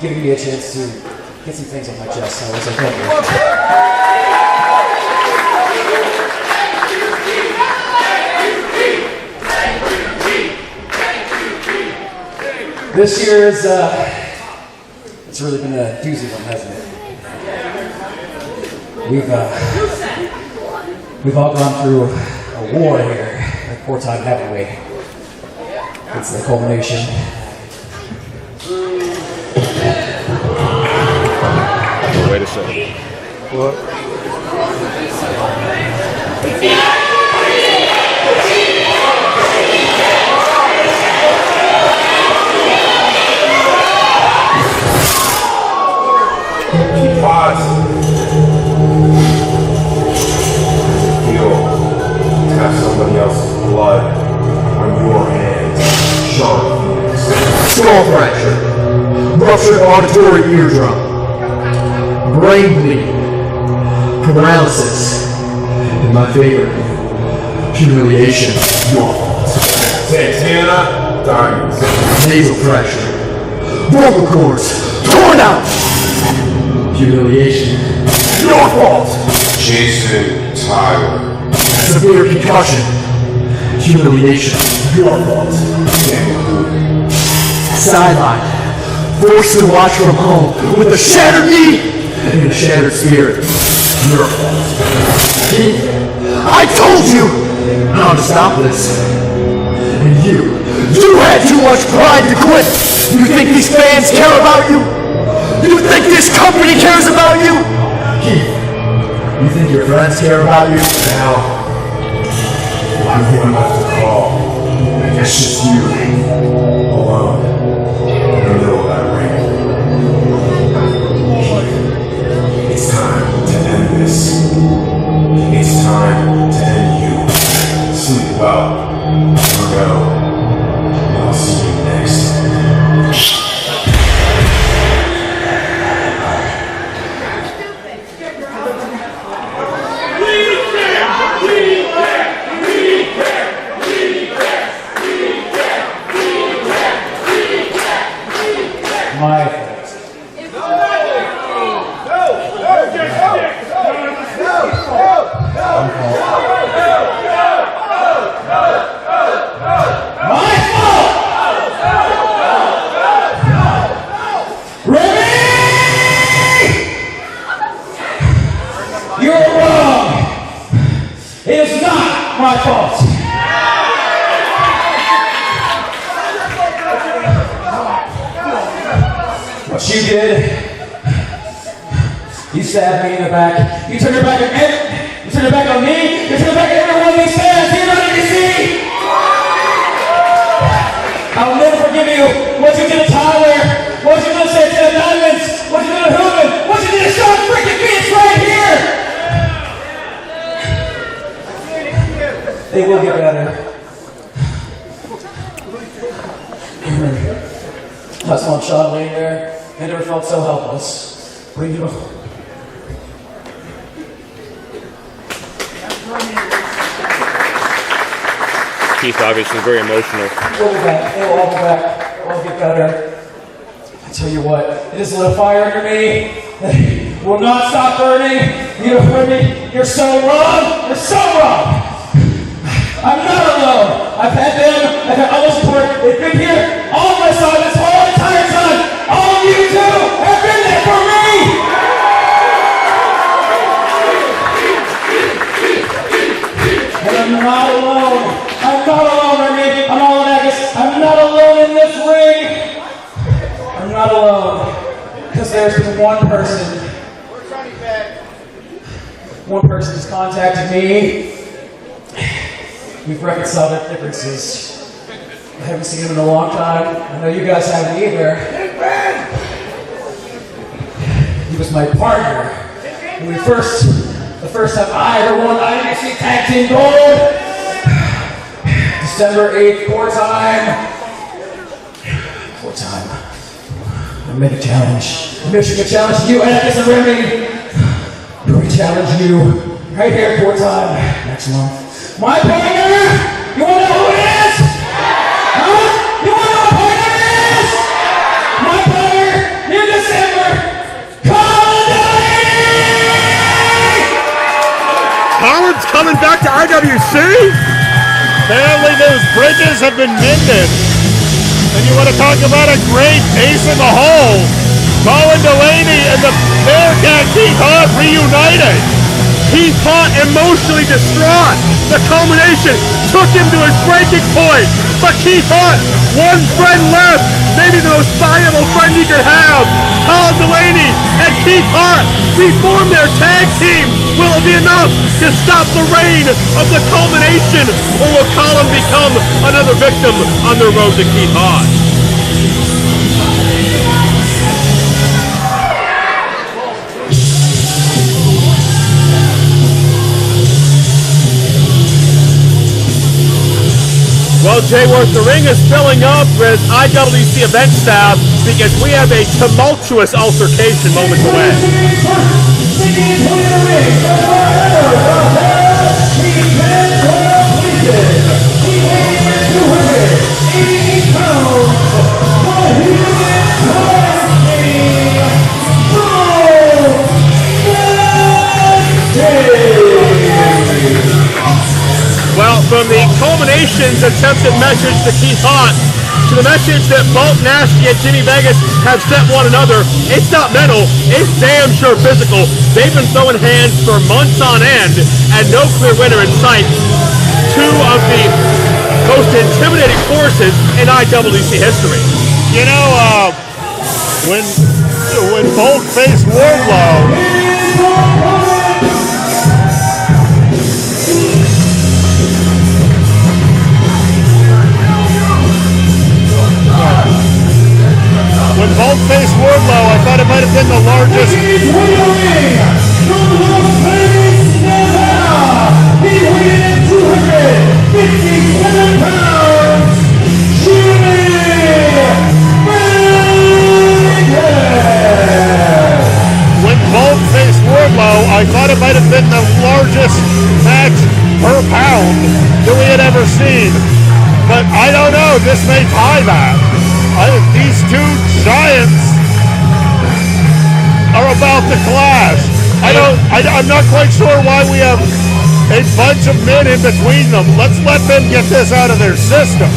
Speaker 8: giving me a chance to get some things on my chest. So I was like, thank you. This year is, it's really been a doozy one, hasn't it? We've all gone through a war here at four-time heavyweight. It's the culmination.
Speaker 9: Wait a second.
Speaker 3: What?
Speaker 10: Keep positive. Feel to have somebody else's blood on your hands. Sharp feelings. Skull fracture. Ruptured auditory eardrum. Brain bleeding. Paralysis. And my favorite, humiliation. Your fault. Santana, diamonds. Nasal fracture. Vocal cords torn out. Humiliation. Your fault. Jason Tyler. Severe concussion. Humiliation. Your fault. Sideline. Forced to watch from home with a shattered knee and a shattered spirit. Your fault. I told you how to stop this. And you had too much pride to quit. You think these fans care about you? You think this company cares about you? Keith, you think your friends care about you? Now, I'm the one left to call. It's just you, alone, in the middle of that ring. Keith, it's time to end this. It's time to end you. Sleep well. Go. I'll see you next.
Speaker 8: My fault.
Speaker 5: You're wrong. It is not my fault. What you did, you stabbed me in the back. You turned your back on me. You turned your back on me. You turned your back on every one of these fans. You're not even see. I'll never forgive you. What you did to Tyler. What you did to Santana Diamonds. What you did to Hooven. What you did to Sean freaking Phoenix right here.
Speaker 8: They will get better. I saw Sean laying there. I never felt so helpless. What are you doing?
Speaker 9: Keith obviously very emotional.
Speaker 8: We'll be back. They will all be back. We'll all get better. I tell you what, it has lit a fire under me. It will not stop burning. You have heard me. You're so wrong. You're so wrong. I'm not alone. I've had them. I've had all the support. They've been here all my side this whole entire time. All of you too have been there for me. And I'm not alone. I'm not alone, Remy. I'm all in Argos. I'm not alone in this ring. I'm not alone. Because there's been one person. One person has contacted me. We've reconciled our differences. I haven't seen him in a long time. I know you guys haven't either. He was my partner. When the first time I ever won IWC Tag Team Gold. December 8th, four-time. I made a challenge. I'm making a challenge to you, and I guess Remy. We challenge you right here, four-time, next month. My partner, you wanna know who it is?
Speaker 1: IWC?
Speaker 3: Apparently those bridges have been mended. And you want to talk about a great ace in the hole. Colin Delaney and the Bearcat Keith Haught reunited.
Speaker 1: Keith Haught emotionally distraught. The culmination took him to his breaking point. But Keith Haught, one friend left, maybe the most valuable friend he could have. Colin Delaney and Keith Haught reform their tag team. Will it be enough to stop the reign of the culmination? Or will Colin become another victim on their road to Keith Haught? Well, Jay Worth, the ring is filling up with IWC event staff because we have a tumultuous altercation moments away. Well, from the culmination's attempted message to Keith Haught to the message that Bolt Nasty and Jimmy Vegas have sent one another, it's not mental, it's damn sure physical. They've been throwing hands for months on end and no clear winner in sight. Two of the most intimidating forces in IWC history.
Speaker 3: You know, when Bolt faced Wardlow, I thought it might have been the largest. When Bolt faced Wardlow, I thought it might have been the largest match per pound that we had ever seen. But I don't know, this may tie that. These two giants are about to clash. I'm not quite sure why we have a bunch of men in between them. Let's let them get this out of their system.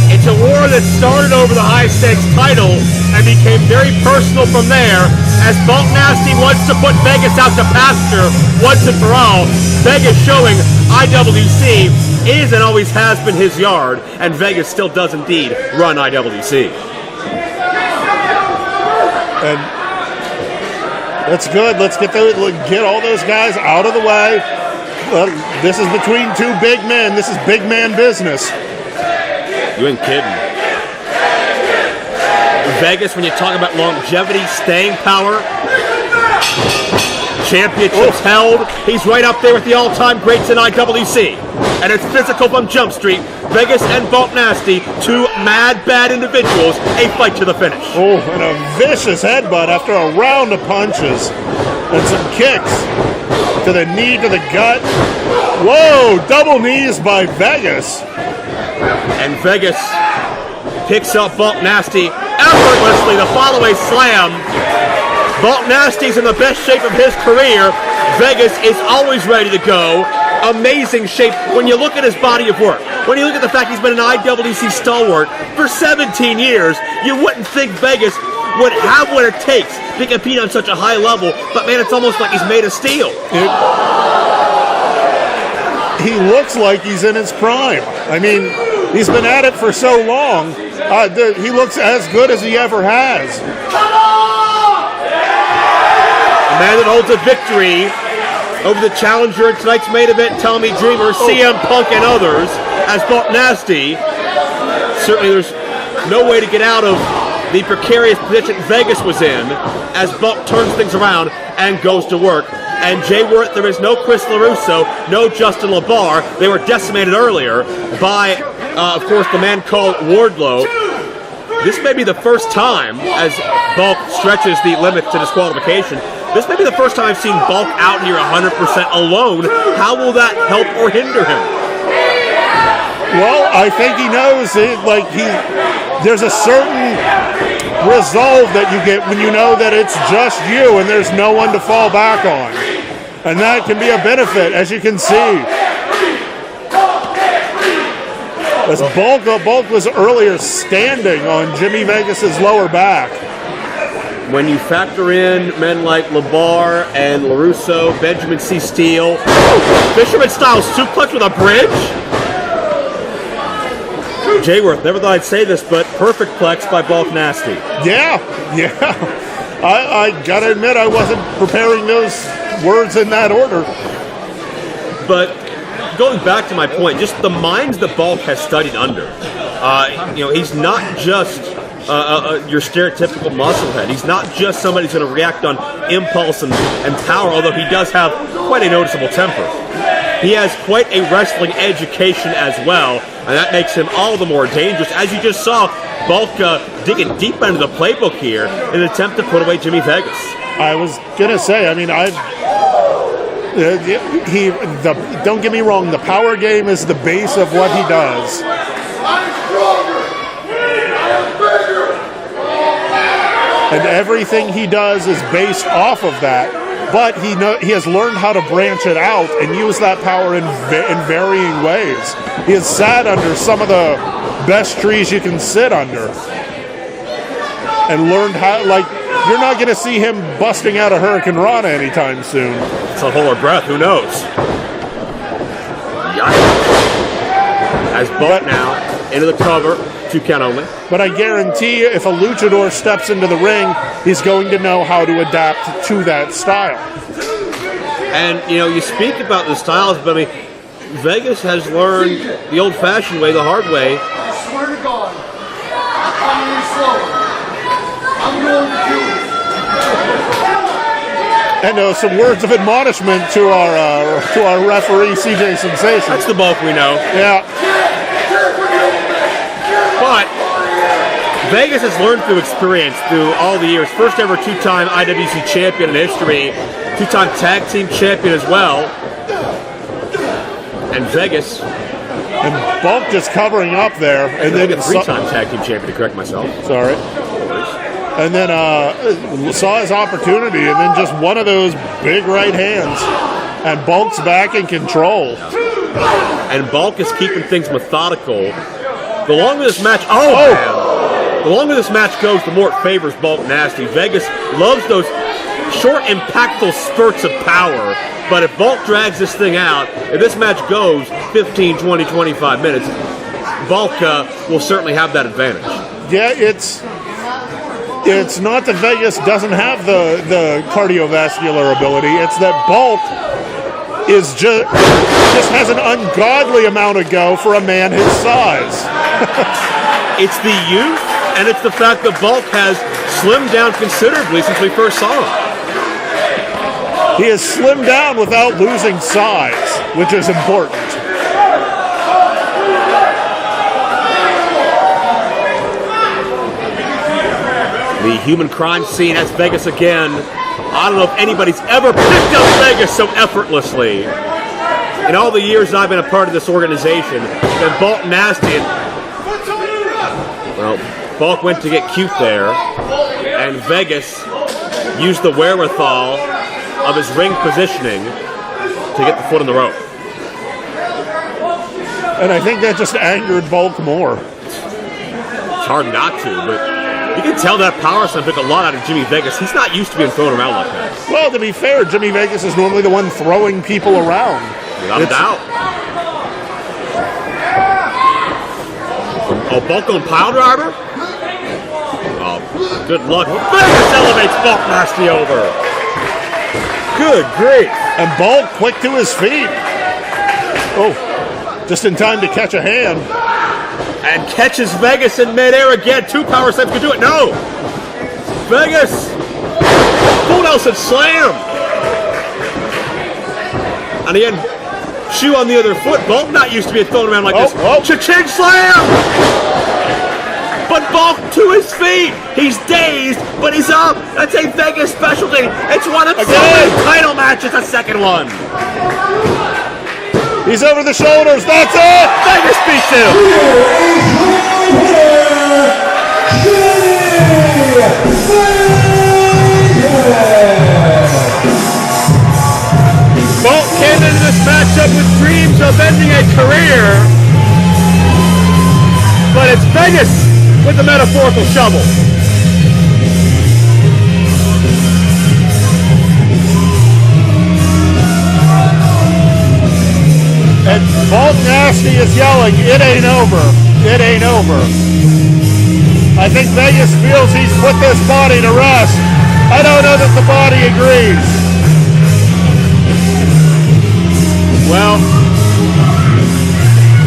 Speaker 1: It's a war that started over the high-stakes title and became very personal from there as Bolt Nasty wants to put Vegas out to pasture once and for all. Vegas showing IWC is and always has been his yard, and Vegas still does indeed run IWC.
Speaker 3: And that's good. Let's get all those guys out of the way. This is between two big men. This is big man business.
Speaker 1: You ain't kidding. Vegas, when you talk about longevity, staying power, championships held, he's right up there with the all-time greats in IWC. And it's physical from Jump Street. Vegas and Bolt Nasty, two mad, bad individuals, a fight to the finish.
Speaker 3: Oh, and a vicious headbutt after a round of punches. And some kicks to the knee, to the gut. Whoa, double knees by Vegas.
Speaker 1: And Vegas picks up Bolt Nasty effortlessly, the follow-away slam. Bolt Nasty's in the best shape of his career. Vegas is always ready to go. Amazing shape when you look at his body of work. When you look at the fact he's been an IWC stalwart for 17 years, you wouldn't think Vegas would have what it takes to compete on such a high level, but man, it's almost like he's made of steel.
Speaker 3: He looks like he's in his prime. I mean, he's been at it for so long. He looks as good as he ever has.
Speaker 1: A man that holds a victory over the challenger in tonight's main event, Tommy Dreamer, CM Punk, and others, as Bolt Nasty. Certainly there's no way to get out of the precarious position Vegas was in as Bolt turns things around and goes to work. And Jay Worth, there is no Chris LeRusso, no Justin LeBar. They were decimated earlier by, of course, the man called Wardlow. This may be the first time, as Bulk stretches the limits to disqualification, this may be the first time I've seen Bulk out near 100% alone. How will that help or hinder him?
Speaker 3: Well, I think he knows it. There's a certain resolve that you get when you know that it's just you and there's no one to fall back on. And that can be a benefit, as you can see. As Bulk was earlier standing on Jimmy Vegas's lower back.
Speaker 1: When you factor in men like LeBell and LeRusso, Benjamin C. Steele, fisherman-style suplex with a bridge. Jayworth, never thought I'd say this, but perfect plex by Bulk Nasty.
Speaker 3: Yeah. I gotta admit, I wasn't preparing those words in that order.
Speaker 1: But going back to my point, just the minds that Bulk has studied under. He's not just your stereotypical musclehead. He's not just somebody who's going to react on impulse and power, although he does have quite a noticeable temper. He has quite a wrestling education as well, and that makes him all the more dangerous. As you just saw, Bulk digging deep into the playbook here in an attempt to put away Jimmy Vegas.
Speaker 3: I was going to say, don't get me wrong, the power game is the base of what he does. And everything he does is based off of that. But he has learned how to branch it out and use that power in varying ways. He has sat under some of the best trees you can sit under. And learned how, you're not going to see him busting out a Hurricane Rana anytime soon.
Speaker 1: It's a hold our breath, who knows? As Bulk now into the cover, 2 count only.
Speaker 3: But I guarantee you, if a luchador steps into the ring, he's going to know how to adapt to that style.
Speaker 1: And, you speak about the styles, but Vegas has learned the old-fashioned way, the hard way.
Speaker 10: I swear to God, I'm going slower. I'm going to do it.
Speaker 3: And some words of admonishment to our referee, CJ Sensation.
Speaker 1: That's the Bulk we know.
Speaker 3: Yeah.
Speaker 1: But Vegas has learned through experience through all the years. First ever 2-time IWC champion in history, 2-time tag team champion as well. And Vegas.
Speaker 3: And Bulk just covering up there. And then
Speaker 1: 3-time tag team champion, to correct myself.
Speaker 3: Sorry. And then saw his opportunity, and then just one of those big right hands. And Bulk's back in control.
Speaker 1: And Bulk is keeping things methodical. The longer this match, man. The longer this match goes, the more it favors Bulk Nasty. Vegas loves those short, impactful spurts of power. But if Bulk drags this thing out, if this match goes 15, 20, 25 minutes, Bulk will certainly have that advantage.
Speaker 3: Yeah, it's not that Vegas doesn't have the cardiovascular ability. It's that Bulk is just has an ungodly amount of go for a man his size.
Speaker 1: It's the youth, and it's the fact that Bulk has slimmed down considerably since we first saw him.
Speaker 3: He has slimmed down without losing size, which is important.
Speaker 1: The human crime scene has Vegas again. I don't know if anybody's ever picked up Vegas so effortlessly. In all the years I've been a part of this organization, then Bulk Nasty, Bulk went to get cute there, and Vegas used the wherewithal of his ring positioning to get the foot on the rope.
Speaker 3: And I think that just angered Bulk more.
Speaker 1: It's hard not to, but you can tell that power slam took a lot out of Jimmy Vegas. He's not used to being thrown around like that.
Speaker 3: Well, to be fair, Jimmy Vegas is normally the one throwing people around.
Speaker 1: Without a doubt. Oh, Bulk on pile driver? Oh, good luck. Vegas elevates Bulk Nasty over. Good grief.
Speaker 3: And Bulk quick to his feet. Oh, just in time to catch a hand.
Speaker 1: And catches Vegas in midair again. 2 power slams could do it. No! Vegas! Full Nelson slam! And again, shoe on the other foot. Bulk not used to being thrown around like this. Cha-ching slam! But Bulk to his feet. He's dazed, but he's up. That's a Vegas specialty. It's one of so many title matches, a second one.
Speaker 3: He's over the shoulders. That's it.
Speaker 1: Vegas beats him. Bulk came into this matchup with dreams of ending a career. but it's Vegas with the metaphorical shovel.
Speaker 3: And Bolt Nasty is yelling, "It ain't over. It ain't over." I think Vegas feels he's put this body to rest. I don't know that the body agrees.
Speaker 1: Well,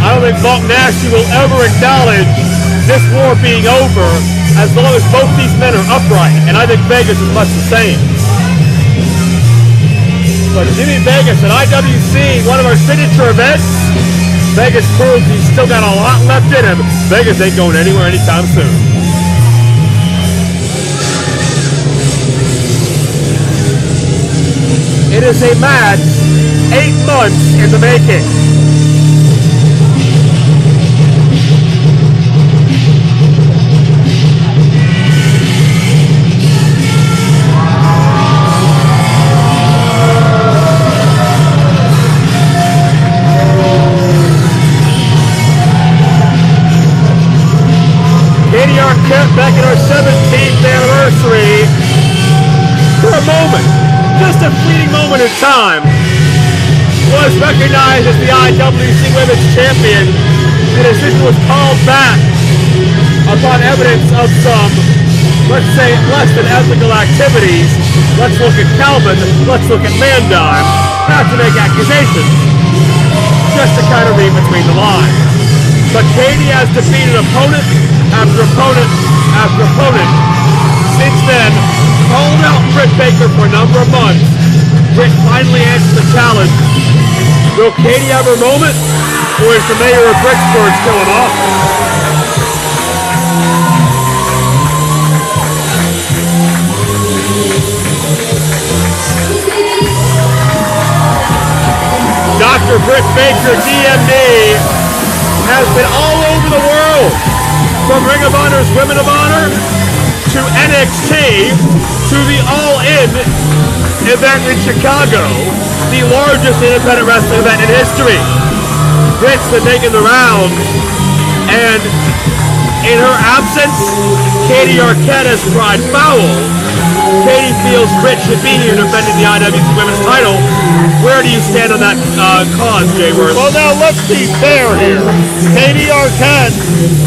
Speaker 1: I don't think Bolt Nasty will ever acknowledge this war being over as long as both these men are upright, and I think Vegas is much the same. But Jimmy Vegas at IWC, one of our signature events, Vegas proves he's still got a lot left in him. Vegas ain't going anywhere anytime soon. It is a match 8 months in the making. Arquette back in our 17th anniversary. For a moment, just a fleeting moment in time, was recognized as the IWC Women's Champion. The decision was called back upon evidence of some, let's say, less than ethical activities. Let's look at Calvin, let's look at Mandime, not to make accusations, just to kind of read between the lines. But Katie has defeated opponent after opponent after opponent. Since then, called out Britt Baker for a number of months. Britt finally answered the challenge. Will Katie have her moment, or is the mayor of Bricksburg still in office? Dr. Britt Baker, DMD, has been all over the world, from Ring of Honor's Women of Honor to NXT to the All In event in Chicago, the largest independent wrestling event in history. Britt's been making the rounds, and in her absence, Katie Arquette has cried foul. Katie feels Britt should be here defending the IWC Women's title. Where do you stand on that cause, Jay Worth?
Speaker 3: Well, now let's be fair here. Katie Arquette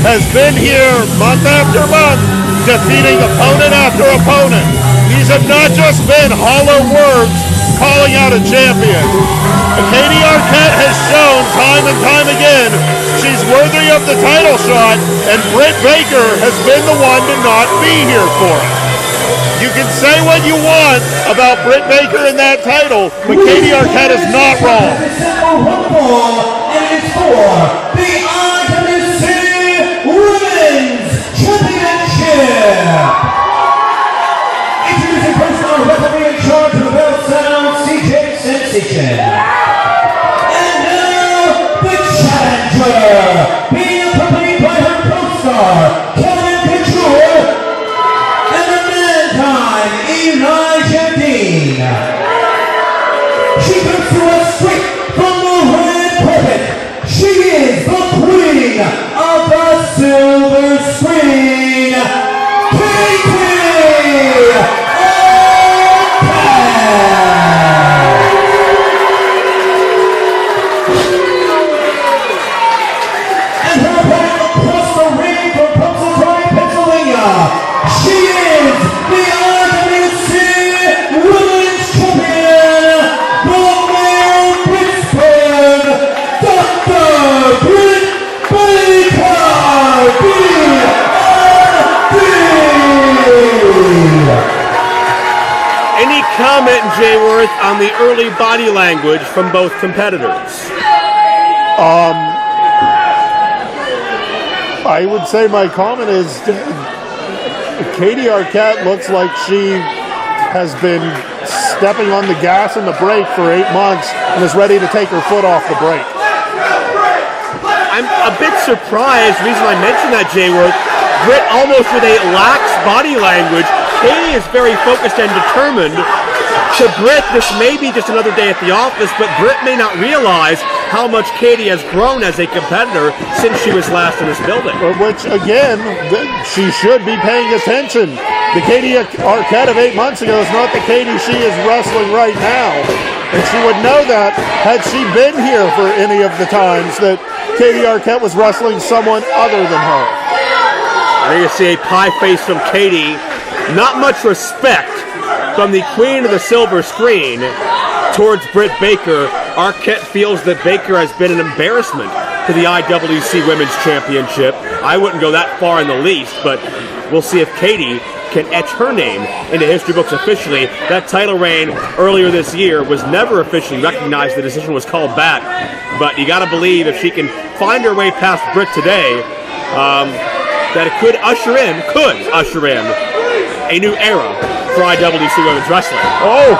Speaker 3: has been here month after month, defeating opponent after opponent. These have not just been hollow words calling out a champion. Katie Arquette has shown time and time again she's worthy of the title shot, and Britt Baker has been the one to not be here for it. You can say what you want about Britt Baker and that title, but Katie Arquette is not wrong.
Speaker 2: And it's for the IWC Women's Championship. Introducing first our referee in charge of the bell sound, CJ Sensation. And now the challenger, being accompanied by her co-star, Kevin Couture, and the man-time, Elijah Dean. She comes to us straight from the red carpet. She is the queen of the silver screen, Katie Arquette. And her opponent across the ring from Pennsylvania, Pennsylvania. She is the IWC Women's Champion, the mayor of Pittsburgh, Dr. Britt Baker, DMD.
Speaker 1: Any comment, Jay Worth, on the early body language from both competitors?
Speaker 3: I would say my comment is Katie Arquette looks like she has been stepping on the gas and the brake for 8 months and is ready to take her foot off the brake.
Speaker 1: I'm a bit surprised. The reason I mentioned that, Jay Worth, Britt almost with a lax body language. Katie is very focused and determined. To Britt, this may be just another day at the office, but Britt may not realize how much Katie has grown as a competitor since she was last in this building.
Speaker 3: Which, again, she should be paying attention. The Katie Arquette of 8 months ago is not the Katie she is wrestling right now. And she would know that had she been here for any of the times that Katie Arquette was wrestling someone other than her.
Speaker 1: There you see a pie face from Katie. Not much respect from the queen of the silver screen towards Britt Baker. Arquette feels that Baker has been an embarrassment to the IWC Women's Championship. I wouldn't go that far in the least, but we'll see if Katie can etch her name into history books officially. That title reign earlier this year was never officially recognized. The decision was called back. But you got to believe if she can find her way past Britt today, that it could usher in a new era for IWC Women's Wrestling.
Speaker 3: Oh!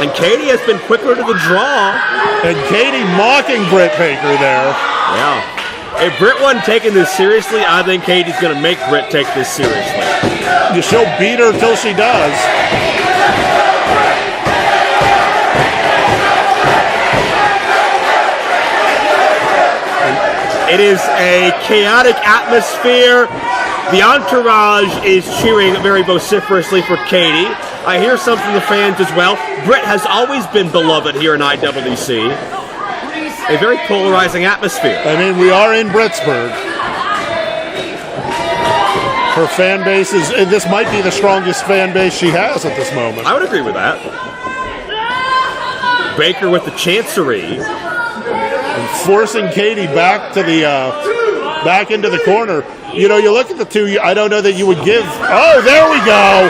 Speaker 1: And Katie has been quicker to the draw.
Speaker 3: And Katie mocking Britt Baker there.
Speaker 1: Yeah. If Britt wasn't taking this seriously, I think Katie's going to make Britt take this seriously.
Speaker 3: She'll beat her till she does.
Speaker 1: It is a chaotic atmosphere. The entourage is cheering very vociferously for Katie. I hear some from the fans as well. Britt has always been beloved here in IWC. A very polarizing atmosphere.
Speaker 3: I mean, we are in Brittsburg. Her fan base is, this might be the strongest fan base she has at this moment.
Speaker 1: I would agree with that. Baker with the chancery.
Speaker 3: And forcing Katie back to the, back into the corner. You know, you look at the two, I don't know that you would give, oh, there we go.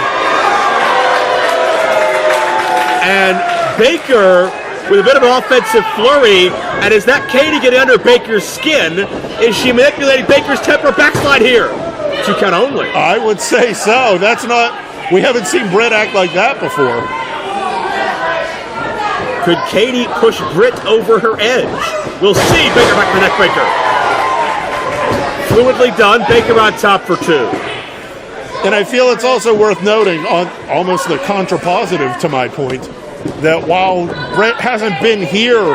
Speaker 1: And Baker with a bit of an offensive flurry, and is that Katie getting under Baker's skin? Is she manipulating Baker's temper? Backslide here. 2 count only.
Speaker 3: I would say so. That's not, we haven't seen Britt act like that before.
Speaker 1: Could Katie push Britt over her edge? We'll see. Baker back to the neck breaker. Fluidly done. Baker on top for 2.
Speaker 3: And I feel it's also worth noting, on almost the contrapositive to my point, that while Britt hasn't been here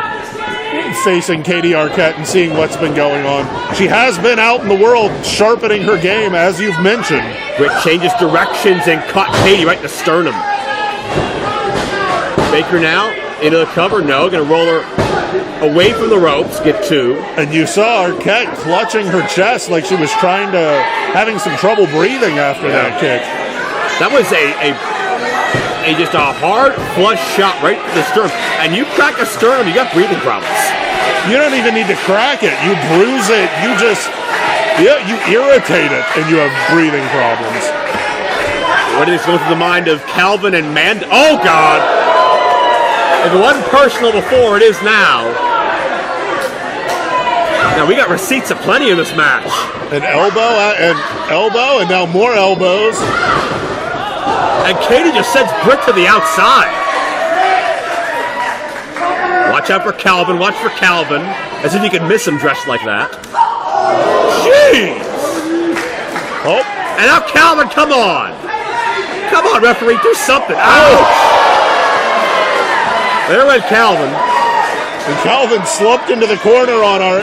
Speaker 3: facing Katie Arquette and seeing what's been going on, she has been out in the world sharpening her game, as you've mentioned.
Speaker 1: Britt changes directions and caught Katie right in the sternum. Baker now into the cover. No, going to roll her away from the ropes, get 2.
Speaker 3: And you saw Arquette clutching her chest like she was trying to, having some trouble breathing after that kick.
Speaker 1: That was just a hard flush shot right to the sternum. And you crack a sternum, you got breathing problems.
Speaker 3: You don't even need to crack it. You bruise it. You just, you irritate it, and you have breathing problems.
Speaker 1: What is going through the mind of Calvin and Mand? Oh, God. If it wasn't personal before, it is now. Now, we got receipts aplenty in this match.
Speaker 3: An elbow, and now more elbows.
Speaker 1: And Katie just sends Britt to the outside. Watch out for Calvin. Watch for Calvin. As if you could miss him dressed like that. Jeez! Oh. And now Calvin, come on. Come on, referee, do something. Ouch! There went Calvin.
Speaker 3: And Calvin slumped into the corner on our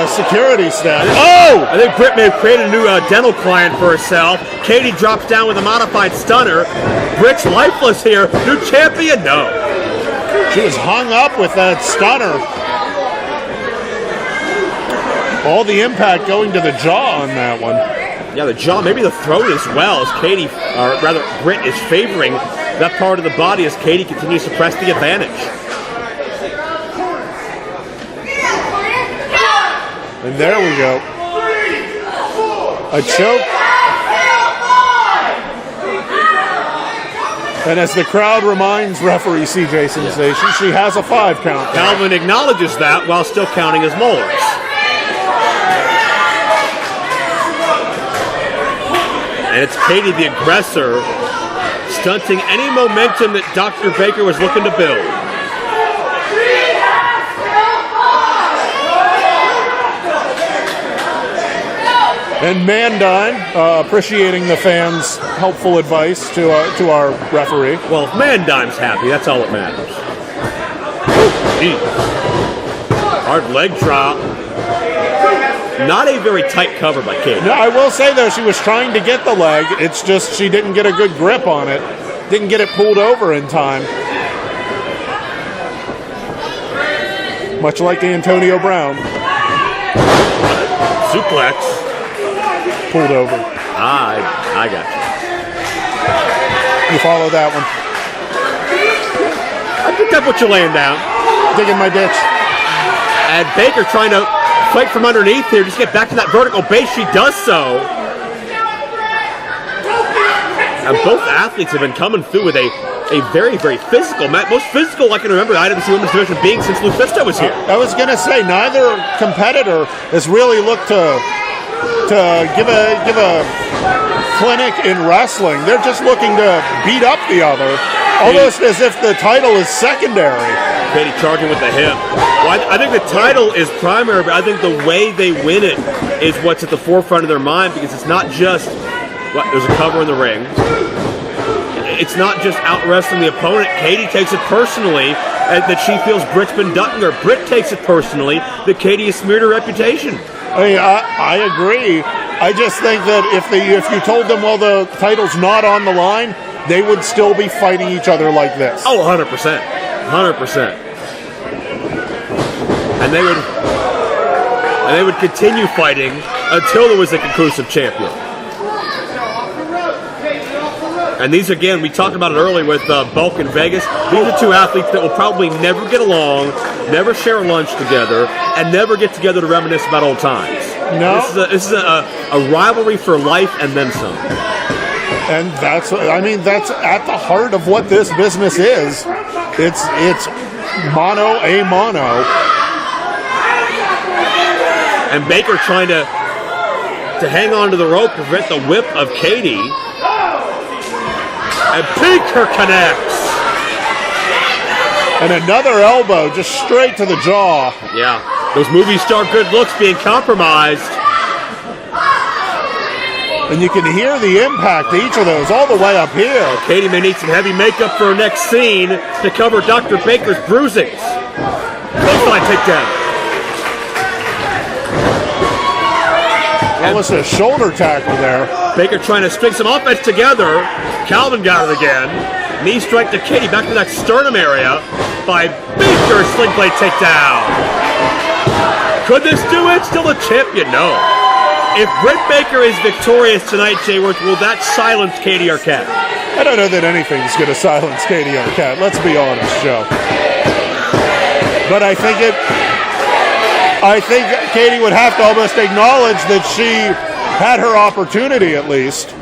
Speaker 3: security staff. Oh!
Speaker 1: I think Britt may have created a new dental client for herself. Katie drops down with a modified stunner. Britt's lifeless here. New champion? No.
Speaker 3: She was hung up with that stunner. All the impact going to the jaw on that one.
Speaker 1: Yeah, the jaw, maybe the throat as well, as Katie, or rather Britt is favoring that part of the body as Katie continues to press the advantage.
Speaker 3: And there we go. A choke. And as the crowd reminds referee CJ Sensation, she has a 5 count.
Speaker 1: Calvin acknowledges that while still counting his molars. And it's Katie, the aggressor, stunting any momentum that Dr. Baker was looking to build.
Speaker 3: And Mandine, appreciating the fans' helpful advice to our referee.
Speaker 1: Well, if Mandine's happy, that's all that matters. Hard leg drop. Not a very tight cover by Katie.
Speaker 3: No, I will say, though, she was trying to get the leg. It's just she didn't get a good grip on it. Didn't get it pulled over in time. Much like the Antonio Brown.
Speaker 1: Suplex.
Speaker 3: Pulled over.
Speaker 1: I got
Speaker 3: You follow that one.
Speaker 1: I picked up what you're laying down.
Speaker 3: Digging my ditch.
Speaker 1: And Baker trying to fight from underneath here, just get back to that vertical base. She does so. And both athletes have been coming through with a very, very physical match. Most physical I can remember the IWC Women's Division being since Lufisto was here.
Speaker 3: I was going to say, neither competitor has really looked to give a clinic in wrestling. They're just looking to beat up the other, almost as if the title is secondary.
Speaker 1: Katie charging with the hip. Well, I think the title is primary, but I think the way they win it is what's at the forefront of their mind, because it's not just, there's a cover in the ring. It's not just out wrestling the opponent. Katie takes it personally that she feels Britt's been ducking her. Britt takes it personally that Katie has smeared her reputation.
Speaker 3: I agree. I just think that if you told them, well, the title's not on the line, they would still be fighting each other like this.
Speaker 1: Oh, 100%. 100%. And they would continue fighting until there was a conclusive champion. And these, again, we talked about it earlier with Bulk and Vegas. These are two athletes that will probably never get along, never share lunch together, and never get together to reminisce about old times.
Speaker 3: No.
Speaker 1: This is a rivalry for life and then some.
Speaker 3: And that's at the heart of what this business is. It's mono a mono.
Speaker 1: And Baker trying to hang on to the rope, prevent the whip of Katie. And Baker connects.
Speaker 3: And another elbow just straight to the jaw.
Speaker 1: Yeah, those movie star good looks being compromised.
Speaker 3: And you can hear the impact to each of those all the way up here.
Speaker 1: Katie may need some heavy makeup for her next scene to cover Dr. Baker's bruisings. Clothesline takedown.
Speaker 3: Almost a shoulder tackle there.
Speaker 1: Baker trying to string some offense together. Calvin got it again. Knee strike to Katie, back to that sternum area by Baker. Sling blade takedown. Could this do it? Still a champion? No. If Britt Baker is victorious tonight, Jay Worth, will that silence Katie Arquette?
Speaker 3: I don't know that anything's going to silence Katie Arquette. Let's be honest, Joe. But I think Katie would have to almost acknowledge that she had her opportunity at least.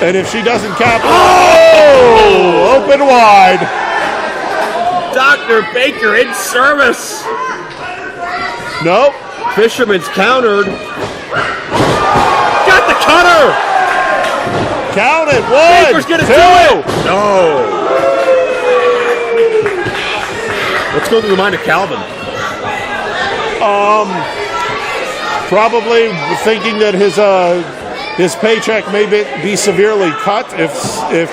Speaker 3: And if she doesn't capitalize, open wide.
Speaker 1: Dr. Baker in service.
Speaker 3: Nope.
Speaker 1: Fisherman's countered. Got the cutter.
Speaker 3: Count it. 1,
Speaker 1: Baker's gonna
Speaker 3: 2.
Speaker 1: do it. No. What's going through the mind of Calvin?
Speaker 3: Probably thinking that his paycheck may be severely cut if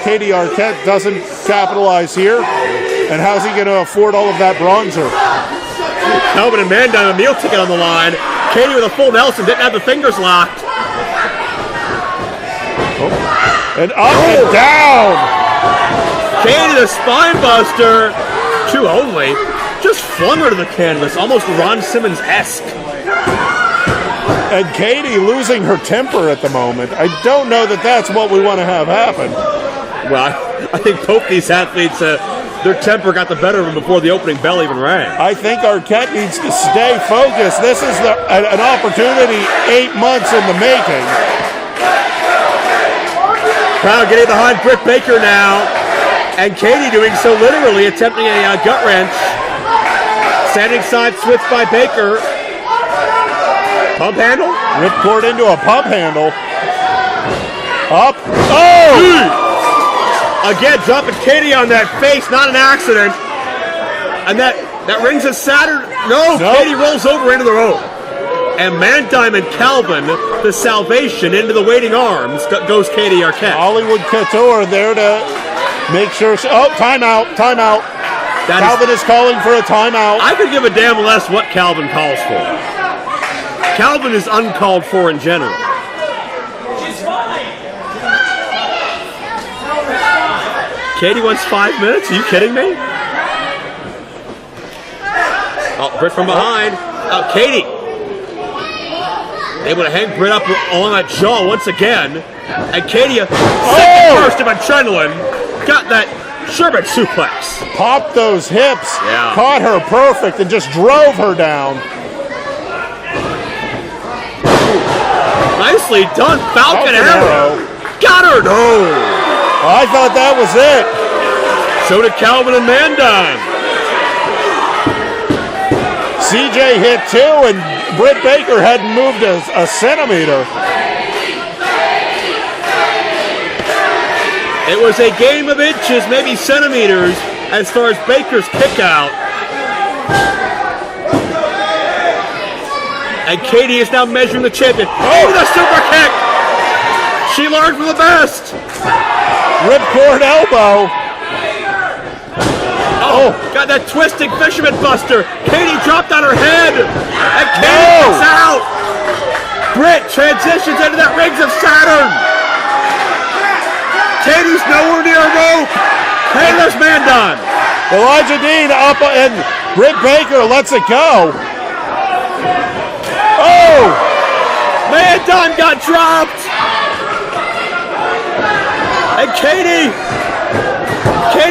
Speaker 3: Katie Arquette doesn't capitalize here. And how's he going to afford all of that bronzer?
Speaker 1: Calvin and Mandine, a meal ticket on the line. Katie with a full Nelson, didn't have the fingers locked.
Speaker 3: And up and down.
Speaker 1: Katie the spine buster. 2 only. Just flung her to the canvas, almost Ron Simmons-esque.
Speaker 3: And Katie losing her temper at the moment. I don't know that that's what we want to have happen.
Speaker 1: Well, I think both these athletes, their temper got the better of them before the opening bell even rang.
Speaker 3: I think Arquette needs to stay focused. This is an opportunity 8 months in the making.
Speaker 1: Crowd getting behind Britt Baker now. And Katie doing so literally, attempting a gut wrench. Standing side switch by Baker. Pump handle?
Speaker 3: Ripcord into a pump handle. Up. Oh!
Speaker 1: Again, dropping Katie on that face, not an accident. And that rings a Saturn. No, Katie rolls over into the rope. And Mandime and Calvin, the salvation into the waiting arms, goes Katie Arquette.
Speaker 3: Hollywood Couture there to make sure. Timeout. Calvin is calling for a timeout.
Speaker 1: I could give a damn less what Calvin calls for. Calvin is uncalled for in general. Katie wants 5 minutes? Are you kidding me? Oh, Britt from behind. Katie. Able to hang Britt up along that jaw once again. And Katie, second burst of adrenaline, got that Sherbet suplex.
Speaker 3: Popped those hips,
Speaker 1: yeah.
Speaker 3: Caught her perfect, and just drove her down.
Speaker 1: Nicely done, Falcon Arrow. Got her, no.
Speaker 3: I thought that was it.
Speaker 1: So did Calvin and Mandime.
Speaker 3: CJ hit 2, and Britt Baker hadn't moved a centimeter.
Speaker 1: It was a game of inches, maybe centimeters, as far as Baker's kick out. And Katie is now measuring the champion. Oh, the super kick! She learned from the best.
Speaker 3: Ripcord elbow.
Speaker 1: Oh, got that twisting fisherman buster. Katie dropped on her head. And Katie kicks out. Britt transitions into that Rings of Saturn. Katie's nowhere near a rope. Hey, there's Mandime.
Speaker 3: Elijah Dean up, and Britt Baker lets it go. Oh!
Speaker 1: Mandime got dropped. And Katie,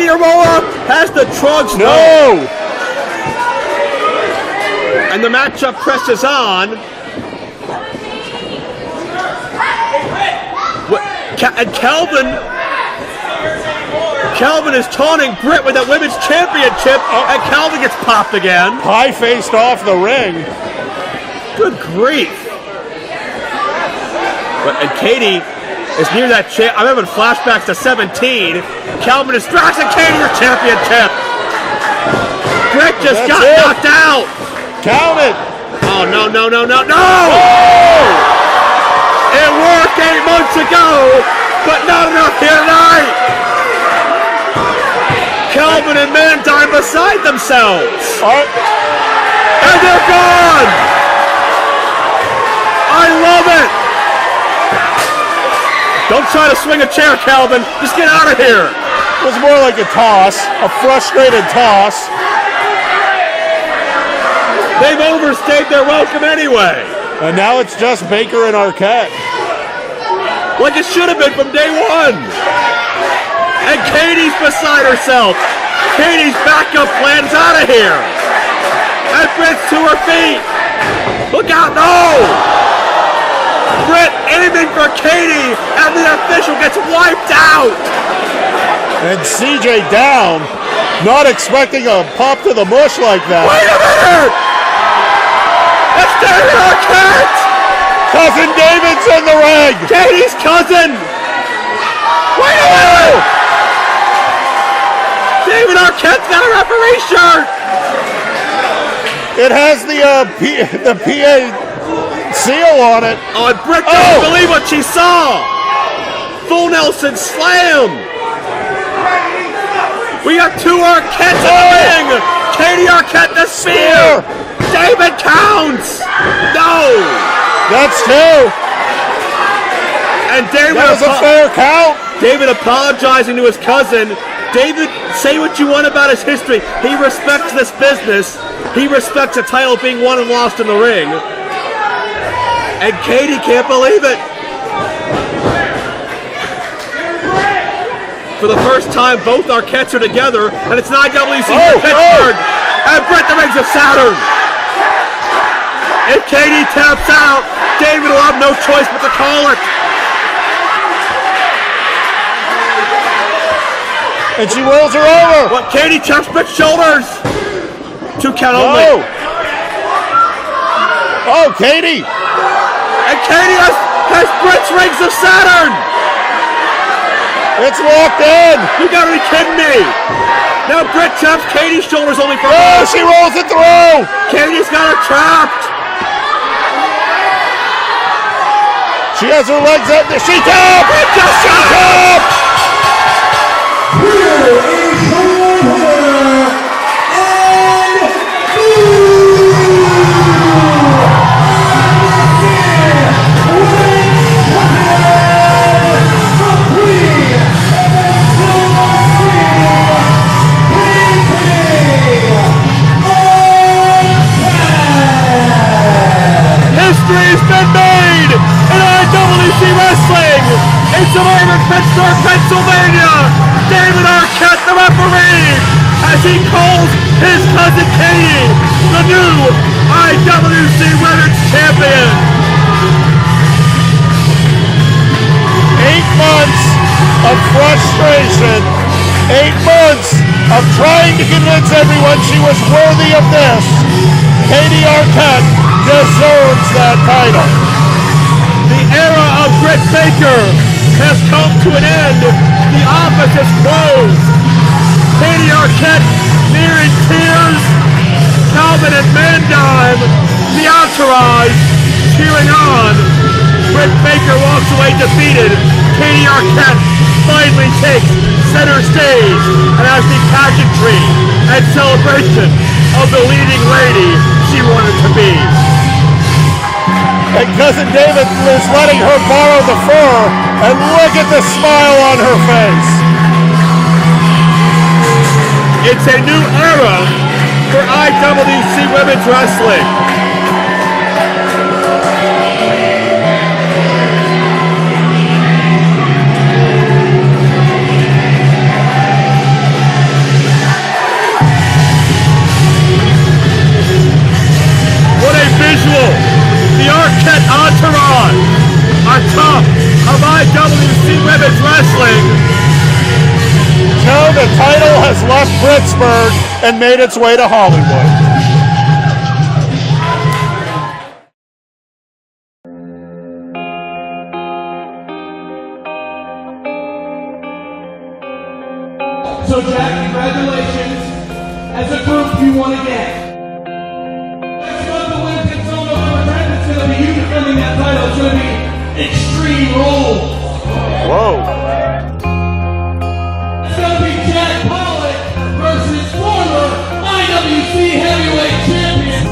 Speaker 1: her roll-up has the trunks.
Speaker 3: No!
Speaker 1: And the matchup presses on. And Calvin is taunting Britt with that women's championship, and Calvin gets popped again.
Speaker 3: High-faced off the ring.
Speaker 1: Good grief. And Katie is near that champ. I'm having flashbacks to 17. Calvin is thrashing Katie her championship. Britt just got knocked out.
Speaker 3: Count it.
Speaker 1: Oh, no.
Speaker 3: Oh!
Speaker 1: It worked 8 months ago, but not enough here tonight. Calvin and Mandime beside themselves. And they're gone. I love it. Don't try to swing a chair, Calvin. Just get out of here.
Speaker 3: It was more like a toss, a frustrated toss.
Speaker 1: They've overstayed their welcome anyway.
Speaker 3: And now it's just Baker and Arquette.
Speaker 1: Like it should have been from day one. And Katie's beside herself. Katie's backup plan's out of here. And Britt's to her feet. Look out, no! Britt aiming for Katie, and the official gets wiped out.
Speaker 3: And CJ down, not expecting a pop to the mush like that.
Speaker 1: Wait a minute! It's David Arquette!
Speaker 3: Cousin David's in the ring!
Speaker 1: Katie's cousin! Wait a minute! David Arquette's got a referee shirt!
Speaker 3: It has the PA seal on it.
Speaker 1: Oh, and Britt couldn't believe what she saw! Full Nelson slam! We got 2 Arquettes in the ring! Katie Arquette the spear! David counts! No!
Speaker 3: That's 2!
Speaker 1: And David,
Speaker 3: that was a fair count!
Speaker 1: David apologizing to his cousin. David, say what you want about his history. He respects this business. He respects a title being won and lost in the ring. And Katie can't believe it. For the first time, both Arquettes are together, and it's an IWC for Pittsburgh. And Britt the Rings of Saturn. If Katie taps out, David will have no choice but to call it.
Speaker 3: And she rolls her over.
Speaker 1: What? Katie chops Britt's shoulders. 2 count only.
Speaker 3: Oh, Katie.
Speaker 1: And Katie has Britt's Rings of Saturn.
Speaker 3: It's locked in.
Speaker 1: You gotta be kidding me. Now Britt chops Katie's shoulders only for
Speaker 3: she rolls it through.
Speaker 1: Katie's got her trapped.
Speaker 3: She has her legs up. She tapped! She tapped!
Speaker 5: Here is your winner,
Speaker 1: History's been made in IWC Wrestling in suburban Pittsburgh, Pennsylvania. David Arquette, the referee, as he calls his cousin Katie the new IWC Women's Champion.
Speaker 3: 8 months of frustration, 8 months of trying to convince everyone she was worthy of this. Katie Arquette deserves that title.
Speaker 1: The era of Britt Baker has come to an end. The office is closed. Katie Arquette nearing tears. Calvin and Mandime, the entourage, cheering on. Britt Baker walks away defeated. Katie Arquette finally takes center stage and has the pageantry and celebration of the leading lady she wanted to be.
Speaker 3: And Cousin David is letting her borrow the fur, and look at the smile on her face.
Speaker 1: It's a new era for IWC Women's Wrestling. What a visual! The Arquette entourage on top of IWC Women's Wrestling.
Speaker 3: Now the title has left Pittsburgh and made its way to Hollywood.
Speaker 5: So Jack, congratulations. As a group, you won again. It's going to be you defending that title. It's going to be Extreme Rules.
Speaker 3: Whoa.
Speaker 5: It's going to be Jack Pollock versus former IWC Heavyweight Champion,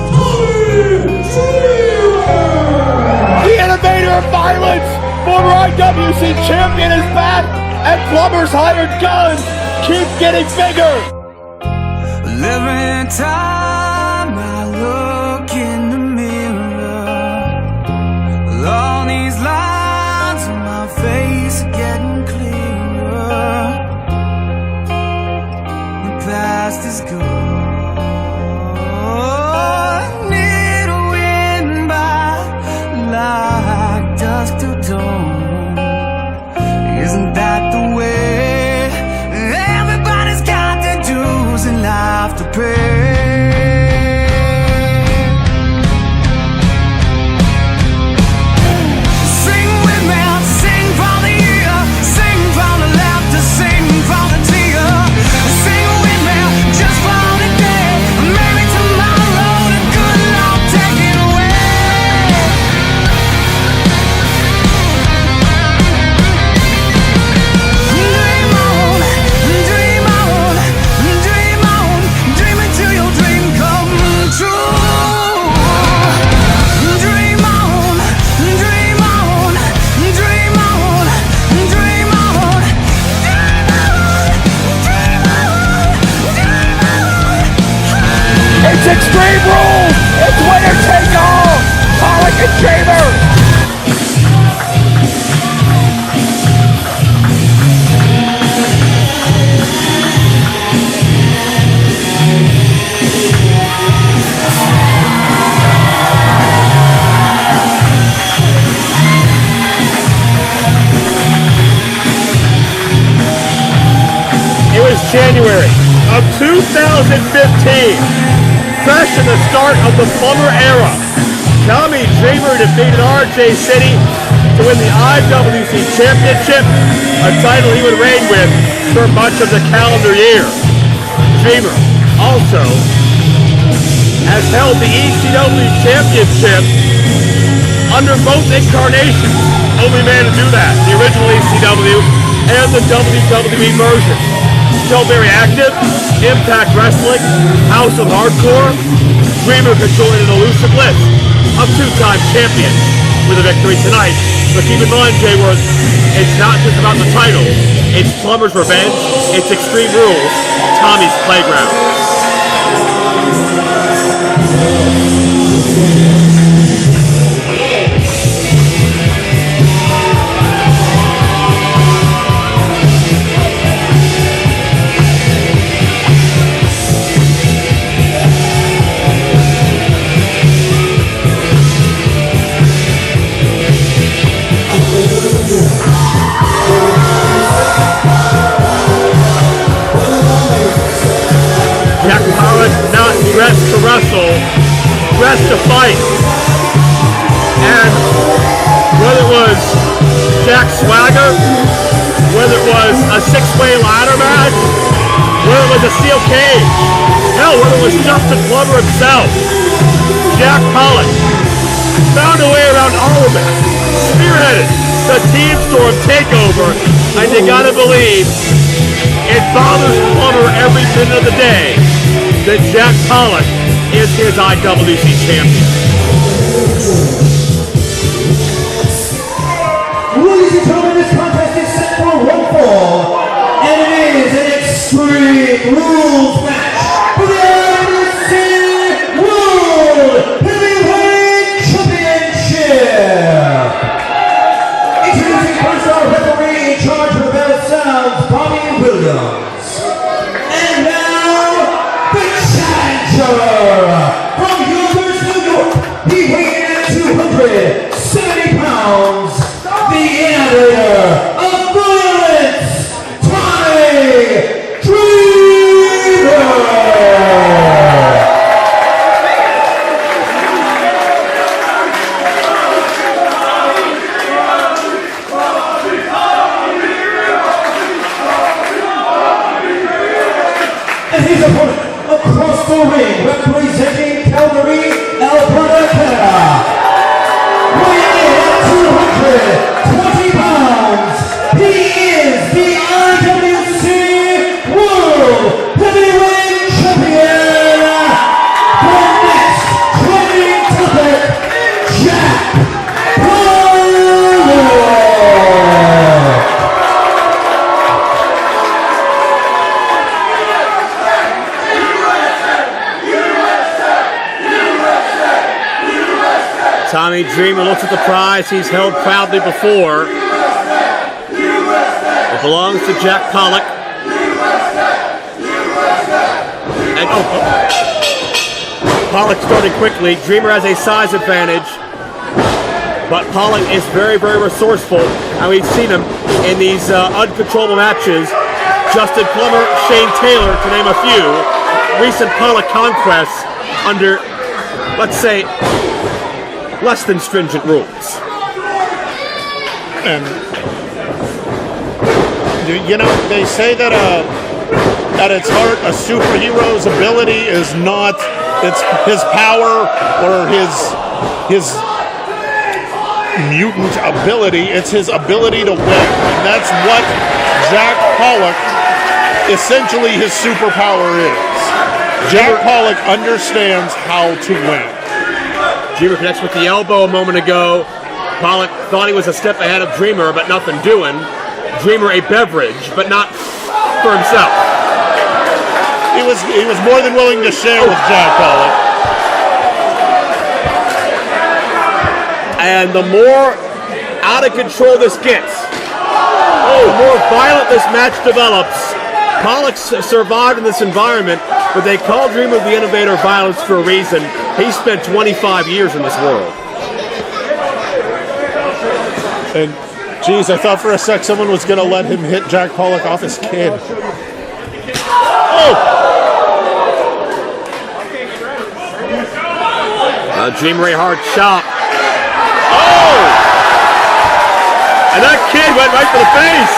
Speaker 10: The innovator of violence, former IWC champion, is back, and Plumber's hired guns keep getting bigger.
Speaker 11: Every time I look in the mirror, all these lines on my face are getting clearer. The past is gone. Need to win by like dusk to dawn. Isn't that the way? Everybody's got their dues in life to pay. Sing with me, sing from the ear, sing from the laughter, sing from the tear. Sing with me, just for the day, maybe tomorrow the good Lord take it away. Dream on, dream on, dream on, dream until your dream come true. Dream on, dream on, dream on, dream on,
Speaker 10: It's Extreme Rules. It's winner take all. Pollock and Jamer.
Speaker 1: It was January of 2015, fresh in the start of the Plumber era. Jami Dreamer defeated RJ City to win the IWC Championship, a title he would reign with for much of the calendar year. Dreamer also has held the ECW Championship under both incarnations, only man to do that. The original ECW and the WWE version. Still very active. Impact Wrestling, House of Hardcore. Dreamer controlling an elusive list of two-time champion with a victory tonight. But keep in mind, Jay Worth, it's not just about the title. It's Plumber's Revenge. It's Extreme Rules. Tommy's Playground. Jack Pollock not dressed to wrestle, dressed to fight. And whether it was Jack Swagger, whether it was a six-way ladder match, whether it was a steel cage, hell, whether it was Justin Plummer himself, Jack Pollock found a way around all of it, spearheaded the Team Storm takeover, and you gotta believe it bothers Plummer every minute of the day that Jack Pollock is his IWC champion.
Speaker 2: Ladies and gentlemen, this contest is set for one fall, and it is an Extreme Rules match for the IWC World Heavyweight Championship. Introducing first our referee in charge of the bell sounds, Bobby Williams. And now, the challenger from Yonkers, New York. He weighed in at 270 pounds. The innovator of violence, Tommy Dreamer. And his opponent across the ring, representing Calgary, Alberta, Canada. Weighing in at 220 pounds, he is the IWC World Heavyweight Champion. The next trending topic, Jack Pollock.
Speaker 1: Tommy Dreamer looks at the prize he's held proudly before. It belongs to Jack Pollock. And Pollock starting quickly. Dreamer has a size advantage, but Pollock is very, very resourceful. And we've seen him in these uncontrollable matches. Justin Plummer, Shane Taylor, to name a few. Recent Pollock conquests under, let's say, less than stringent rules.
Speaker 3: And you know, they say that at its heart, a superhero's ability is not it's his power or his mutant ability. It's his ability to win, and that's what Jack Pollock, essentially his superpower is. Jack Pollock understands how to win.
Speaker 1: Dreamer connects with the elbow a moment ago. Pollock thought he was a step ahead of Dreamer, but nothing doing. Dreamer a beverage, but not for himself.
Speaker 3: He was more than willing to share with Jack Pollock.
Speaker 1: And the more out of control this gets, the more violent this match develops. Pollock survived in this environment, but they call Dreamer the innovator of violence for a reason. He spent 25 years in this world.
Speaker 3: And, geez, I thought for a sec someone was going to let him hit Jack Pollock off his kid. Oh!
Speaker 1: Dreamer a hard shot. Oh! And that kid went right to the face.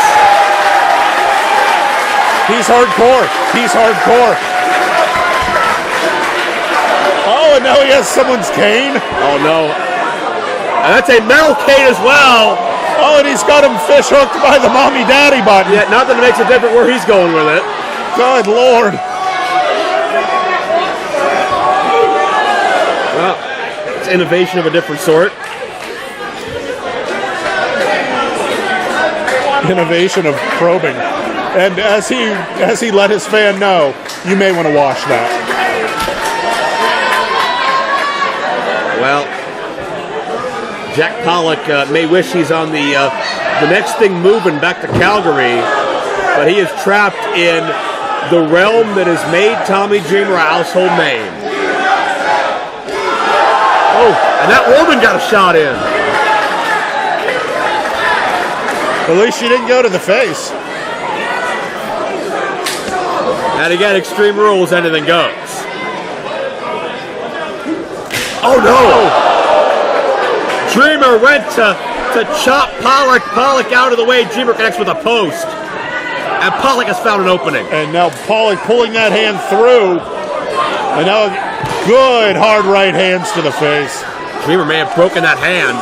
Speaker 3: He's hardcore. He's hardcore. Oh, and now he has someone's cane.
Speaker 1: Oh, no. And that's a metal cane as well.
Speaker 3: Oh, and he's got him fish hooked by the mommy-daddy button.
Speaker 1: Yeah, nothing makes it different where he's going with it.
Speaker 3: Good Lord.
Speaker 1: Well, it's innovation of a different sort.
Speaker 3: Innovation of probing. And as he let his fan know, you may want to wash that.
Speaker 1: Well, Jack Pollock may wish he's on the next thing moving back to Calgary, but he is trapped in the realm that has made Tommy Dreamer a household name. Oh, and that woman got a shot in.
Speaker 3: At least she didn't go to the face.
Speaker 1: And again, Extreme Rules, anything goes. Oh no! Dreamer went to chop Pollock. Pollock out of the way. Dreamer connects with a post. And Pollock has found an opening.
Speaker 3: And now Pollock pulling that hand through. And now good hard right hands to the face.
Speaker 1: Dreamer may have broken that hand.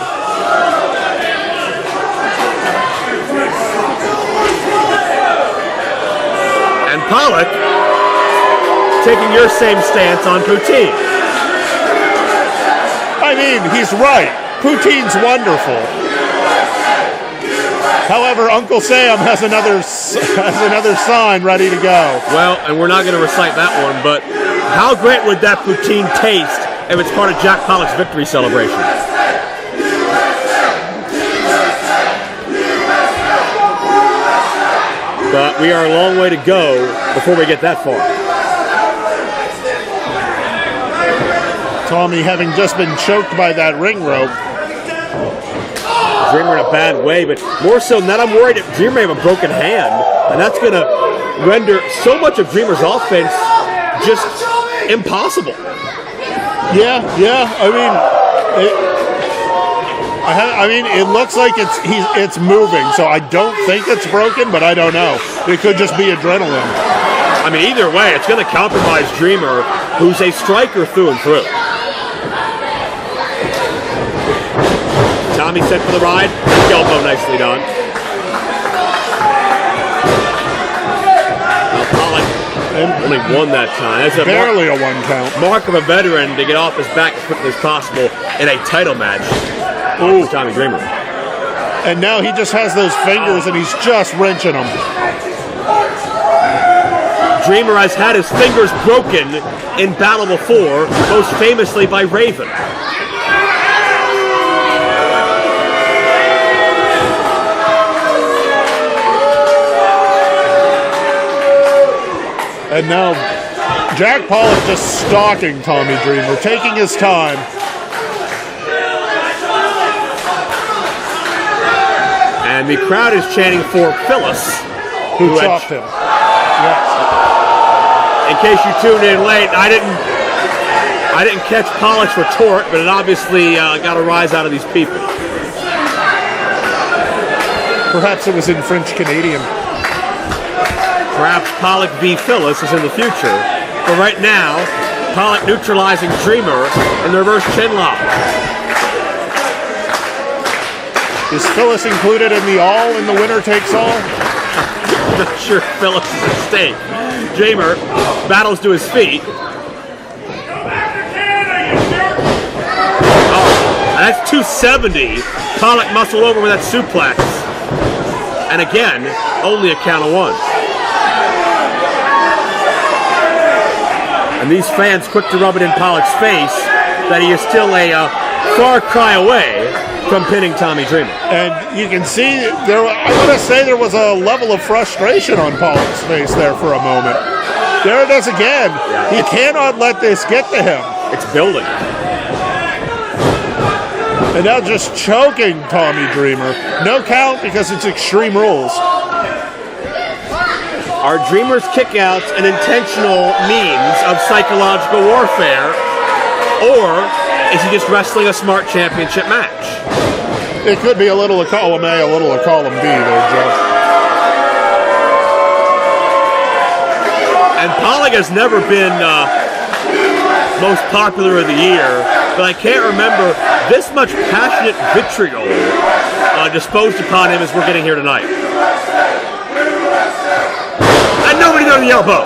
Speaker 1: And Pollock taking your same stance on poutine.
Speaker 3: I mean, he's right. Poutine's wonderful. However, Uncle Sam has another sign ready to go.
Speaker 1: Well, and we're not going to recite that one, but how great would that poutine taste if it's part of Jack Pollock's victory celebration? But we are a long way to go before we get that far.
Speaker 3: Tommy having just been choked by that ring rope.
Speaker 1: Dreamer in a bad way, but more so than that, I'm worried that Dreamer may have a broken hand, and that's going to render so much of Dreamer's offense just impossible.
Speaker 3: Yeah. I mean, it looks like it's moving, so I don't think it's broken, but I don't know. It could just be adrenaline.
Speaker 1: I mean, either way, it's going to compromise Dreamer, who's a striker through and through. Tommy set for the ride. Elbow nicely done. Pollock only won that time. That's
Speaker 3: barely a one count.
Speaker 1: Mark of a veteran to get off his back as quickly as possible in a title match for Tommy Dreamer.
Speaker 3: And now he just has those fingers and he's just wrenching them.
Speaker 1: Dreamer has had his fingers broken in battle before, most famously by Raven.
Speaker 3: And now Jack Pollock just stalking Tommy Dreamer, taking his time.
Speaker 1: And the crowd is chanting for Phyllis,
Speaker 3: who chopped him. Yes.
Speaker 1: In case you tuned in late, I didn't catch Pollock's retort, but it obviously got a rise out of these people.
Speaker 3: Perhaps it was in French Canadian.
Speaker 1: Perhaps Pollock v. Phyllis is in the future, but right now, Pollock neutralizing Dreamer in the reverse chin lock.
Speaker 3: Is Phyllis included in the all in the winner takes all?
Speaker 1: I'm not sure Phyllis is at stake. Dreamer battles to his feet. Oh, that's 270. Pollock muscled over with that suplex. And again, only a count of one. And these fans quick to rub it in Pollock's face that he is still a far cry away from pinning Tommy Dreamer.
Speaker 3: And you can see, I want to say there was a level of frustration on Pollock's face there for a moment. There it is again. Yeah. He cannot let this get to him.
Speaker 1: It's building.
Speaker 3: And now just choking Tommy Dreamer. No count because it's Extreme Rules.
Speaker 1: Are Dreamer's kickouts an intentional means of psychological warfare, or is he just wrestling a smart championship match?
Speaker 3: It could be a little of column A, a little of column B there, Joe.
Speaker 1: And Pollock has never been most popular of the year, but I can't remember this much passionate vitriol disposed upon him as we're getting here tonight. And nobody on the elbow.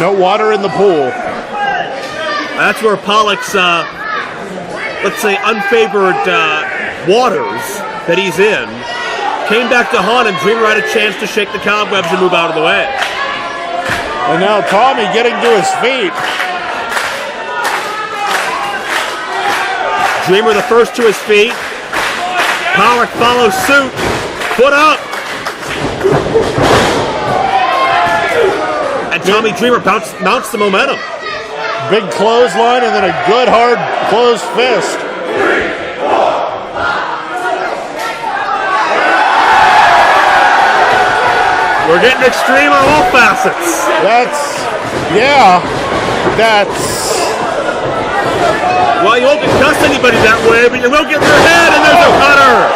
Speaker 3: No water in the pool.
Speaker 1: That's where Pollock's, let's say, unfavored waters that he's in came back to haunt him. Dreamer had a chance to shake the cobwebs and move out of the way.
Speaker 3: And now Tommy getting to his feet.
Speaker 1: Dreamer the first to his feet. Pollock follows suit. Foot up. And Tommy Dreamer mounts the momentum.
Speaker 3: Big clothesline and then a good hard closed fist.
Speaker 1: We're getting extreme on all facets.
Speaker 3: That's...
Speaker 1: Well, you won't concuss anybody that way, but you will get their head, and there's a cutter.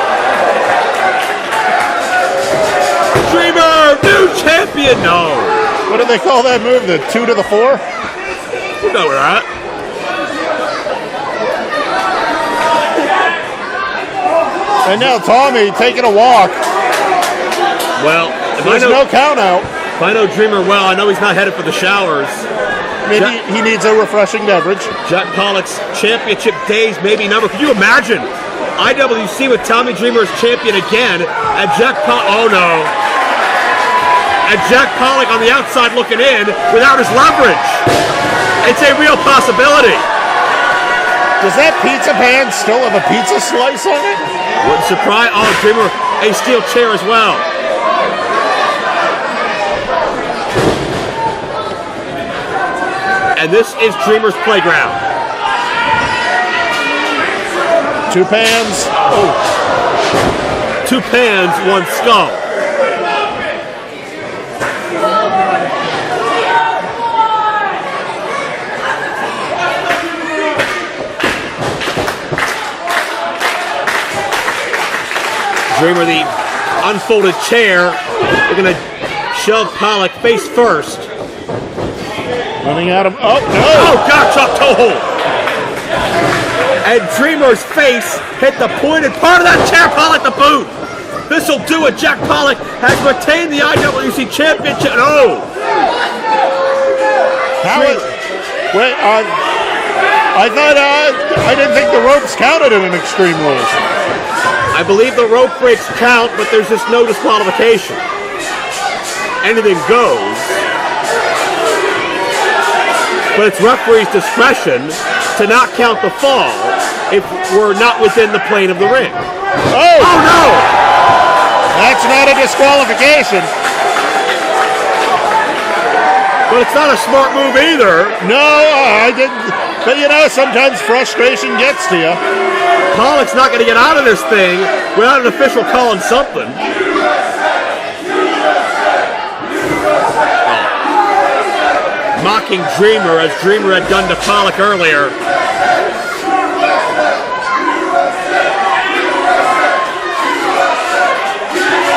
Speaker 1: Dreamer, new champion. No.
Speaker 3: What do they call that move? The 2 to the 4?
Speaker 1: You know where at.
Speaker 3: And now Tommy taking a walk.
Speaker 1: Well,
Speaker 3: there's no count out.
Speaker 1: If I know Dreamer well, I know he's not headed for the showers.
Speaker 3: Maybe he needs a refreshing beverage.
Speaker 1: Jack Pollock's championship days may be numbered. Can you imagine IWC with Tommy Dreamer as champion again, and Jack Pollock, oh no. And Jack Pollock on the outside looking in without his leverage. It's a real possibility.
Speaker 3: Does that pizza pan still have a pizza slice on it?
Speaker 1: Wouldn't surprise. Oh, Dreamer, a steel chair as well. And this is Dreamer's playground.
Speaker 3: 2 pans. Oh.
Speaker 1: 2 pans, 1 skull. Dreamer, the unfolded chair. They're going to shove Pollock face first.
Speaker 3: Running at him. Oh, no.
Speaker 1: Oh, God, chop toe hold. And Dreamer's face hit the pointed part of that chair. Pollock the boot. This will do it. Jack Pollock has retained the IWC Championship. No.
Speaker 3: Wait, I thought I didn't think the ropes counted in an Extreme Rules.
Speaker 1: I believe the rope breaks count, but there's just no disqualification. Anything goes. But it's referee's discretion to not count the fall if we're not within the plane of the ring.
Speaker 3: Oh
Speaker 1: no!
Speaker 3: That's not a disqualification.
Speaker 1: But it's not a smart move either.
Speaker 3: No, I didn't. But you know, sometimes frustration gets to you.
Speaker 1: Pollock's not going to get out of this thing without an official calling something. Mocking Dreamer as Dreamer had done to Pollock earlier.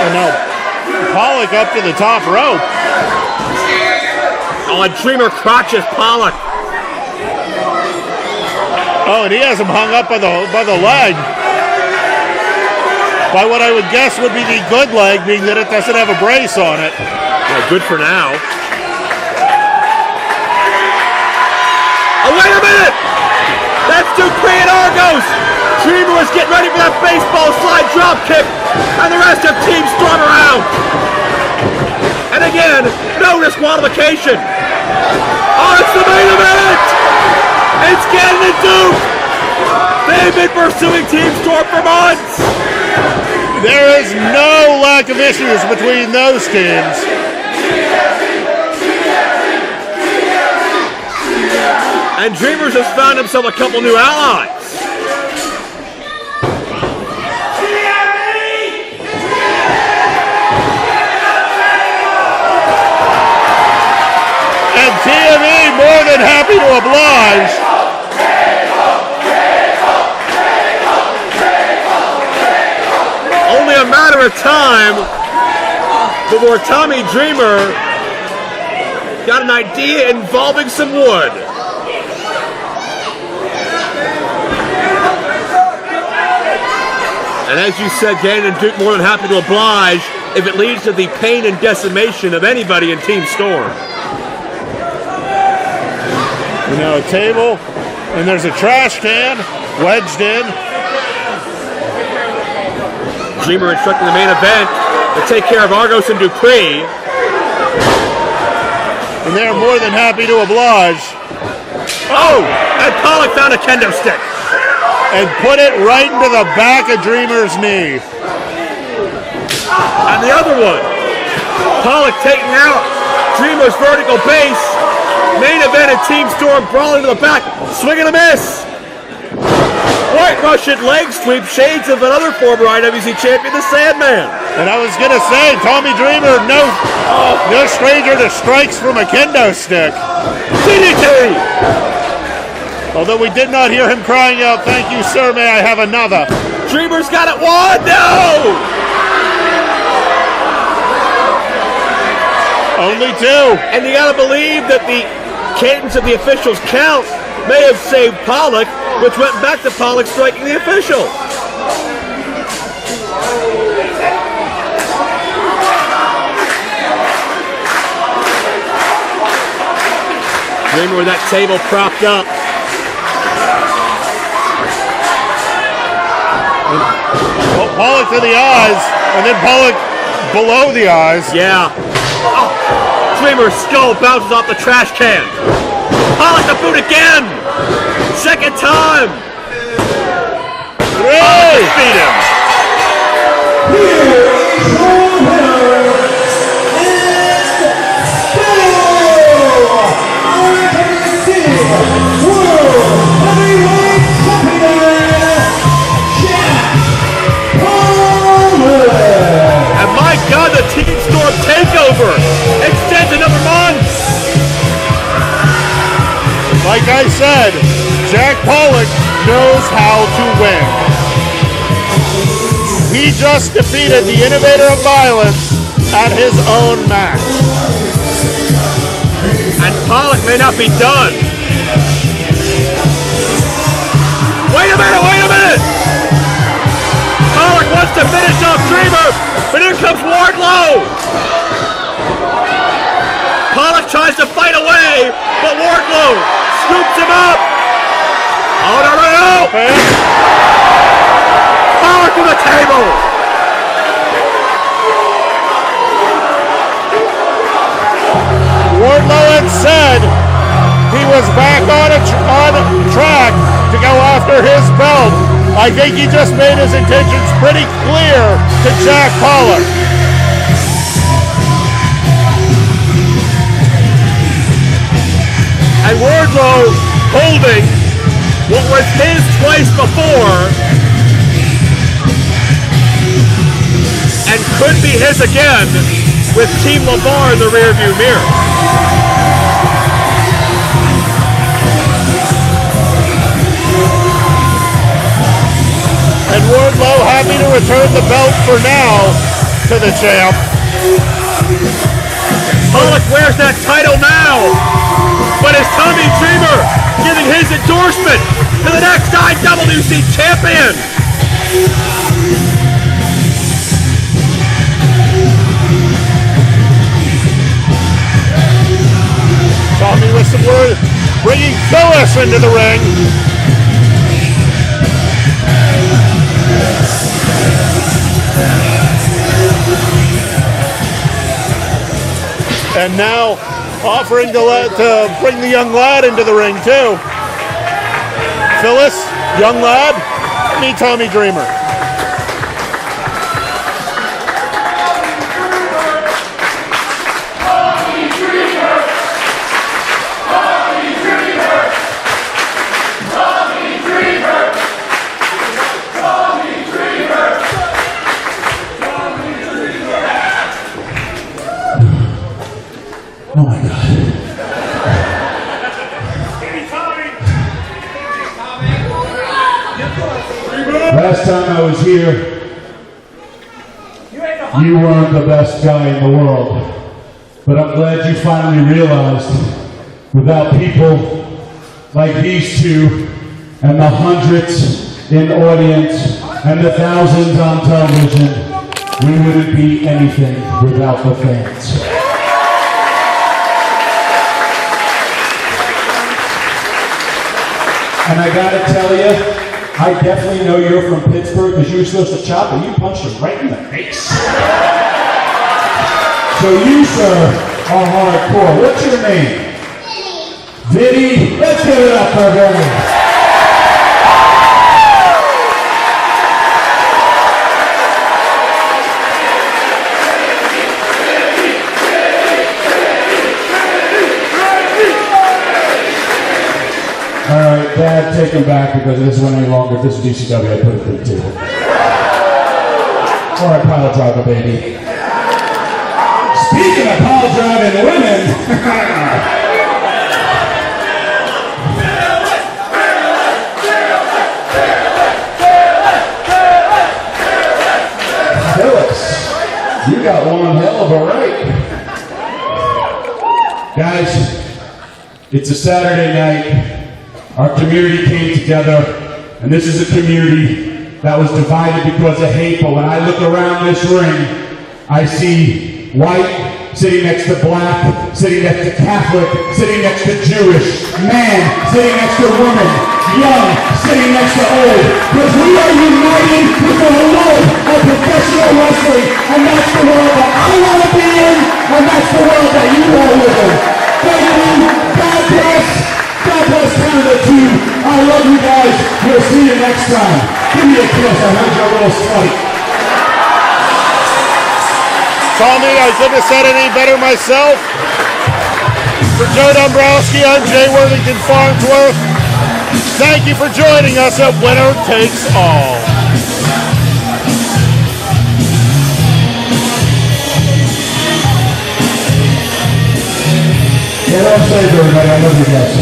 Speaker 3: And now Pollock up to the top rope.
Speaker 1: Oh, and Dreamer crotches Pollock.
Speaker 3: Oh, and he has him hung up by the leg. By what I would guess would be the good leg, being that it doesn't have a brace on it.
Speaker 1: Yeah, good for now. Oh, wait a minute! That's Dupree and Argos! Dreamer was getting ready for that baseball slide drop kick, and the rest of Team Storm around. And again, no disqualification. Oh, it's the main event! It's Cannon and Duke! They've been pursuing Team Storm for months!
Speaker 3: There is no lack of issues between those teams.
Speaker 1: And Dreamers has found himself a couple new allies.
Speaker 3: And TME more than happy to oblige.
Speaker 1: Only a matter of time before Tommy Dreamer got an idea involving some wood. And as you said, Gannon and Duke more than happy to oblige if it leads to the pain and decimation of anybody in Team Storm.
Speaker 3: You know, a table, and there's a trash can wedged in.
Speaker 1: Dreamer instructing the main event to take care of Argos and Dupree.
Speaker 3: And they're more than happy to oblige.
Speaker 1: Oh! And Pollock found a kendo stick.
Speaker 3: And put it right into the back of Dreamer's knee.
Speaker 1: And the other one. Pollock taking out Dreamer's vertical base. Main event and Team Storm brawling to the back. Swing and a miss. White Russian leg sweep. Shades of another former IWC champion, the Sandman.
Speaker 3: And I was going to say, Tommy Dreamer, no stranger to strikes from a kendo stick.
Speaker 1: DDT!
Speaker 3: Although we did not hear him crying out, "Thank you, sir, may I have another?"
Speaker 1: Dreamer's got it. One, no!
Speaker 3: Only two.
Speaker 1: And you got to believe that the cadence of the officials' count may have saved Pollock, which went back to Pollock striking the official. Dreamer with that table propped up.
Speaker 3: Pollock to the eyes, and then Pollock below the eyes.
Speaker 1: Yeah. Oh. Dreamer's skull bounces off the trash can. Pollock the boot again. Second time.
Speaker 3: Three.
Speaker 1: Beat him.
Speaker 2: Here is your winner, IWC World Heavyweight Champion, Pollock.
Speaker 1: And my God, the Team Storm takeover extends another month.
Speaker 3: Like I said, Jack Pollock knows how to win. He just defeated the innovator of violence at his own match.
Speaker 1: And Pollock may not be done. Wait a minute! Pollock wants to finish off Dreamer, but here comes Wardlow. Pollock tries to fight away, but Wardlow scoops him up. Oh, no. Pollock to the table.
Speaker 3: Wardlow had said he was back on track to go after his belt. I think he just made his intentions pretty clear to Jack Pollock.
Speaker 1: And Wardlow holding what was his twice before and could be his again with Team LeBell in the rearview mirror.
Speaker 3: And Wardlow happy to return the belt for now to the champ.
Speaker 1: Pollock wears that title now, but is Tommy Dreamer giving his endorsement to the next IWC champion?
Speaker 3: Tommy with some word, bringing Phyllis into the ring. And now offering to bring the young lad into the ring too. Phyllis, young lad, meet Tommy Dreamer.
Speaker 2: Oh my God. Last time I was here, you weren't the best guy in the world. But I'm glad you finally realized without people like these two and the hundreds in the audience
Speaker 5: and the thousands on television, we wouldn't be anything without the fans. And I gotta tell you, I definitely know you're from Pittsburgh because you were supposed to chop and you punched him right in the face. So you, sir, are hardcore. What's your name? Vinny. Let's give it up for Vinny. All right, Dad, take him back because this one any longer. If this is DCW, I put it through the table. All right, pile driver, baby. Speaking of pile driving women, Phyllis, you got one hell of a right. Guys, it's a Saturday night. Our community came together, and this is a community that was divided because of hate, but when I look around this ring, I see white sitting next to black, sitting next to Catholic, sitting next to Jewish, man sitting next to woman, young sitting next to old, because we are united with the love of professional wrestling, and that's the world that I want to be in, and that's the world that you all live in. Thank you, God bless. God bless Canada too. I love you guys. We'll see you next time. Give me a kiss. I heard your little slight.
Speaker 3: Tommy, I couldn't have said any better myself. For Joe Dombrowski, I'm Jay Worthington Farnsworth. Thank you for joining us at Winner Takes All.
Speaker 5: Get on safe, everybody. I love you guys.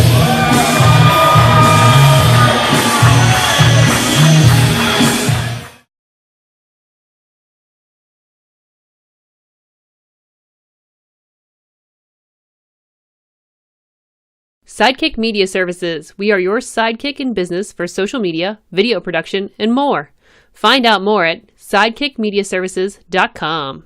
Speaker 12: Sidekick Media Services. We are your sidekick in business for social media, video production, and more. Find out more at sidekickmediaservices.com.